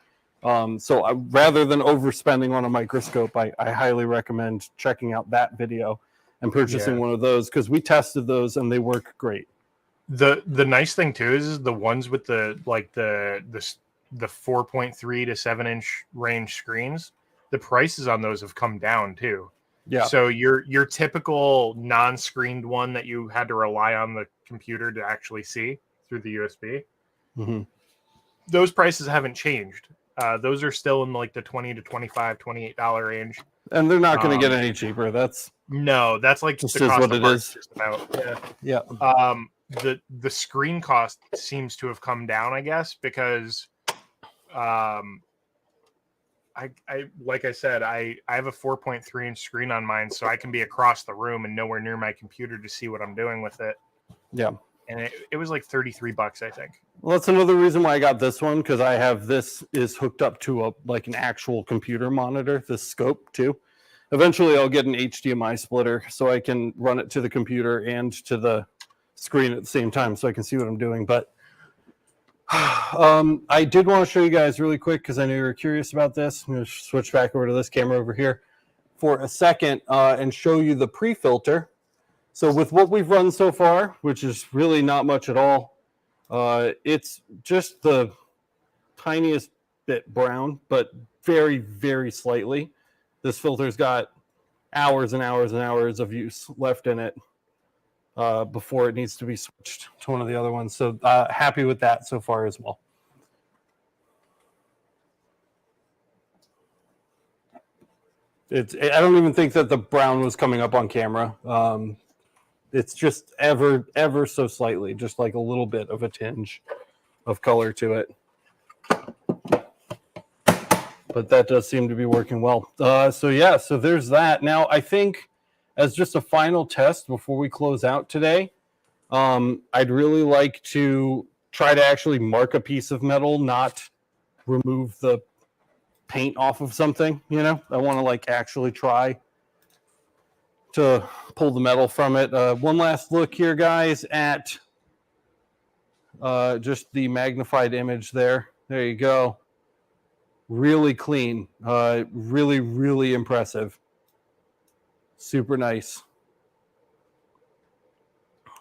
So rather than overspending on a microscope, I highly recommend checking out that video and purchasing one of those, because we tested those and they work great. The nice thing too is the ones with the 4.3 to 7-inch range screens, the prices on those have come down too. Yeah. So your typical non-screened one that you had to rely on the computer to actually see through the USB, those prices haven't changed. Those are still in like the $20 to $25, $28 range. And they're not going to get any cheaper. That's no, that's like just the is cost what of it parts is. just about. Yeah. The screen cost seems to have come down, I guess, because I like I said, I have a 4.3-inch screen on mine, so I can be across the room and nowhere near my computer to see what I'm doing with it. Yeah. And it was like $33, I think. Well, that's another reason why I got this one, because I have this is hooked up to a like an actual computer monitor, this scope too. Eventually I'll get an HDMI splitter so I can run it to the computer and to the screen at the same time so I can see what I'm doing. But I did want to show you guys really quick because I know you were curious about this. I'm going to switch back over to this camera over here for a second and show you the pre-filter. So with what we've run so far, which is really not much at all, it's just the tiniest bit brown, but very, very slightly. This filter's got hours and hours and hours of use left in it before it needs to be switched to one of the other ones. So happy with that so far as well. I don't even think that the brown was coming up on camera. It's just ever so slightly, just like a little bit of a tinge of color to it. But that does seem to be working well. So yeah, so there's that. Now I think as just a final test before we close out today, I'd really like to try to actually mark a piece of metal, not remove the paint off of something, you know? I want to like actually try to pull the metal from it. One last look here, guys, at just the magnified image there. There you go. Really clean. Really, really impressive. Super nice.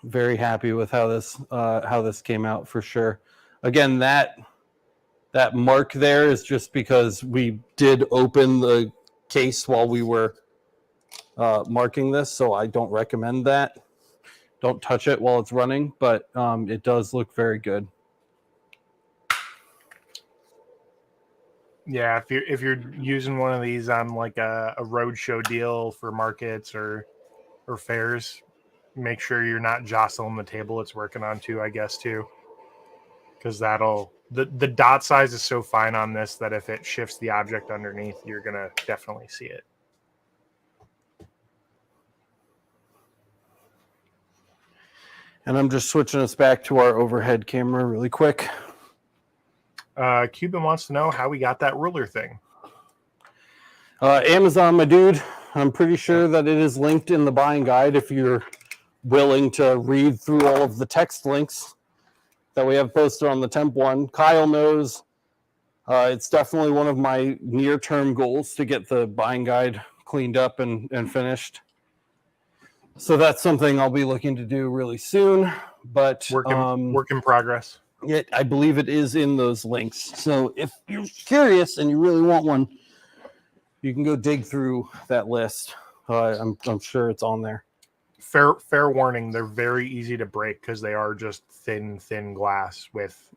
Very happy with how this came out for sure. Again, that mark there is just because we did open the case while we were marking this, so I don't recommend that. Don't touch it while it's running, but it does look very good. Yeah, if you're using one of these on like a roadshow deal for markets or fairs, make sure you're not jostling the table it's working on too, I guess too, because the dot size is so fine on this that if it shifts the object underneath, you're gonna definitely see it. And I'm just switching us back to our overhead camera really quick. Cuban wants to know how we got that ruler thing. Amazon, my dude. I'm pretty sure that it is linked in the buying guide if you're willing to read through all of the text links that we have posted on the temp one. Kyle knows it's definitely one of my near-term goals to get the buying guide cleaned up and finished. So that's something I'll be looking to do really soon. But work in progress. Yeah, I believe it is in those links. So if you're curious and you really want one, you can go dig through that list. I'm sure it's on there. Fair warning, they're very easy to break because they are just thin glass with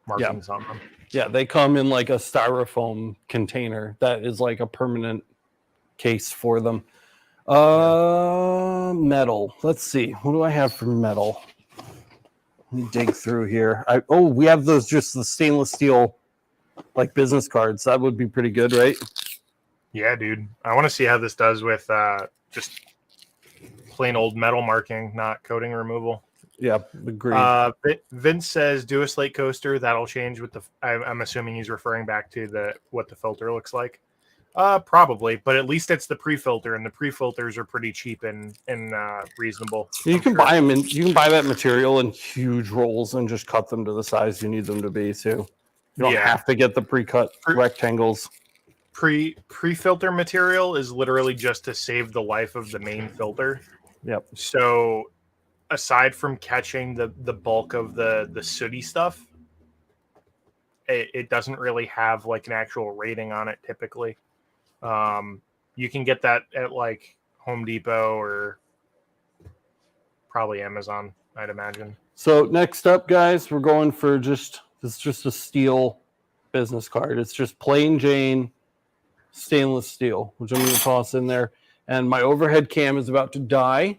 markings on them. Yeah, they come in like a styrofoam container that is like a permanent case for them. Metal. Let's see. What do I have for metal? Let me dig through here. We have those, just the stainless steel like business cards. That would be pretty good, right? Yeah, dude. I want to see how this does with just plain old metal marking, not coating removal. Yeah, agreed. Vince says, do a slate coaster. That'll change with the... I'm assuming he's referring back to what the filter looks like. Probably, but at least it's the pre-filter, and the pre-filters are pretty cheap and reasonable. You can buy them you can buy that material in huge rolls and just cut them to the size you need them to be too. You don't have to get the pre-cut rectangles. Pre-filter material is literally just to save the life of the main filter. Yep. So aside from catching the bulk of the sooty stuff, it doesn't really have like an actual rating on it typically. You can get that at like Home Depot or probably Amazon, I'd imagine. So next up, guys, we're going for just a steel business card. It's just plain Jane stainless steel, which I'm going to toss in there. And my overhead cam is about to die.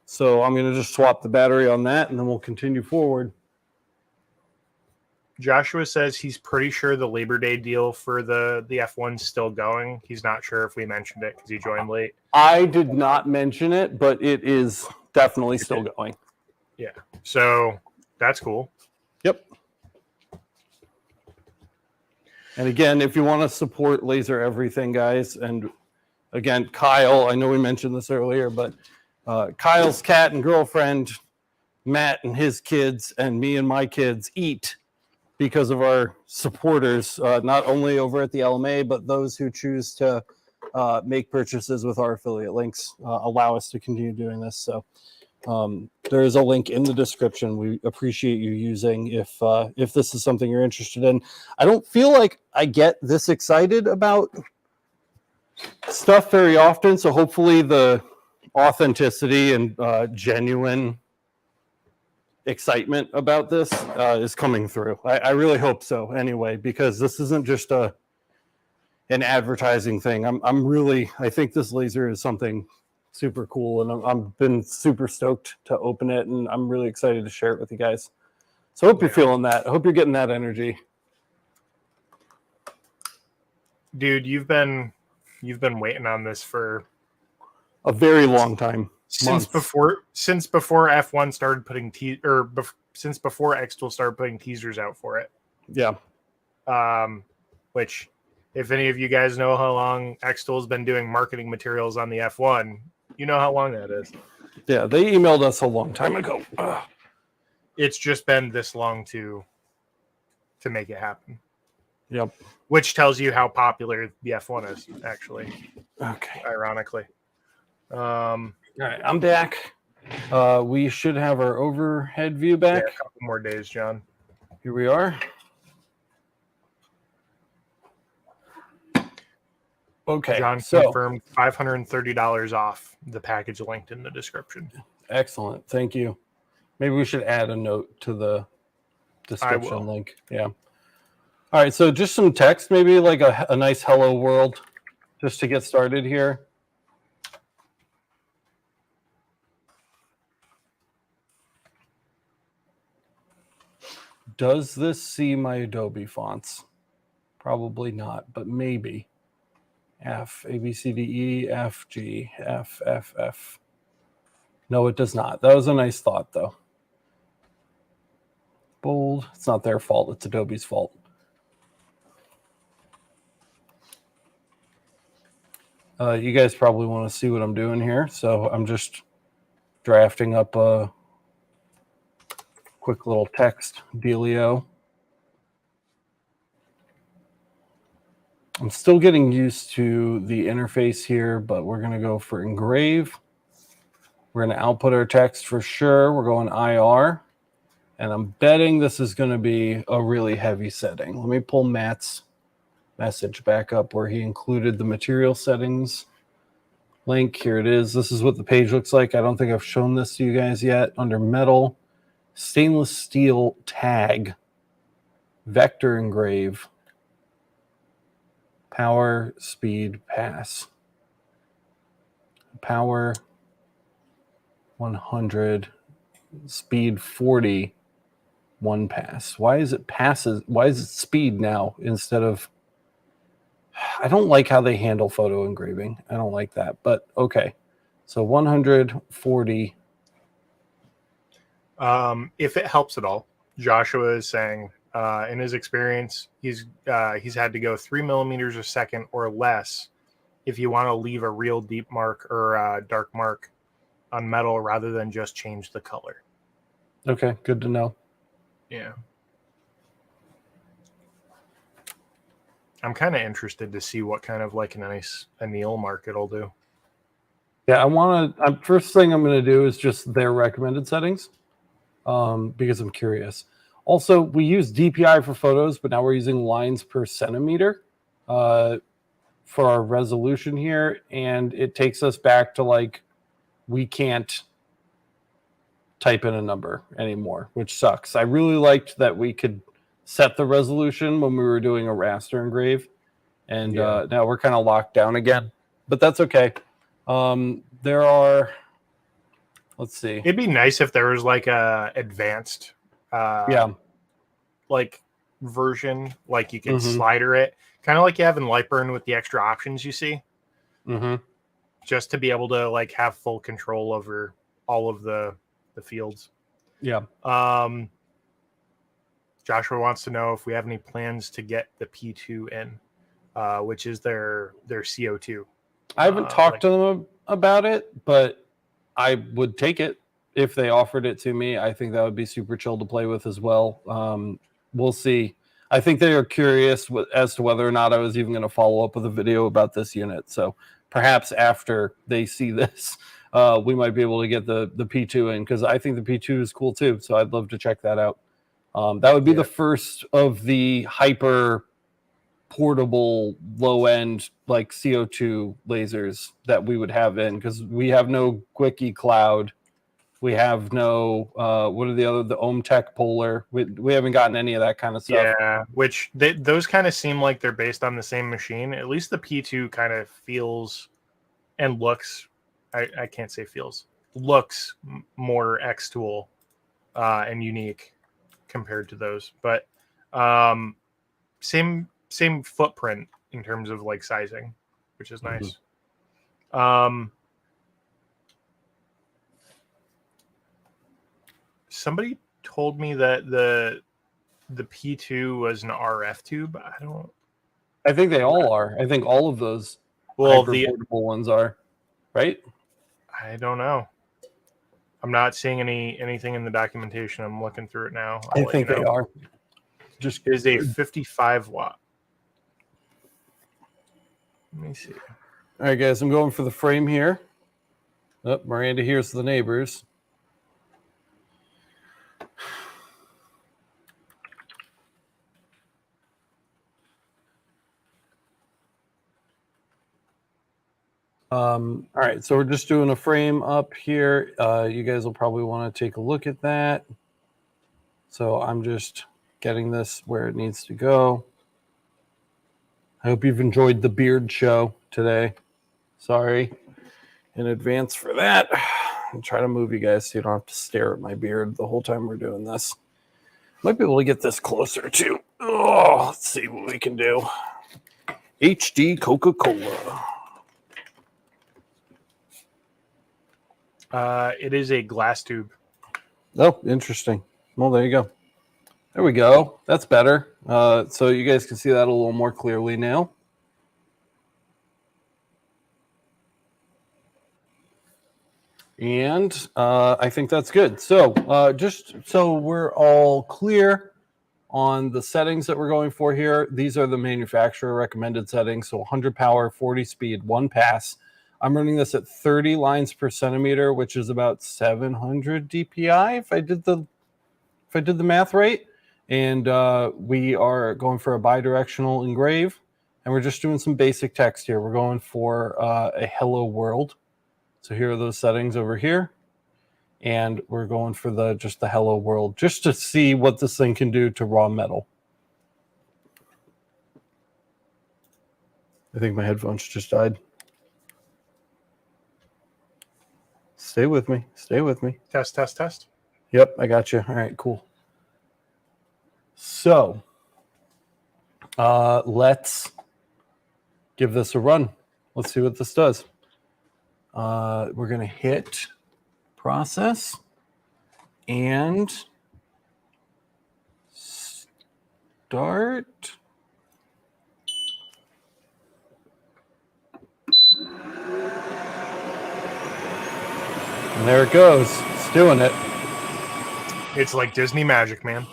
So I'm going to just swap the battery on that, and then we'll continue forward. Joshua says he's pretty sure the Labor Day deal for the F1's still going. He's not sure if we mentioned it because he joined late. I did not mention it, but it is definitely still going. Yeah. So that's cool. Yep. And again, if you want to support Laser Everything, guys, and again, Kyle, I know we mentioned this earlier, but Kyle's cat and girlfriend, Matt and his kids, and me and my kids eat because of our supporters, not only over at the LMA, but those who choose to make purchases with our affiliate links allow us to continue doing this. So there is a link in the description. We appreciate you using if this is something you're interested in. I don't feel like I get this excited about stuff very often, so hopefully the authenticity and genuine excitement about this is coming through. I really hope so anyway, because this isn't just an advertising thing. I think this laser is something super cool, and I've been super stoked to open it, and I'm really excited to share it with you guys. So I hope you're feeling that. I hope you're getting that energy. Dude, you've been waiting on this for A very long time. since before F1 started putting since before xTool started putting teasers out for it. Yeah. Which, if any of you guys know how long xTool's been doing marketing materials on the F1, you know how long that is. Yeah, they emailed us a long time ago. Ugh. It's just been this long to make it happen. Yep. Which tells you how popular the F1 is, actually. Okay. Ironically. All right, I'm back. We should have our overhead view back. Yeah, a couple more days, John. Here we are. Okay. John confirmed $530 off the package linked in the description. Excellent. Thank you. Maybe we should add a note to the description link. Yeah. All right. So just some text, maybe like a nice hello world, just to get started here. Does this see my Adobe fonts? Probably not, but maybe. F, A, B, C, D, E, F, G, F, F, F. No, it does not. That was a nice thought, though. Bold. It's not their fault. It's Adobe's fault. You guys probably want to see what I'm doing here, so I'm just drafting up a quick little text dealio. I'm still getting used to the interface here, but we're going to go for engrave. We're going to output our text for sure. We're going IR. And I'm betting this is going to be a really heavy setting. Let me pull Matt's message back up where he included the material settings link. Here it is. This is what the page looks like. I don't think I've shown this to you guys yet. Under metal, stainless steel tag, vector engrave, power, speed, pass. Power 100, speed 40, one pass. Why is it passes? Why is it speed now instead of... I don't like how they handle photo engraving. I don't like that, but okay. So 140. If it helps at all, Joshua is saying, in his experience, he's had to go 3 millimeters a second or less if you want to leave a real deep mark or a dark mark on metal rather than just change the color. Okay, good to know. Yeah. I'm kind of interested to see what kind of like a nice anneal mark it'll do. Yeah, I want to... first thing I'm going to do is just their recommended settings because I'm curious. Also, we use DPI for photos, but now we're using lines per centimeter for our resolution here, and it takes us back to like we can't type in a number anymore, which sucks. I really liked that we could set the resolution when we were doing a raster engrave, and Yeah. now we're kind of locked down again. But that's okay. There are, let's see. It'd be nice if there was like a advanced, like version, like you could slider it, kind of like you have in Lightburn with the extra options you see, just to be able to like have full control over all of the fields. Yeah. Joshua wants to know if we have any plans to get the P2 in, which is their CO2. I haven't talked to them about it, but I would take it if they offered it to me. I think that would be super chill to play with as well. We'll see. I think they are curious as to whether or not I was even going to follow up with a video about this unit. So perhaps after they see this, we might be able to get the P2 in, because I think the P2 is cool too. So I'd love to check that out. That would be the first of the hyper portable low end like CO2 lasers that we would have in, because we have no Quickie Cloud. We have no what are the OhmTech Polar. We haven't gotten any of that kind of stuff. Yeah, which those kind of seem like they're based on the same machine. At least the P2 kind of feels and looks, I can't say feels, looks more xTool and unique compared to those. But same footprint in terms of like sizing, which is nice. Somebody told me that the P2 was an RF tube. I think they all are. I think all of those portable ones are, right? I don't know. I'm not seeing anything in the documentation. I'm looking through it now. I think they are. Just is a 55 watt. Let me see. All right, guys, I'm going for the frame here. Oh, Miranda hears the neighbors. All right, so we're just doing a frame up here. You guys will probably want to take a look at that. So I'm just getting this where it needs to go. I hope you've enjoyed the beard show today. Sorry in advance for that. I'll try to move you guys so you don't have to stare at my beard the whole time we're doing this. Might be able to get this closer too. Oh, let's see what we can do. HD Coca-Cola. It is a glass tube. Oh, interesting. Well, there you go. There we go. That's better. So you guys can see that a little more clearly now. And I think that's good. So just so we're all clear on the settings that we're going for here, these are the manufacturer recommended settings. So 100 power, 40 speed, 1 pass. I'm running this at 30 lines per centimeter, which is about 700 DPI if I did the math right. And we are going for a bidirectional engrave, and we're just doing some basic text here. We're going for a hello world. So here are those settings over here, and we're going for just the hello world, just to see what this thing can do to raw metal. I think my headphones just died. Stay with me. Stay with me. Test. Yep, I got you. All right, cool. So let's give this a run. Let's see what this does. We're going to hit process and start. And there it goes. It's doing it. It's like Disney magic, man.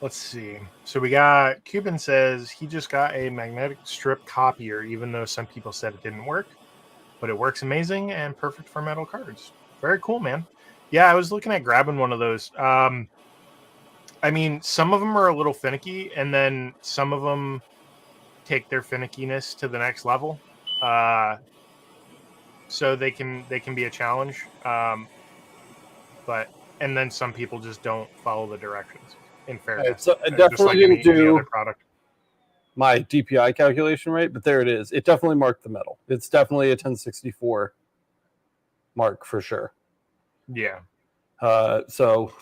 Let's see. So we got Cuban says he just got a magnetic strip copier, even though some people said it didn't work, but it works amazing and perfect for metal cards. Very cool, man. Yeah, I was looking at grabbing one of those. I mean, some of them are a little finicky, and then some of them take their finickiness to the next level. So they can be a challenge. And then some people just don't follow the directions. In fairness, Right, so I definitely didn't do. Product. my DPI calculation right, but there it is. It definitely marked the metal. It's definitely a 1064 mark for sure. Yeah. So A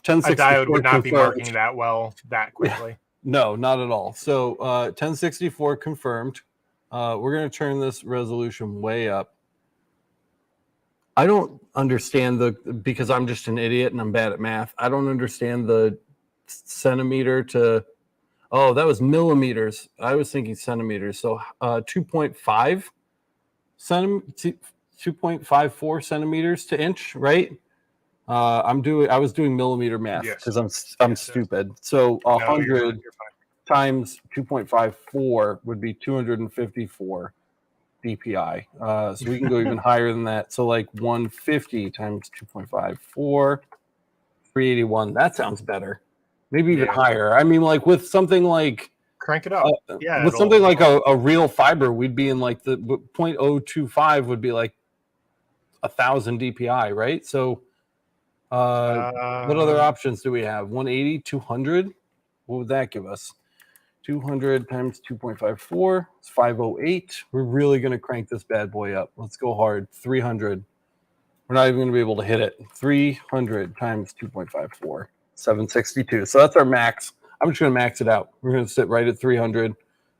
1064 diode would not be confirmed. marking that well that quickly. No, not at all. So 1064 confirmed. We're going to turn this resolution way up. I don't understand because I'm just an idiot and I'm bad at math. I don't understand the centimeter to, oh, that was millimeters. I was thinking centimeters. So 2.5 2.54 centimeters to inch, right? I was doing millimeter math Yes. because I'm Yes. stupid. So No, you're 100 fine. times 2.54 would be 254 DPI. So we can go even higher than that. So like 150 times 2.54, 381. That sounds better. Maybe even higher. I mean, like with something like Crank it up. Yeah. with something like a real fiber, we'd be in like the 0.025 would be like 1,000 DPI, right? So what other options do we have? 180, 200? What would that give us? 200 times 2.54 is 508. We're really going to crank this bad boy up. Let's go hard. 300. We're not even going to be able to hit it. 300 times 2.54, 762. So that's our max. I'm just going to max it out. We're going to sit right at 300.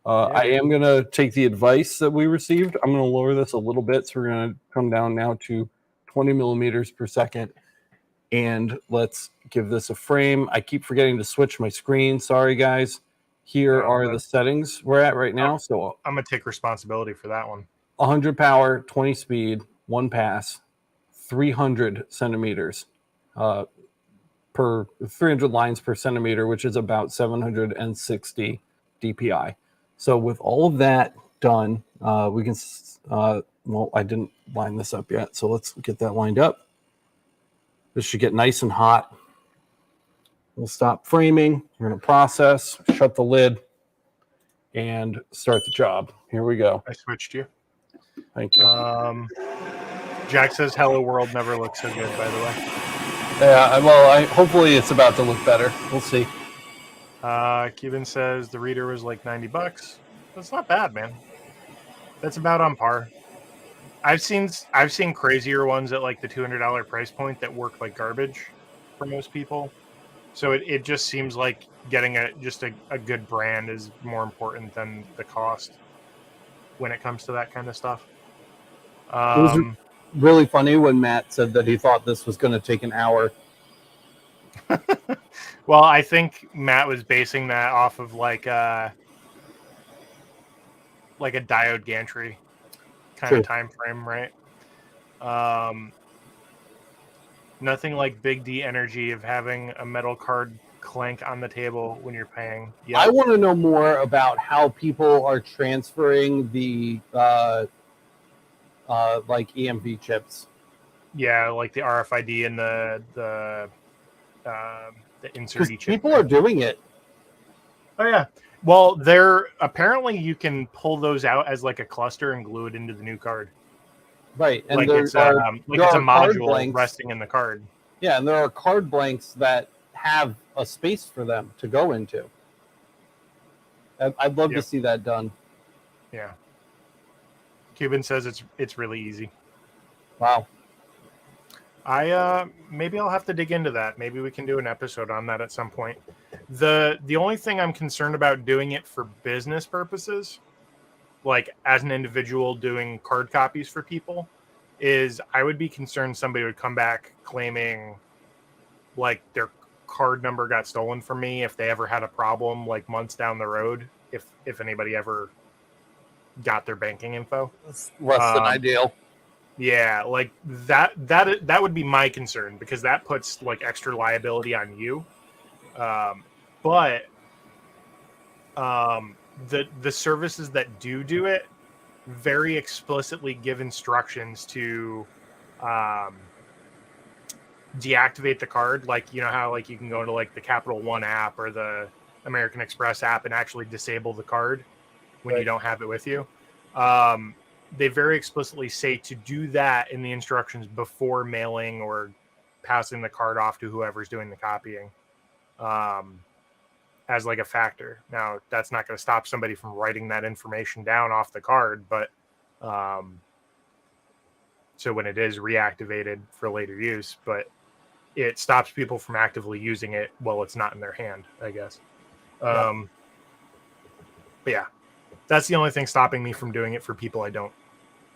I am going to take the advice that we received. I'm going to lower this a little bit. So we're going to come down now to 20 millimeters per second. And let's give this a frame. I keep forgetting to switch my screen. Sorry, guys. Here are the settings we're at right now. So I'm going to take responsibility for that one. 100 power, 20 speed, 1 pass, 300 centimeters per 300 lines per centimeter, which is about 760 DPI. So with all of that done, we can, well, I didn't line this up yet. So let's get that lined up. This should get nice and hot. We'll stop framing. We're going to process, shut the lid, and start the job. Here we go. I switched you. Thank you. Jack says "Hello World" never looks so good, by the way. Yeah, well, hopefully it's about to look better. We'll see. Cuban says the reader was like $90. That's not bad, man. That's about on par. I've seen crazier ones at like the $200 price point that work like garbage for most people. So it just seems like getting a good brand is more important than the cost when it comes to that kind of stuff. It was really funny when Matt said that he thought this was going to take an hour. Well, I think Matt was basing that off of like a diode gantry kind of time frame, right? Nothing like big D energy of having a metal card clank on the table when you're paying. Yep. I want to know more about how people are transferring the like EMV chips. Yeah, like the RFID and the insert chip. People are doing it. Oh yeah. Well, apparently you can pull those out as like a cluster and glue it into the new card. Right, and like it's a module resting in the card. Yeah, and there are card blanks that have a space for them to go into. I'd love to see that done. Yeah. Cuban says it's really easy. Wow. Maybe I'll have to dig into that. Maybe we can do an episode on that at some point. The only thing I'm concerned about doing it for business purposes, like as an individual doing card copies for people, is I would be concerned somebody would come back claiming like their card number got stolen from me if they ever had a problem like months down the road, if anybody ever got their banking info. That's less than ideal. Yeah, like that would be my concern, because that puts like extra liability on you. But the services that do it very explicitly give instructions to deactivate the card. Like, you know how like you can go into like the Capital One app or the American Express app and actually disable the card when you don't have it with you. They very explicitly say to do that in the instructions before mailing or passing the card off to whoever's doing the copying. as like a factor. Now, that's not going to stop somebody from writing that information down off the card, but so when it is reactivated for later use, but it stops people from actively using it while it's not in their hand, I guess. But yeah, that's the only thing stopping me from doing it for people I don't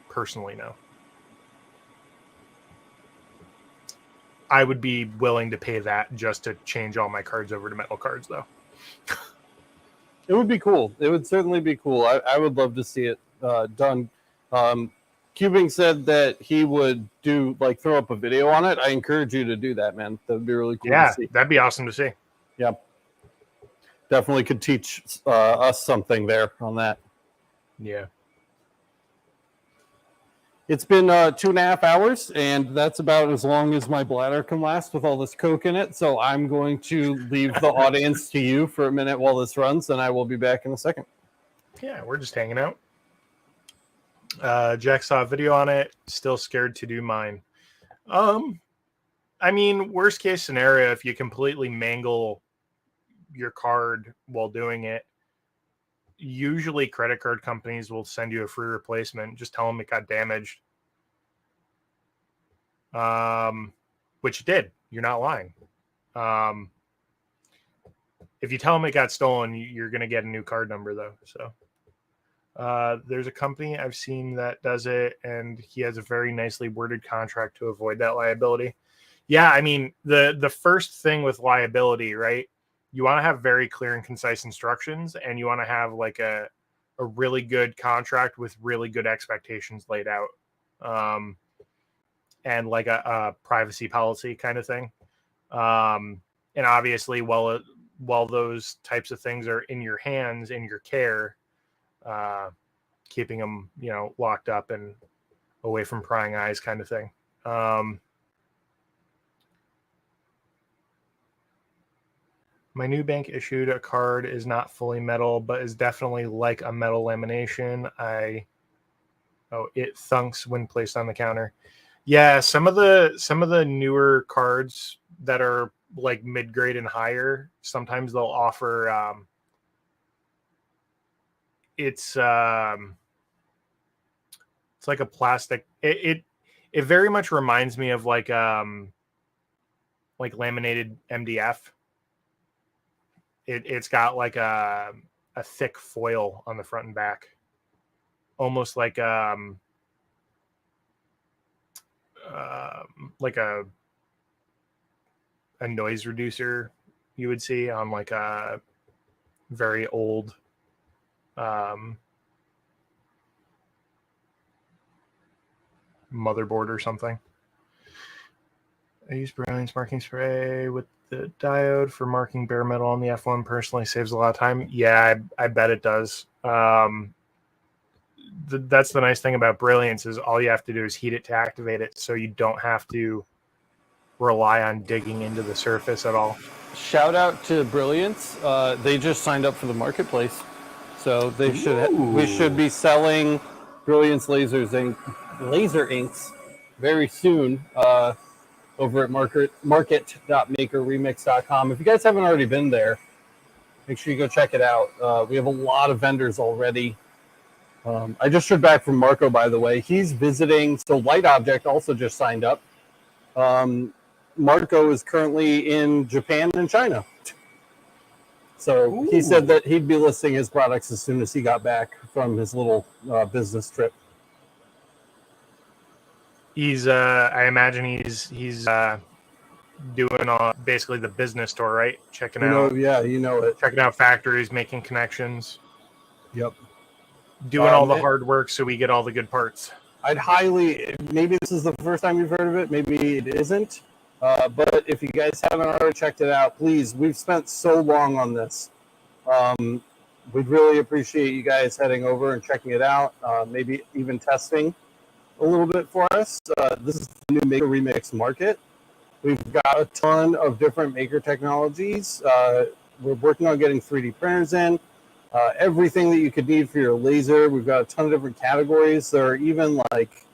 personally know. I would be willing to pay that just to change all my cards over to metal cards, though. It would be cool. It would certainly be cool. I would love to see it done. Cubing said that he would throw up a video on it. I encourage you to do that, man. That would be really cool to see. That'd be awesome to see. Yeah. Definitely could teach us something there on that. Yeah. It's been 2.5 hours, and that's about as long as my bladder can last with all this Coke in it. So I'm going to leave the audience to you for a minute while this runs, and I will be back in a second. Yeah, we're just hanging out. Jack saw a video on it. Still scared to do mine. I mean, worst case scenario, if you completely mangle your card while doing it, usually credit card companies will send you a free replacement. Just tell them it got damaged. Which it did. You're not lying. If you tell them it got stolen, you're going to get a new card number, though. So there's a company I've seen that does it, and he has a very nicely worded contract to avoid that liability. Yeah, I mean, the first thing with liability, right? You want to have very clear and concise instructions, and you want to have like a really good contract with really good expectations laid out, and like a privacy policy kind of thing. And obviously, while those types of things are in your hands, in your care, keeping them, locked up and away from prying eyes kind of thing. My new bank issued a card is not fully metal, but is definitely like a metal lamination. It thunks when placed on the counter. Yeah, some of the newer cards that are like mid-grade and higher, sometimes they'll offer it's like a plastic. It very much reminds me of like laminated MDF. It's got like a thick foil on the front and back, almost like a noise reducer you would see on like a very old motherboard or something. I use Brilliance marking spray with the diode for marking bare metal on the F1. Personally, saves a lot of time. Yeah, I bet it does. That's the nice thing about Brilliance is all you have to do is heat it to activate it, so you don't have to rely on digging into the surface at all. Shout out to Brilliance. They just signed up for the marketplace, so they we should be selling Brilliance laser inks very soon. Over at market.makerremix.com. If you guys haven't already been there, make sure you go check it out. We have a lot of vendors already. I just heard back from Marco, by the way. He's visiting, so Light Object also just signed up. Marco is currently in Japan and China. So he said that he'd be listing his products as soon as he got back from his little business trip. I imagine he's doing basically the business tour, right? Checking out factories, making connections. Yep. Doing all the hard work so we get all the good parts. Maybe this is the first time you've heard of it, maybe it isn't. But if you guys haven't already checked it out, please, we've spent so long on this. We'd really appreciate you guys heading over and checking it out, maybe even testing a little bit for us. This is the new Maker Remix market. We've got a ton of different maker technologies. We're working on getting 3D printers in. Everything that you could need for your laser. We've got a ton of different categories. There are even like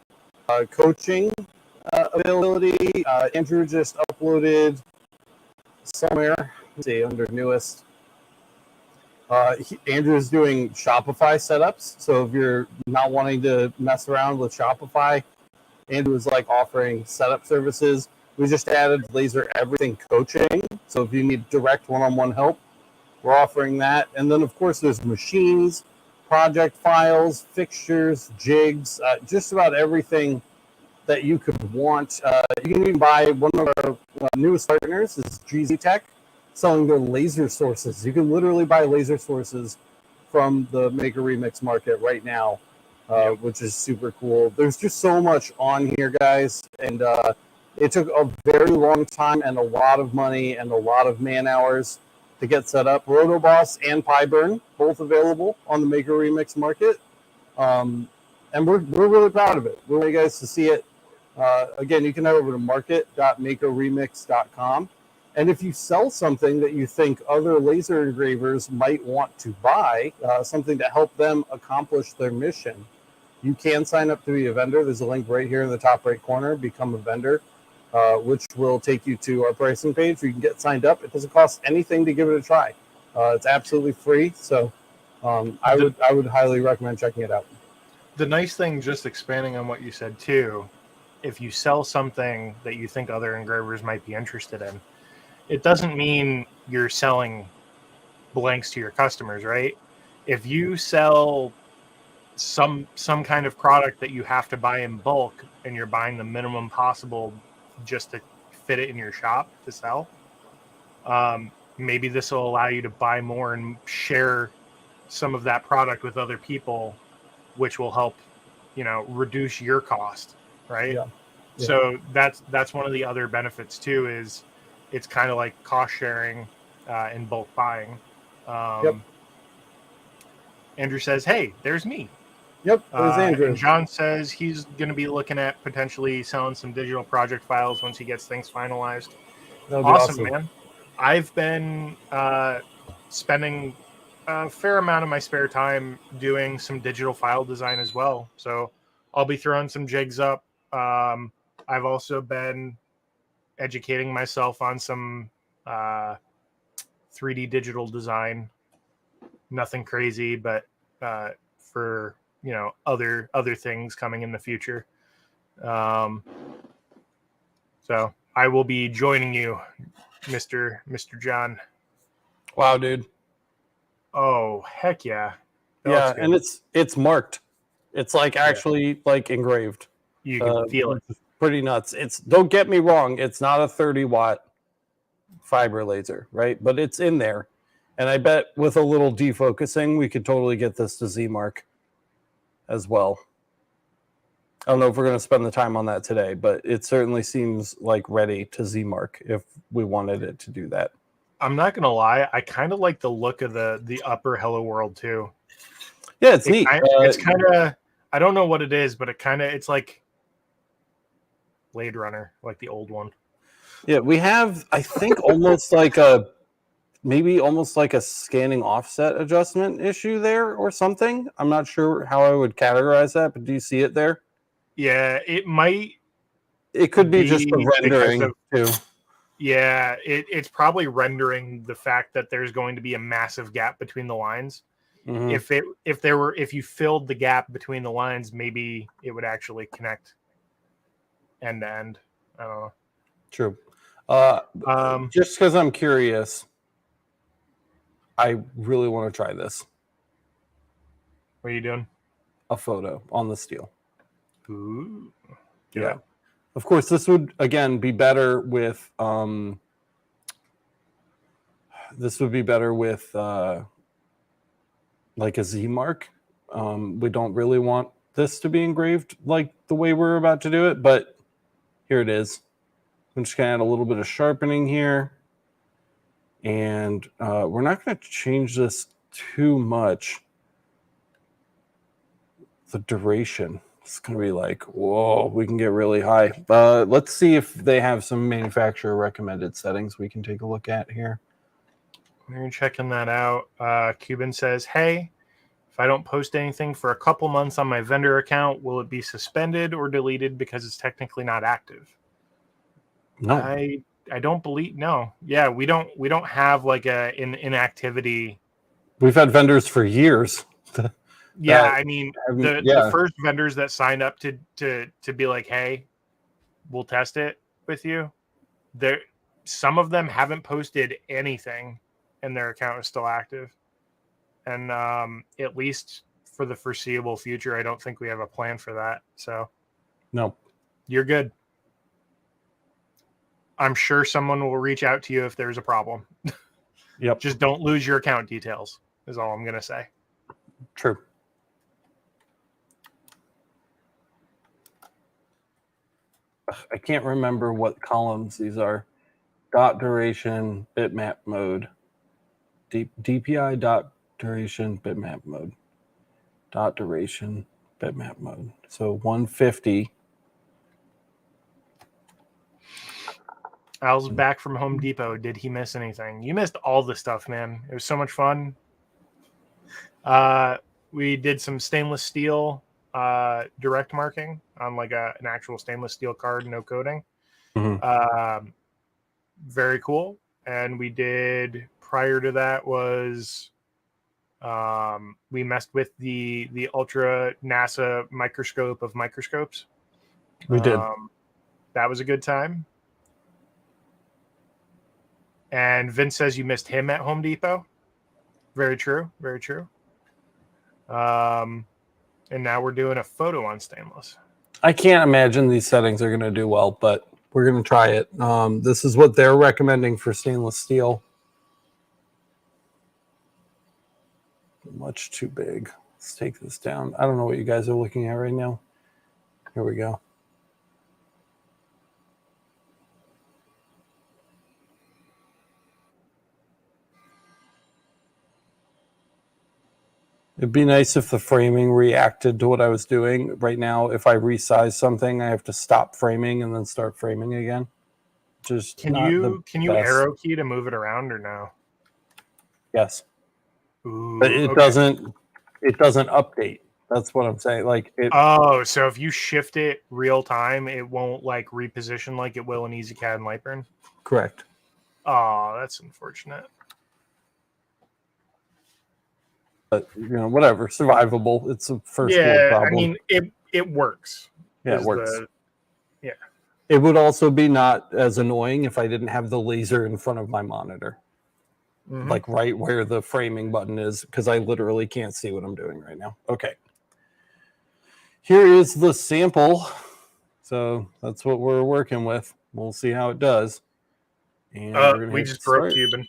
coaching availability. Andrew just uploaded somewhere, let's see, under newest. Andrew is doing Shopify setups. So if you're not wanting to mess around with Shopify, Andrew is like offering setup services. We just added laser everything coaching. So if you need direct one-on-one help, we're offering that. And then of course there's machines, project files, fixtures, jigs, just about everything that you could want. You can even buy one of our newest partners is GZ Tech, selling their laser sources. You can literally buy laser sources from the Maker Remix market right now, which is super cool. There's just so much on here, guys, and it took a very long time and a lot of money and a lot of man hours to get set up. Rotoboss and PyBurn, both available on the Maker Remix market, and we're really proud of it. We want you guys to see it. Again, you can head over to market.makerremix.com. And if you sell something that you think other laser engravers might want to buy, something to help them accomplish their mission, you can sign up to be a vendor. There's a link right here in the top right corner, become a vendor, which will take you to our pricing page. You can get signed up. It doesn't cost anything to give it a try. It's absolutely free. So I would highly recommend checking it out. The nice thing, just expanding on what you said too, if you sell something that you think other engravers might be interested in, it doesn't mean you're selling blanks to your customers, right? If you sell some kind of product that you have to buy in bulk and you're buying the minimum possible just to fit it in your shop to sell, maybe this will allow you to buy more and share some of that product with other people, which will help, reduce your cost, right? Yeah. So that's one of the other benefits too, is it's kind of like cost sharing in bulk buying. Andrew says, hey, there's me. Yep, there's Andrew. And John says he's going to be looking at potentially selling some digital project files once he gets things finalized. Awesome, man. I've been spending a fair amount of my spare time doing some digital file design as well. So I'll be throwing some jigs up. I've also been educating myself on some 3D digital design. Nothing crazy, but for other things coming in the future. So I will be joining you, Mr. John. Wow, dude. Oh, heck yeah. Yeah, and it's marked. It's like actually like engraved. You can feel it. It's pretty nuts. Don't get me wrong, it's not a 30-watt fiber laser, right? But it's in there. And I bet with a little defocusing, we could totally get this to Z mark as well. I don't know if we're going to spend the time on that today, but it certainly seems like ready to Z mark if we wanted it to do that. I'm not going to lie. I kind of like the look of the upper Hello World too. Yeah, it's neat. It's kind of, I don't know what it is, but it's like Blade Runner, like the old one. Yeah, we have, I think, almost like a scanning offset adjustment issue there or something. I'm not sure how I would categorize that, but do you see it there? Yeah, it might. It could be just the rendering too. Yeah, it's probably rendering the fact that there's going to be a massive gap between the lines. Mm-hmm. If you filled the gap between the lines, maybe it would actually connect end to end. I don't know. True. Just because I'm curious, I really want to try this. What are you doing? A photo on the steel. Ooh. Yeah. Of course, this would again be better with like a Z mark. We don't really want this to be engraved like the way we're about to do it, but here it is. I'm just gonna add a little bit of sharpening here, and we're not going to change this too much. The duration. It's going to be like, whoa, we can get really high. Let's see if they have some manufacturer recommended settings we can take a look at here. We're checking that out. Cuban says, hey, if I don't post anything for a couple months on my vendor account, will it be suspended or deleted because it's technically not active? No. I don't believe, no. Yeah, we don't have like an inactivity. We've had vendors for years. Yeah, that I mean, haven't- the first vendors that signed up to be like, hey, we'll test it with you. There, some of them haven't posted anything, and their account is still active. And at least for the foreseeable future, I don't think we have a plan for that. So no. you're good. I'm sure someone will reach out to you if there's a problem. Yep. Just don't lose your account details, is all I'm going to say. True. I can't remember what columns these are. Dot duration, bitmap mode. DPI dot duration, bitmap mode. Dot duration, bitmap mode. So 150. Al's back from Home Depot. Did he miss anything? You missed all the stuff, man. It was so much fun. We did some stainless steel direct marking on like an actual stainless steel card, no coating. Mhm. Very cool. And we did prior to that was we messed with the ultra NASA microscope of microscopes. We did. That was a good time. And Vince says you missed him at Home Depot. Very true. Very true. And now we're doing a photo on stainless. I can't imagine these settings are going to do well, but we're going to try it. This is what they're recommending for stainless steel. Much too big. Let's take this down. I don't know what you guys are looking at right now. Here we go. It'd be nice if the framing reacted to what I was doing. Right now, if I resize something, I have to stop framing and then start framing again. Just Can you arrow key to move it around or no? Yes. Ooh, But it doesn't update. That's what I'm saying. Like it. Oh, so if you shift it real time, it won't like reposition like it will in EasyCAD and Lightburn? Correct. Oh, that's unfortunate. But whatever, survivable. It's a first world problem. I mean it works. Yeah, it works. Yeah. It would also be not as annoying if I didn't have the laser in front of my monitor. Mm-hmm. Like right where the framing button is, because I literally can't see what I'm doing right now. Okay. Here is the sample. So that's what we're working with. We'll see how it does. And we just broke Cuban.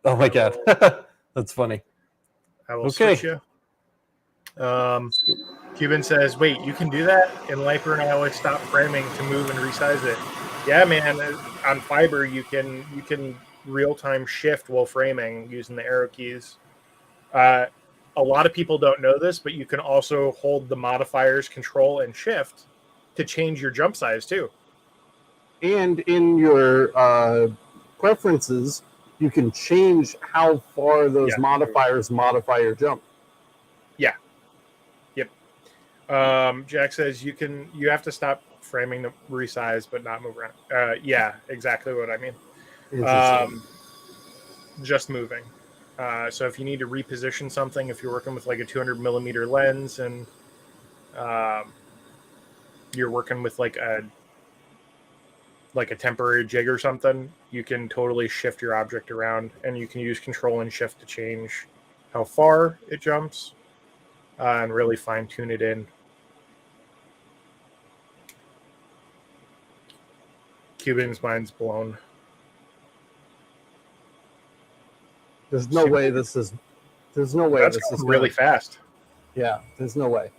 Oh my God. That's funny. I will switch you. Cuban says, wait, you can do that? In Lightburn, I always stop framing to move and resize it. Yeah, man. On Fiber, you can real-time shift while framing using the arrow keys. A lot of people don't know this, but you can also hold the modifiers Control and Shift to change your jump size too. And in your preferences, you can change how far those modifiers modify your jump. Yeah. Yep. Jack says you have to stop framing to resize but not move around. Yeah, exactly what I mean. Just moving. So if you need to reposition something, if you're working with like a 200 millimeter lens and you're working with like a temporary jig or something, you can totally shift your object around, and you can use Control and Shift to change how far it jumps and really fine tune it in. Cuban's mind's blown. There's no way this is. There's no way That's this is really fast. Yeah, there's no way.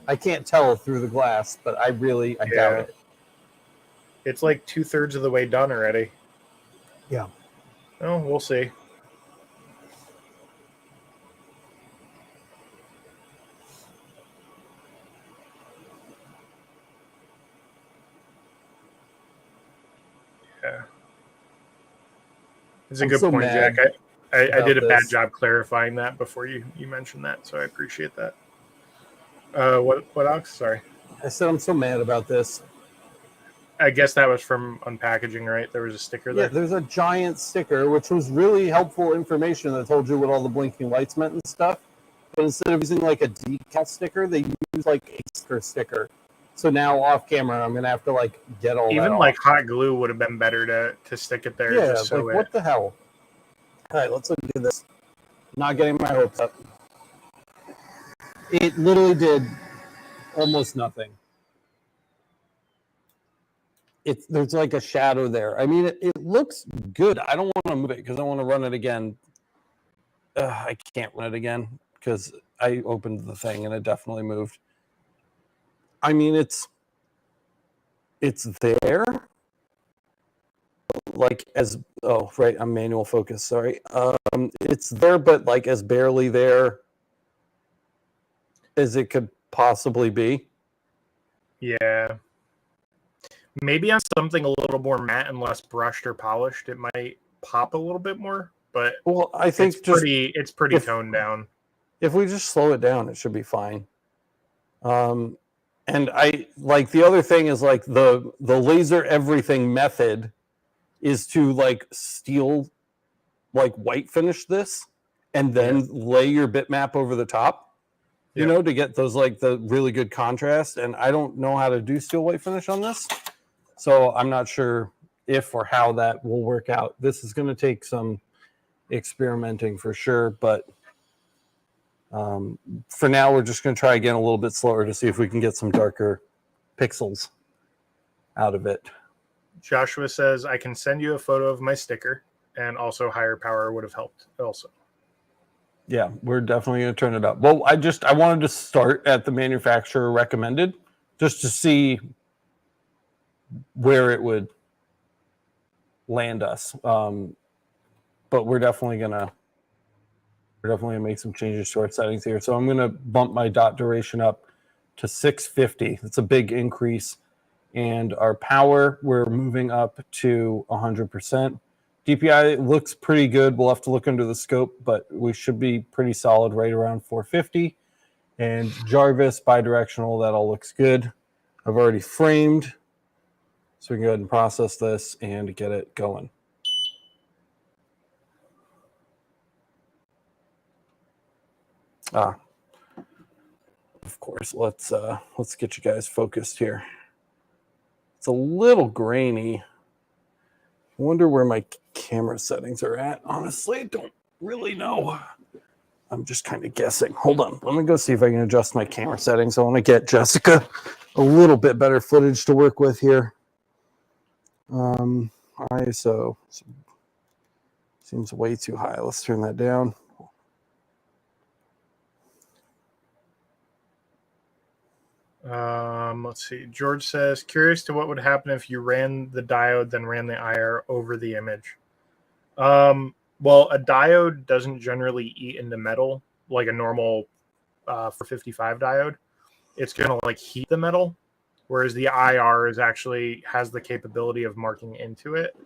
I can't tell through the glass, but I doubt it. It's like 2/3 of the way done already. Yeah. Oh, we'll see. Yeah. It's a good point, Jack. I did a bad job clarifying that before you mentioned that, so I appreciate that. What Alex? Sorry. I said I'm so mad about this. I guess that was from unpackaging, right? There was a sticker Yeah, there. there's a giant sticker, which was really helpful information that told you what all the blinking lights meant and stuff. But instead of using like a decal sticker, they use like a sticker. So now off camera, I'm going to have to like get all that Even off. like hot glue would have been better to stick it there. Yeah, Just so like what the hell? All right, let's look at this. Not getting my hopes up. It literally did almost nothing. There's like a shadow there. I mean, it looks good. I don't want to move it because I want to run it again. I can't run it again because I opened the thing and it definitely moved. I mean, it's there. Like as right, I'm manual focus. Sorry. It's there, but like as barely there as it could possibly be. Yeah. Maybe on something a little more matte and less brushed or polished, it might pop a little bit more. But well, I think it's pretty toned down. If we just slow it down, it should be fine. And I like the other thing is like the laser everything method is to like steel like white finish this and then lay your bitmap over the top, you know, to get those like the really good contrast. And I don't know how to do steel white finish on this. So I'm not sure if or how that will work out. This is going to take some experimenting for sure, but for now, we're just going to try again a little bit slower to see if we can get some darker pixels out of it. Joshua says, I can send you a photo of my sticker, and also higher power would have helped also. Yeah, we're definitely going to turn it up. Well, I wanted to start at the manufacturer recommended just to see where it would land us. But we're definitely going to make some changes to our settings here. So I'm going to bump my dot duration up to 650. That's a big increase. And our power, we're moving up to 100%. DPI looks pretty good. We'll have to look under the scope, but we should be pretty solid right around 450. And Jarvis, bidirectional, that all looks good. I've already framed, so we can go ahead and process this and get it going. Of course, let's get you guys focused here. It's a little grainy. I wonder where my camera settings are at. Honestly, I don't really know. I'm just kind of guessing. Hold on. Let me go see if I can adjust my camera settings. I want to get Jessica a little bit better footage to work with here. ISO seems way too high. Let's turn that down. Let's see. George says, curious to what would happen if you ran the diode, then ran the IR over the image. Well, a diode doesn't generally eat into metal like a normal 455 diode. It's going to like heat the metal, whereas the IR has the capability of marking into it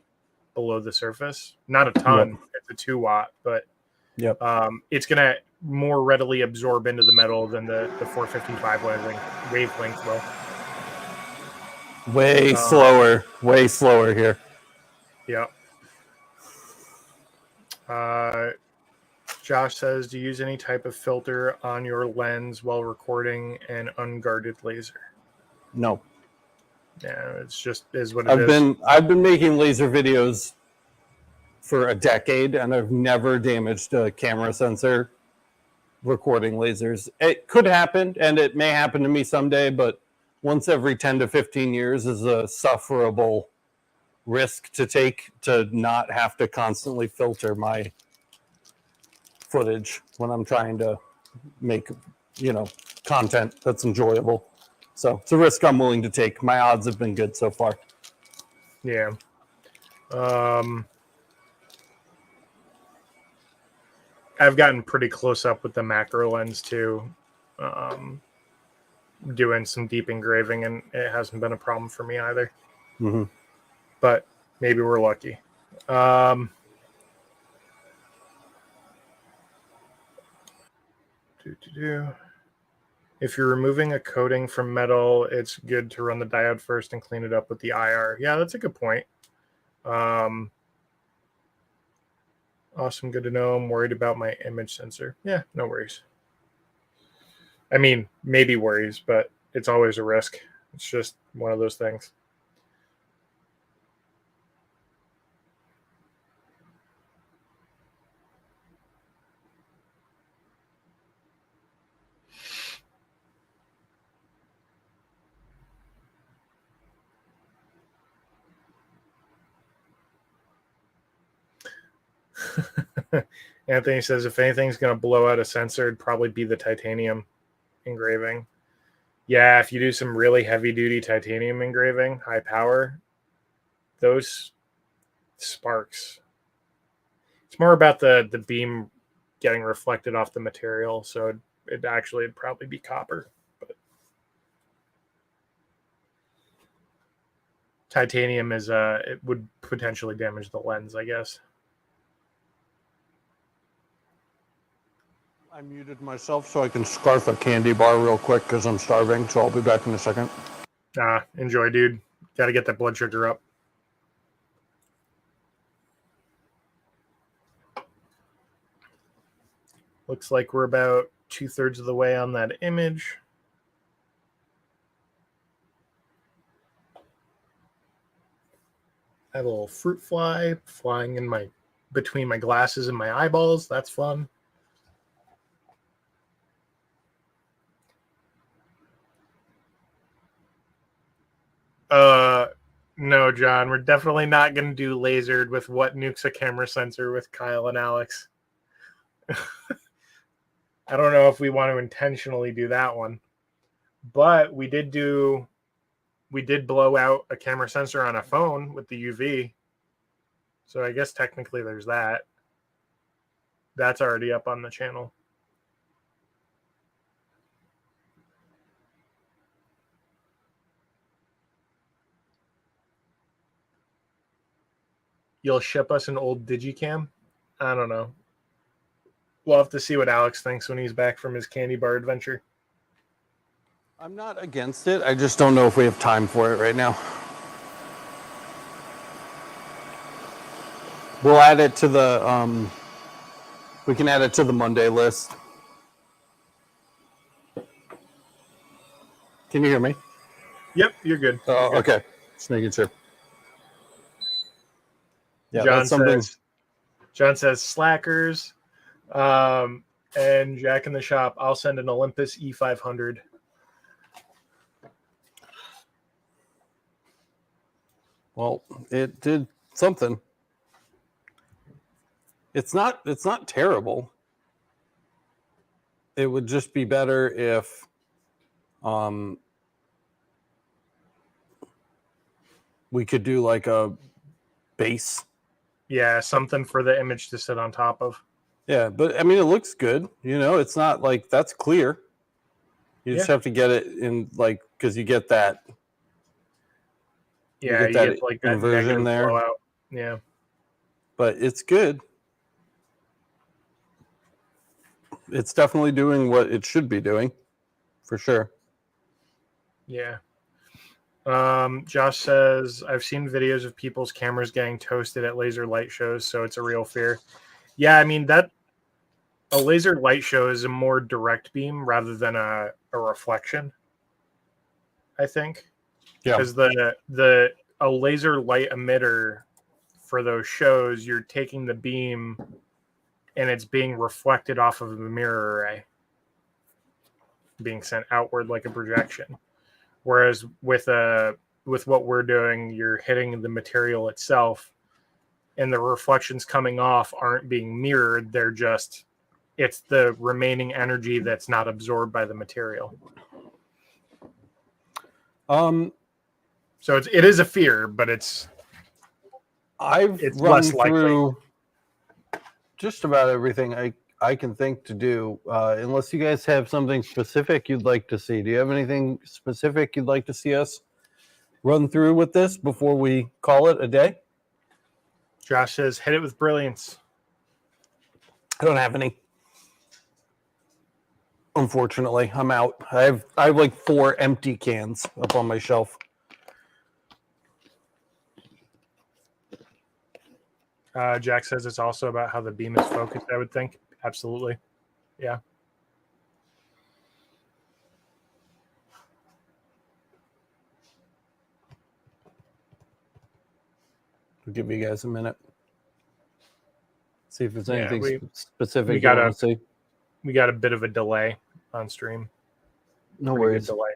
below the surface. Not a ton. Yep. It's a 2 watt, but it's going to more readily absorb into the metal than the 455 wavelength will. Way slower here. Yeah. Josh says, do you use any type of filter on your lens while recording an unguarded laser? No. Yeah, it's just is what it is. I've been making laser videos for a decade, and I've never damaged a camera sensor recording lasers. It could happen, and it may happen to me someday, but once every 10 to 15 years is a sufferable risk to take to not have to constantly filter my footage when I'm trying to make, content that's enjoyable. So it's a risk I'm willing to take. My odds have been good so far. Yeah. I've gotten pretty close up with the macro lens too, doing some deep engraving, and it hasn't been a problem for me either. Mm-hmm. But maybe we're lucky. If you're removing a coating from metal, it's good to run the diode first and clean it up with the IR. Yeah, that's a good point. Awesome, good to know. I'm worried about my image sensor. Yeah, no worries. I mean, maybe worries, but it's always a risk. It's just one of those things. Anthony says if anything's going to blow out a sensor, it'd probably be the titanium engraving. Yeah, if you do some really heavy duty titanium engraving, high power, those sparks. It's more about the beam getting reflected off the material, so it'd probably be copper. But titanium is it would potentially damage the lens, I guess. I muted myself so I can scarf a candy bar real quick because I'm starving, so I'll be back in a second. Enjoy, dude. Got to get that blood sugar up. Looks like we're about 2/3 of the way on that image. I have a little fruit fly flying in between my glasses and my eyeballs. That's fun. No, John, we're definitely not going to do lasered with what nukes a camera sensor with Kyle and Alex. I don't know if we want to intentionally do that one, but we did blow out a camera sensor on a phone with the UV. So I guess technically there's that. That's already up on the channel. You'll ship us an old Digicam? I don't know. We'll have to see what Alex thinks when he's back from his candy bar adventure. I'm not against it. I just don't know if we have time for it right now. We'll add it to the, we can add it to the Monday list. Can you hear me? Yep, you're good. Oh, okay. Just making sure. Yeah, John says slackers. And Jack in the shop, I'll send an Olympus E500. Well, it did something. It's not terrible. It would just be better if we could do like a base. Yeah, something for the image to sit on top of. Yeah, but I mean, it looks good. You know, it's not like that's clear. You just have to get it in, like, because you get that. Yeah, you get like that inversion there. Blowout. Yeah, but it's good. It's definitely doing what it should be doing, for sure. Yeah. Josh says, I've seen videos of people's cameras getting toasted at laser light shows, so it's a real fear. Yeah, I mean, that a laser light show is a more direct beam rather than a reflection, I think. Yeah. Because a laser light emitter for those shows, you're taking the beam and it's being reflected off of a mirror array, being sent outward like a projection. Whereas with what we're doing, you're hitting the material itself, and the reflections coming off aren't being mirrored. It's the remaining energy that's not absorbed by the material. So it is a fear, but it's run through just about everything I can think to do, unless you guys have something specific you'd like to see. Do you have anything specific you'd like to see us run through with this before we call it a day? Josh says, hit it with brilliance. I don't have any. Unfortunately, I'm out. I have like 4 empty cans up on my shelf. Jack says it's also about how the beam is focused, I would think. Absolutely. Yeah. I'll give you guys a minute. See if there's Yeah, anything specific we you got want to see. We got a bit of a delay on stream. No Pretty worries. good delay.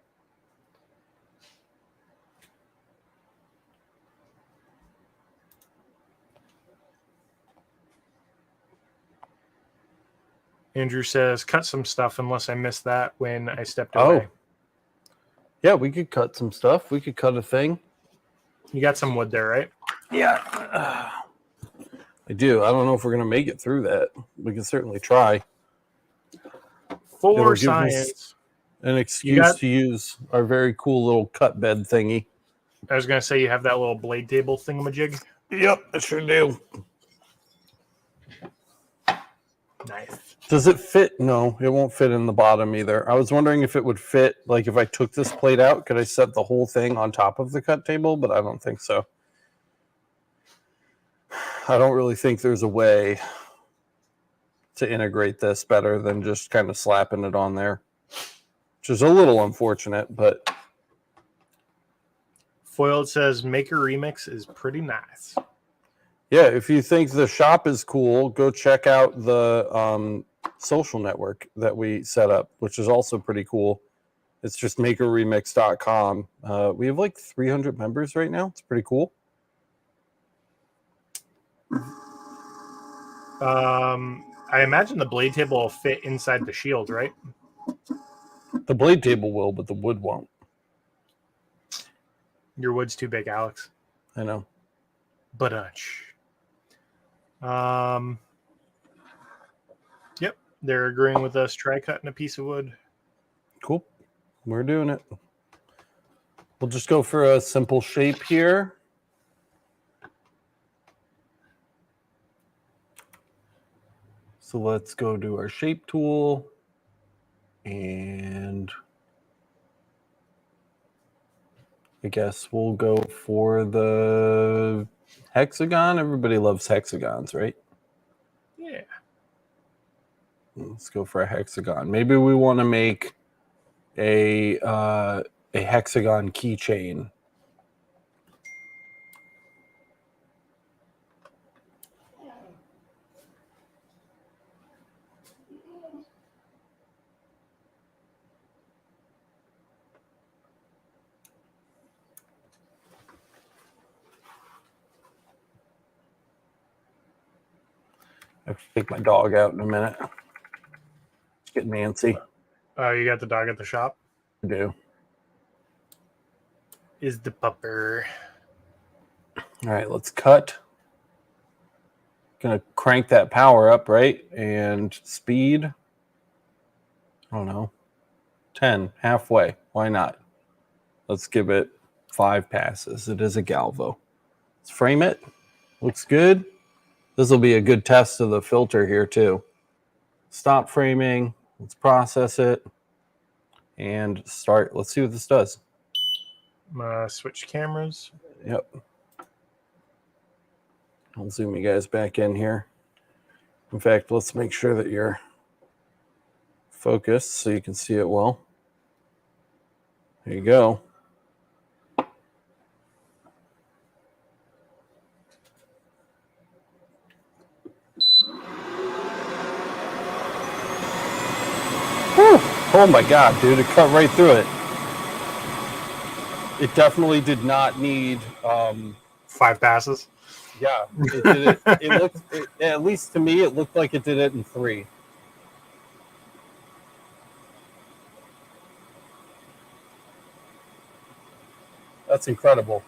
Andrew says, cut some stuff unless I missed that when I stepped away. Yeah, we could cut some stuff. We could cut a thing. You got some wood there, right? Yeah. I do. I don't know if we're going to make it through that. We can certainly try. For It'll give us science. an excuse to use our very cool little cut bed thingy. I was going to say you have that little blade table thingamajig. Yep, I sure do. Nice. Does it fit? No, it won't fit in the bottom either. I was wondering if it would fit, like if I took this plate out, could I set the whole thing on top of the cut table? But I don't think so. I don't really think there's a way to integrate this better than just kind of slapping it on there, which is a little unfortunate, but... Foiled says Maker Remix is pretty nice. Yeah, if you think the shop is cool, go check out the social network that we set up, which is also pretty cool. It's just makerremix.com. We have like 300 members right now. It's pretty cool. I imagine the blade table will fit inside the shield, right? The blade table will, but the wood won't. Your wood's too big, Alex. I know. Yep, they're agreeing with us. Try cutting a piece of wood. Cool. We're doing it. We'll just go for a simple shape here. So let's go to our shape tool and I guess we'll go for the hexagon. Everybody loves hexagons, right? Yeah. Let's go for a hexagon. Maybe we want to make a hexagon keychain. I have to take my dog out in a minute. It's getting antsy. Oh, you got the dog at the shop? I do. Is the pupper. All right, let's cut. Gonna crank that power up, right? And speed. I don't know. 10, halfway. Why not? Let's give it 5 passes. It is a Galvo. Let's frame it. Looks good. This will be a good test of the filter here too. Stop framing. Let's process it and start. Let's see what this does. Switch cameras. Yep. I'll zoom you guys back in here. In fact, let's make sure that you're focused so you can see it well. There you go. Whew. Oh my God, dude, it cut right through it. It definitely did not need 5 passes. yeah, it did it. At least to me, it looked like it did it in 3. That's incredible.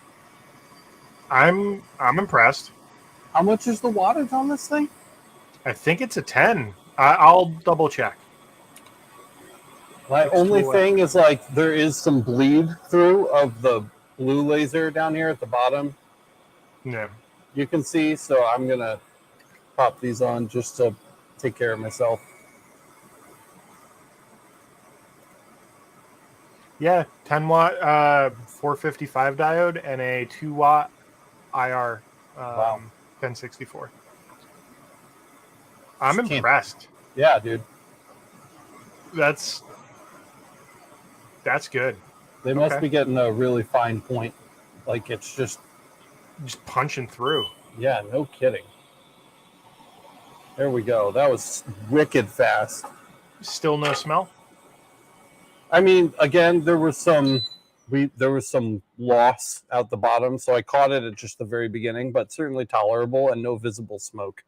I'm impressed. How much is the wattage on this thing? I think it's a 10. I'll double check. My Next only to, thing is like there is some bleed through of the blue laser down here at the bottom. Yeah. You can see, so I'm gonna pop these on just to take care of myself. Yeah, 10 watt 455 diode and a 2 watt IR Wow. 1064. I'm Just can't- impressed. Yeah, dude. That's good. They must Okay. be getting a really fine point. Like it's just, Just punching through. yeah, no kidding. There we go. That was wicked fast. Still no smell. I mean, again, there was some loss out the bottom, so I caught it at just the very beginning, but certainly tolerable and no visible smoke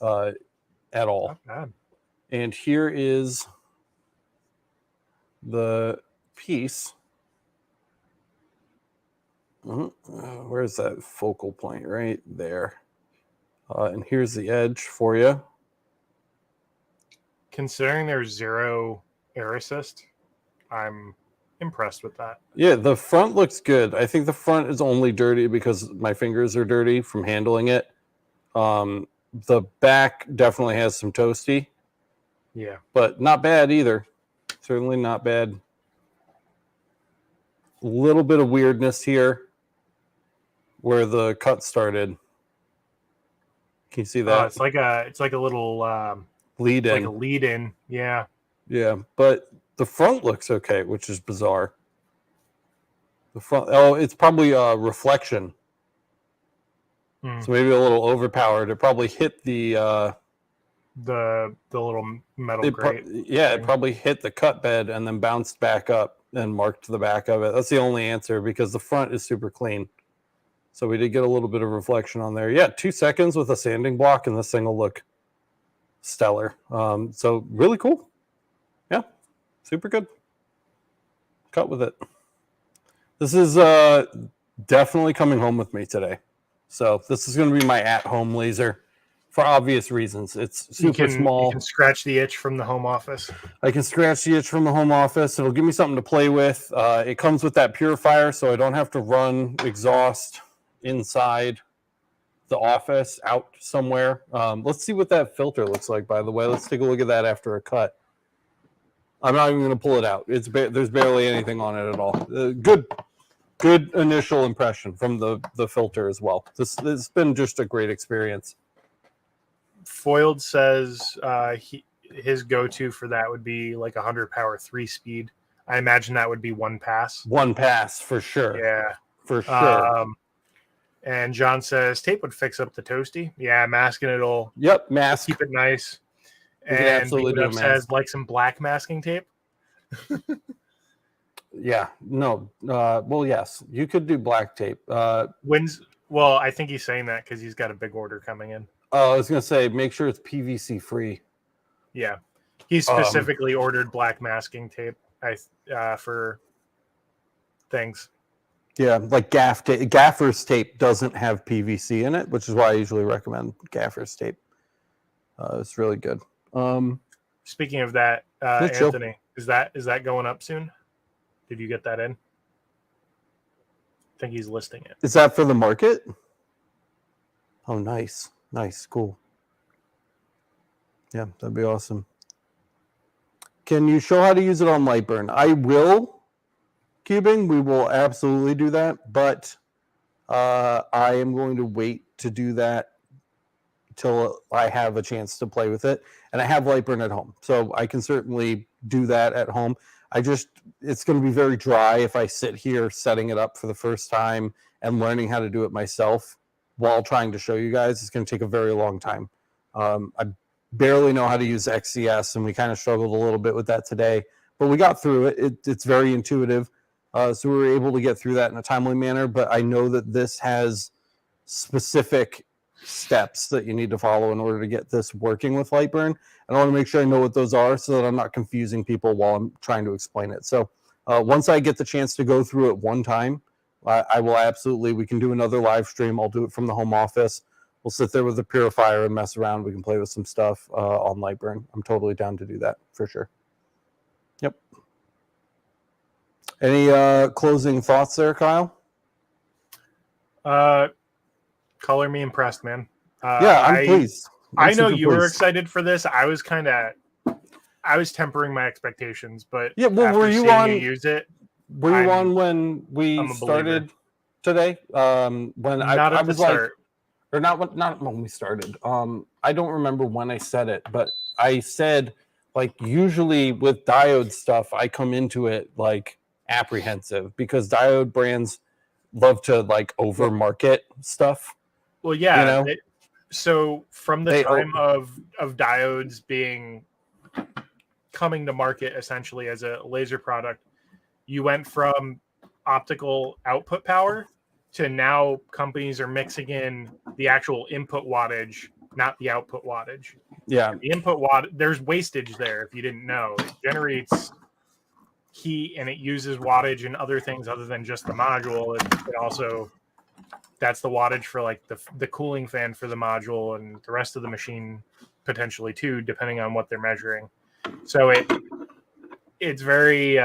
at all. Not bad. And here is the piece. Where's that focal point? Right there. And here's the edge for you. Considering there's 0 air assist, I'm impressed with that. Yeah, the front looks good. I think the front is only dirty because my fingers are dirty from handling it. The back definitely has some toasty. Yeah. But not bad either. Certainly not bad. A little bit of weirdness here where the cut started. Can you see that? It's like a little lead in. like a lead in. Yeah. Yeah, but the front looks okay, which is bizarre. The front, it's probably a reflection. So maybe a little overpowered. It probably hit the little metal grate. It probably hit the cut bed and then bounced back up and marked the back of it. That's the only answer because the front is super clean. So we did get a little bit of reflection on there. Yeah, 2 seconds with a sanding block and this thing will look stellar. So really cool. Yeah, super good. Cut with it. This is definitely coming home with me today. So this is going to be my at-home laser for obvious reasons. It's super small. You can scratch the itch from the home office. I can scratch the itch from the home office. It'll give me something to play with. It comes with that purifier, so I don't have to run exhaust inside the office out somewhere. Let's see what that filter looks like, by the way. Let's take a look at that after a cut. I'm not even going to pull it out. There's barely anything on it at all. Good initial impression from the filter as well. This has been just a great experience. Foiled says his go-to for that would be like 100 power 3-speed. I imagine that would be one pass. One pass for sure. Yeah, for sure. And John says tape would fix up the toasty. Yeah, masking it'll. Yep, mask. Keep it nice. You and absolutely do says like some black masking tape. Yeah, no. Well, yes, you could do black tape. Well, I think he's saying that because he's got a big order coming in. Oh, I was gonna say, make sure it's PVC free. Yeah, he specifically ordered black masking tape. For things. Yeah, like gaffer's tape doesn't have PVC in it, which is why I usually recommend gaffer's tape. It's really good. Speaking of that, Anthony, is that going up soon? Did you get that in? I think he's listing it. Is that for the market? Oh, nice. Cool. Yeah, that'd be awesome. Can you show how to use it on Lightburn? I will, Cubing. We will absolutely do that, but I am going to wait to do that till I have a chance to play with it. And I have Lightburn at home, so I can certainly do that at home. It's going to be very dry if I sit here setting it up for the first time and learning how to do it myself while trying to show you guys. It's going to take a very long time. I barely know how to use XCS, and we kind of struggled a little bit with that today, but we got through it. It's very intuitive. So we were able to get through that in a timely manner, but I know that this has specific steps that you need to follow in order to get this working with Lightburn. And I want to make sure I know what those are so that I'm not confusing people while I'm trying to explain it. So once I get the chance to go through it one time, I will absolutely, we can do another live stream. I'll do it from the home office. We'll sit there with the purifier and mess around. We can play with some stuff on Lightburn. I'm totally down to do that for sure. Yep. Any closing thoughts there, Kyle? Color me impressed, man. Yeah, I'm pleased. I know you were excited for this. I was tempering my expectations, but yeah, well, were you on? You use it? Were you I'm- on when we I'm a started today? When Not I at the was like, start. or not when we started. I don't remember when I said it, but I said like usually with diode stuff, I come into it like apprehensive because diode brands love to like over market stuff. Well, yeah. You know? So from the They- time of diodes coming to market essentially as a laser product, you went from optical output power to now companies are mixing in the actual input wattage, not the output wattage. Yeah. The input watt, there's wastage there if you didn't know. It generates heat and it uses wattage and other things other than just the module. It also, that's the wattage for like the cooling fan for the module and the rest of the machine potentially too, depending on what they're measuring. So it's very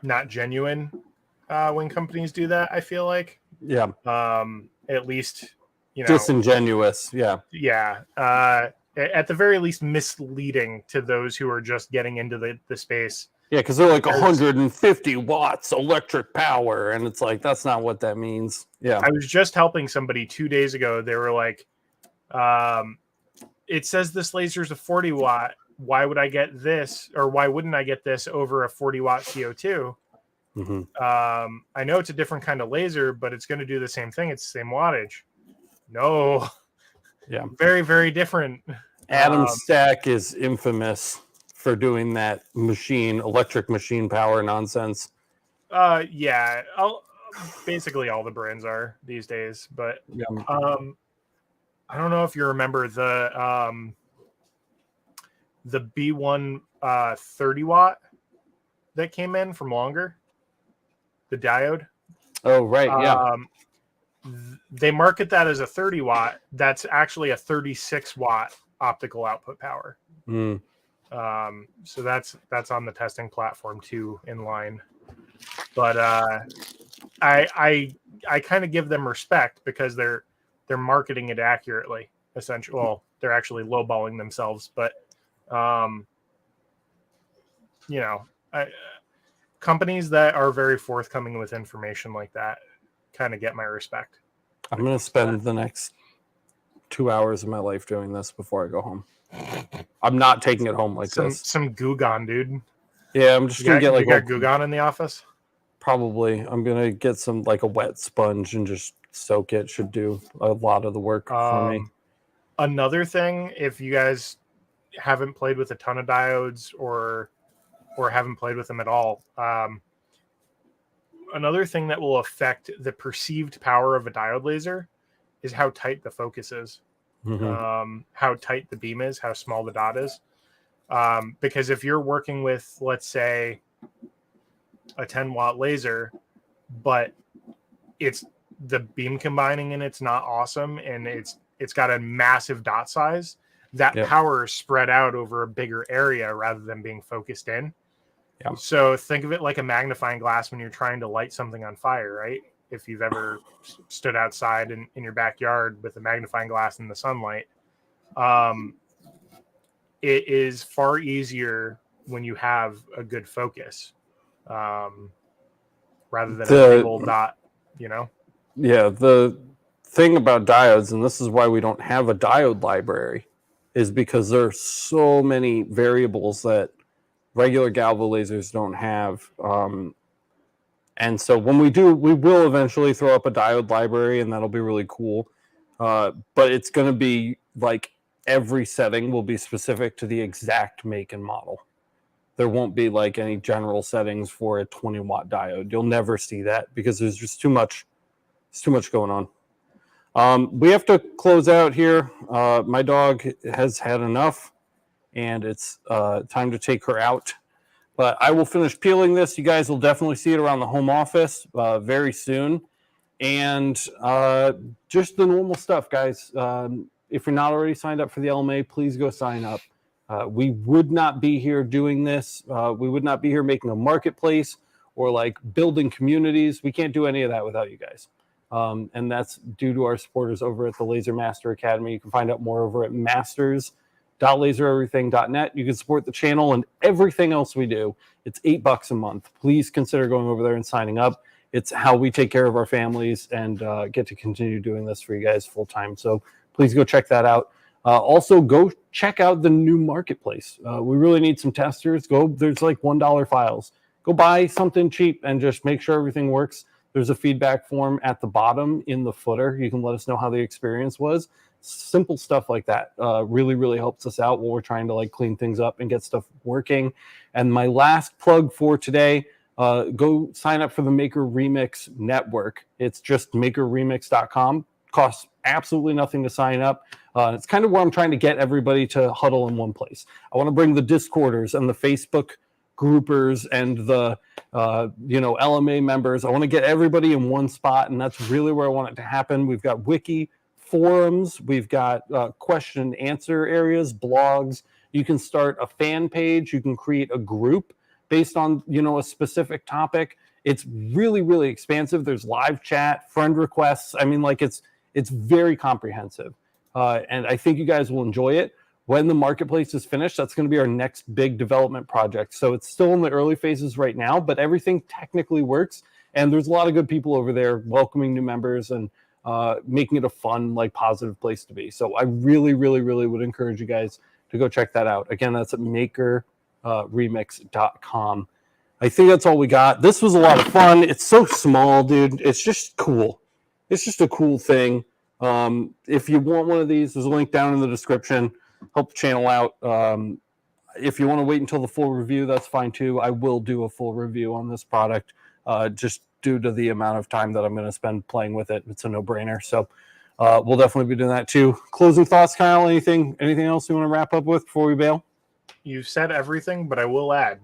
not genuine when companies do that, I feel like. Yeah. At least, Disingenuous. Yeah. Yeah. At the very least, misleading to those who are just getting into the space. Yeah, because they're like 150 watts electric power, and it's like that's not what that means. Yeah. I was just helping somebody 2 days ago. They were like, it says this laser is a 40 watt. Why would I get this, or why wouldn't I get this over a 40 watt CO2? Mm-hmm. I know it's a different kind of laser, but it's going to do the same thing. It's the same wattage. No. Yeah. Very, very different. Adam Stack is infamous for doing that electric machine power nonsense. Yeah. Basically all the brands are these days, but Yeah. I don't know if you remember the B1 30 watt that came in from Longer, the diode. Oh, right. Yeah. They market that as a 30 watt. That's actually a 36 watt optical output power. Mm. So that's on the testing platform too, in line. But I kind of give them respect because they're marketing it accurately. Essentially, well, they're actually lowballing themselves, but companies that are very forthcoming with information like that kind of get my respect. I'm going to spend the next 2 hours of my life doing this before I go home. I'm not taking it home like this. Some Gugon, dude. Yeah, I'm just going to get like... You got Gugon in the office? Probably. I'm going to get some like a wet sponge and just soak it. Should do a lot of the work for me. Another thing, if you guys haven't played with a ton of diodes or haven't played with them at all, another thing that will affect the perceived power of a diode laser is how tight the focus is, how tight the beam is, how small the dot is. Because if you're working with, let's say, a 10 watt laser, but it's the beam combining and it's not awesome, and it's got a massive dot size, that power is spread out over a bigger area rather than being focused in. Yeah. So think of it like a magnifying glass when you're trying to light something on fire, right? If you've ever stood outside in your backyard with a magnifying glass in the sunlight, it is far easier when you have a good focus, rather than a single dot, Yeah, the thing about diodes, and this is why we don't have a diode library, is because there are so many variables that regular Galvo lasers don't have. And so when we do, we will eventually throw up a diode library, and that'll be really cool. But it's going to be like every setting will be specific to the exact make and model. There won't be like any general settings for a 20 watt diode. You'll never see that because there's just too much. It's too much going on. We have to close out here. My dog has had enough, and it's time to take her out. But I will finish peeling this. You guys will definitely see it around the home office very soon. And just the normal stuff, guys. If you're not already signed up for the LMA, please go sign up. We would not be here doing this. We would not be here making a marketplace or like building communities. We can't do any of that without you guys. And that's due to our supporters over at the Laser Master Academy. You can find out more over at masters www.lasereverything.net. You can support the channel and everything else we do. It's $8 a month. Please consider going over there and signing up. It's how we take care of our families and get to continue doing this for you guys full time. So please go check that out. Also, go check out the new marketplace. We really need some testers. There's like $1 files. Go buy something cheap and just make sure everything works. There's a feedback form at the bottom in the footer. You can let us know how the experience was. Simple stuff like that really, really helps us out while we're trying to like clean things up and get stuff working. And my last plug for today, go sign up for the Maker Remix Network. It's just makerremix.com. Costs absolutely nothing to sign up. It's kind of where I'm trying to get everybody to huddle in one place. I want to bring the Discorders and the Facebook groupers and the LMA members. I want to get everybody in one spot, and that's really where I want it to happen. We've got wiki, forums, we've got question and answer areas, blogs. You can start a fan page. You can create a group based on a specific topic. It's really, really expansive. There's live chat, friend requests. I mean, like it's very comprehensive, and I think you guys will enjoy it. When the marketplace is finished, that's going to be our next big development project. So it's still in the early phases right now, but everything technically works, and there's a lot of good people over there welcoming new members and making it a fun, like positive place to be. So I really, really, really would encourage you guys to go check that out. Again, that's at makerremix.com. I think that's all we got. This was a lot of fun. It's so small, dude. It's just cool. It's just a cool thing. If you want one of these, there's a link down in the description. Help the channel out. If you want to wait until the full review, that's fine too. I will do a full review on this product just due to the amount of time that I'm going to spend playing with it. It's a no-brainer. So we'll definitely be doing that too. Closing thoughts, Kyle? Anything else you want to wrap up with before we bail? You've said everything, but I will add.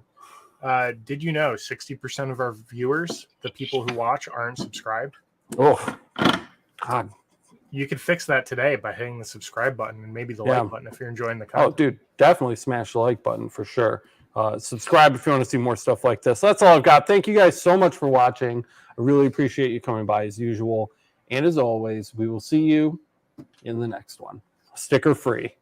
Did you know 60% of our viewers, the people who watch, aren't subscribed? Oh, God. You could fix that today by hitting the subscribe button and maybe the like button if you're enjoying the Oh, content. dude, definitely smash the like button for sure. Subscribe if you want to see more stuff like this. That's all I've got. Thank you guys so much for watching. I really appreciate you coming by as usual. And as always, we will see you in the next one. Sticker free.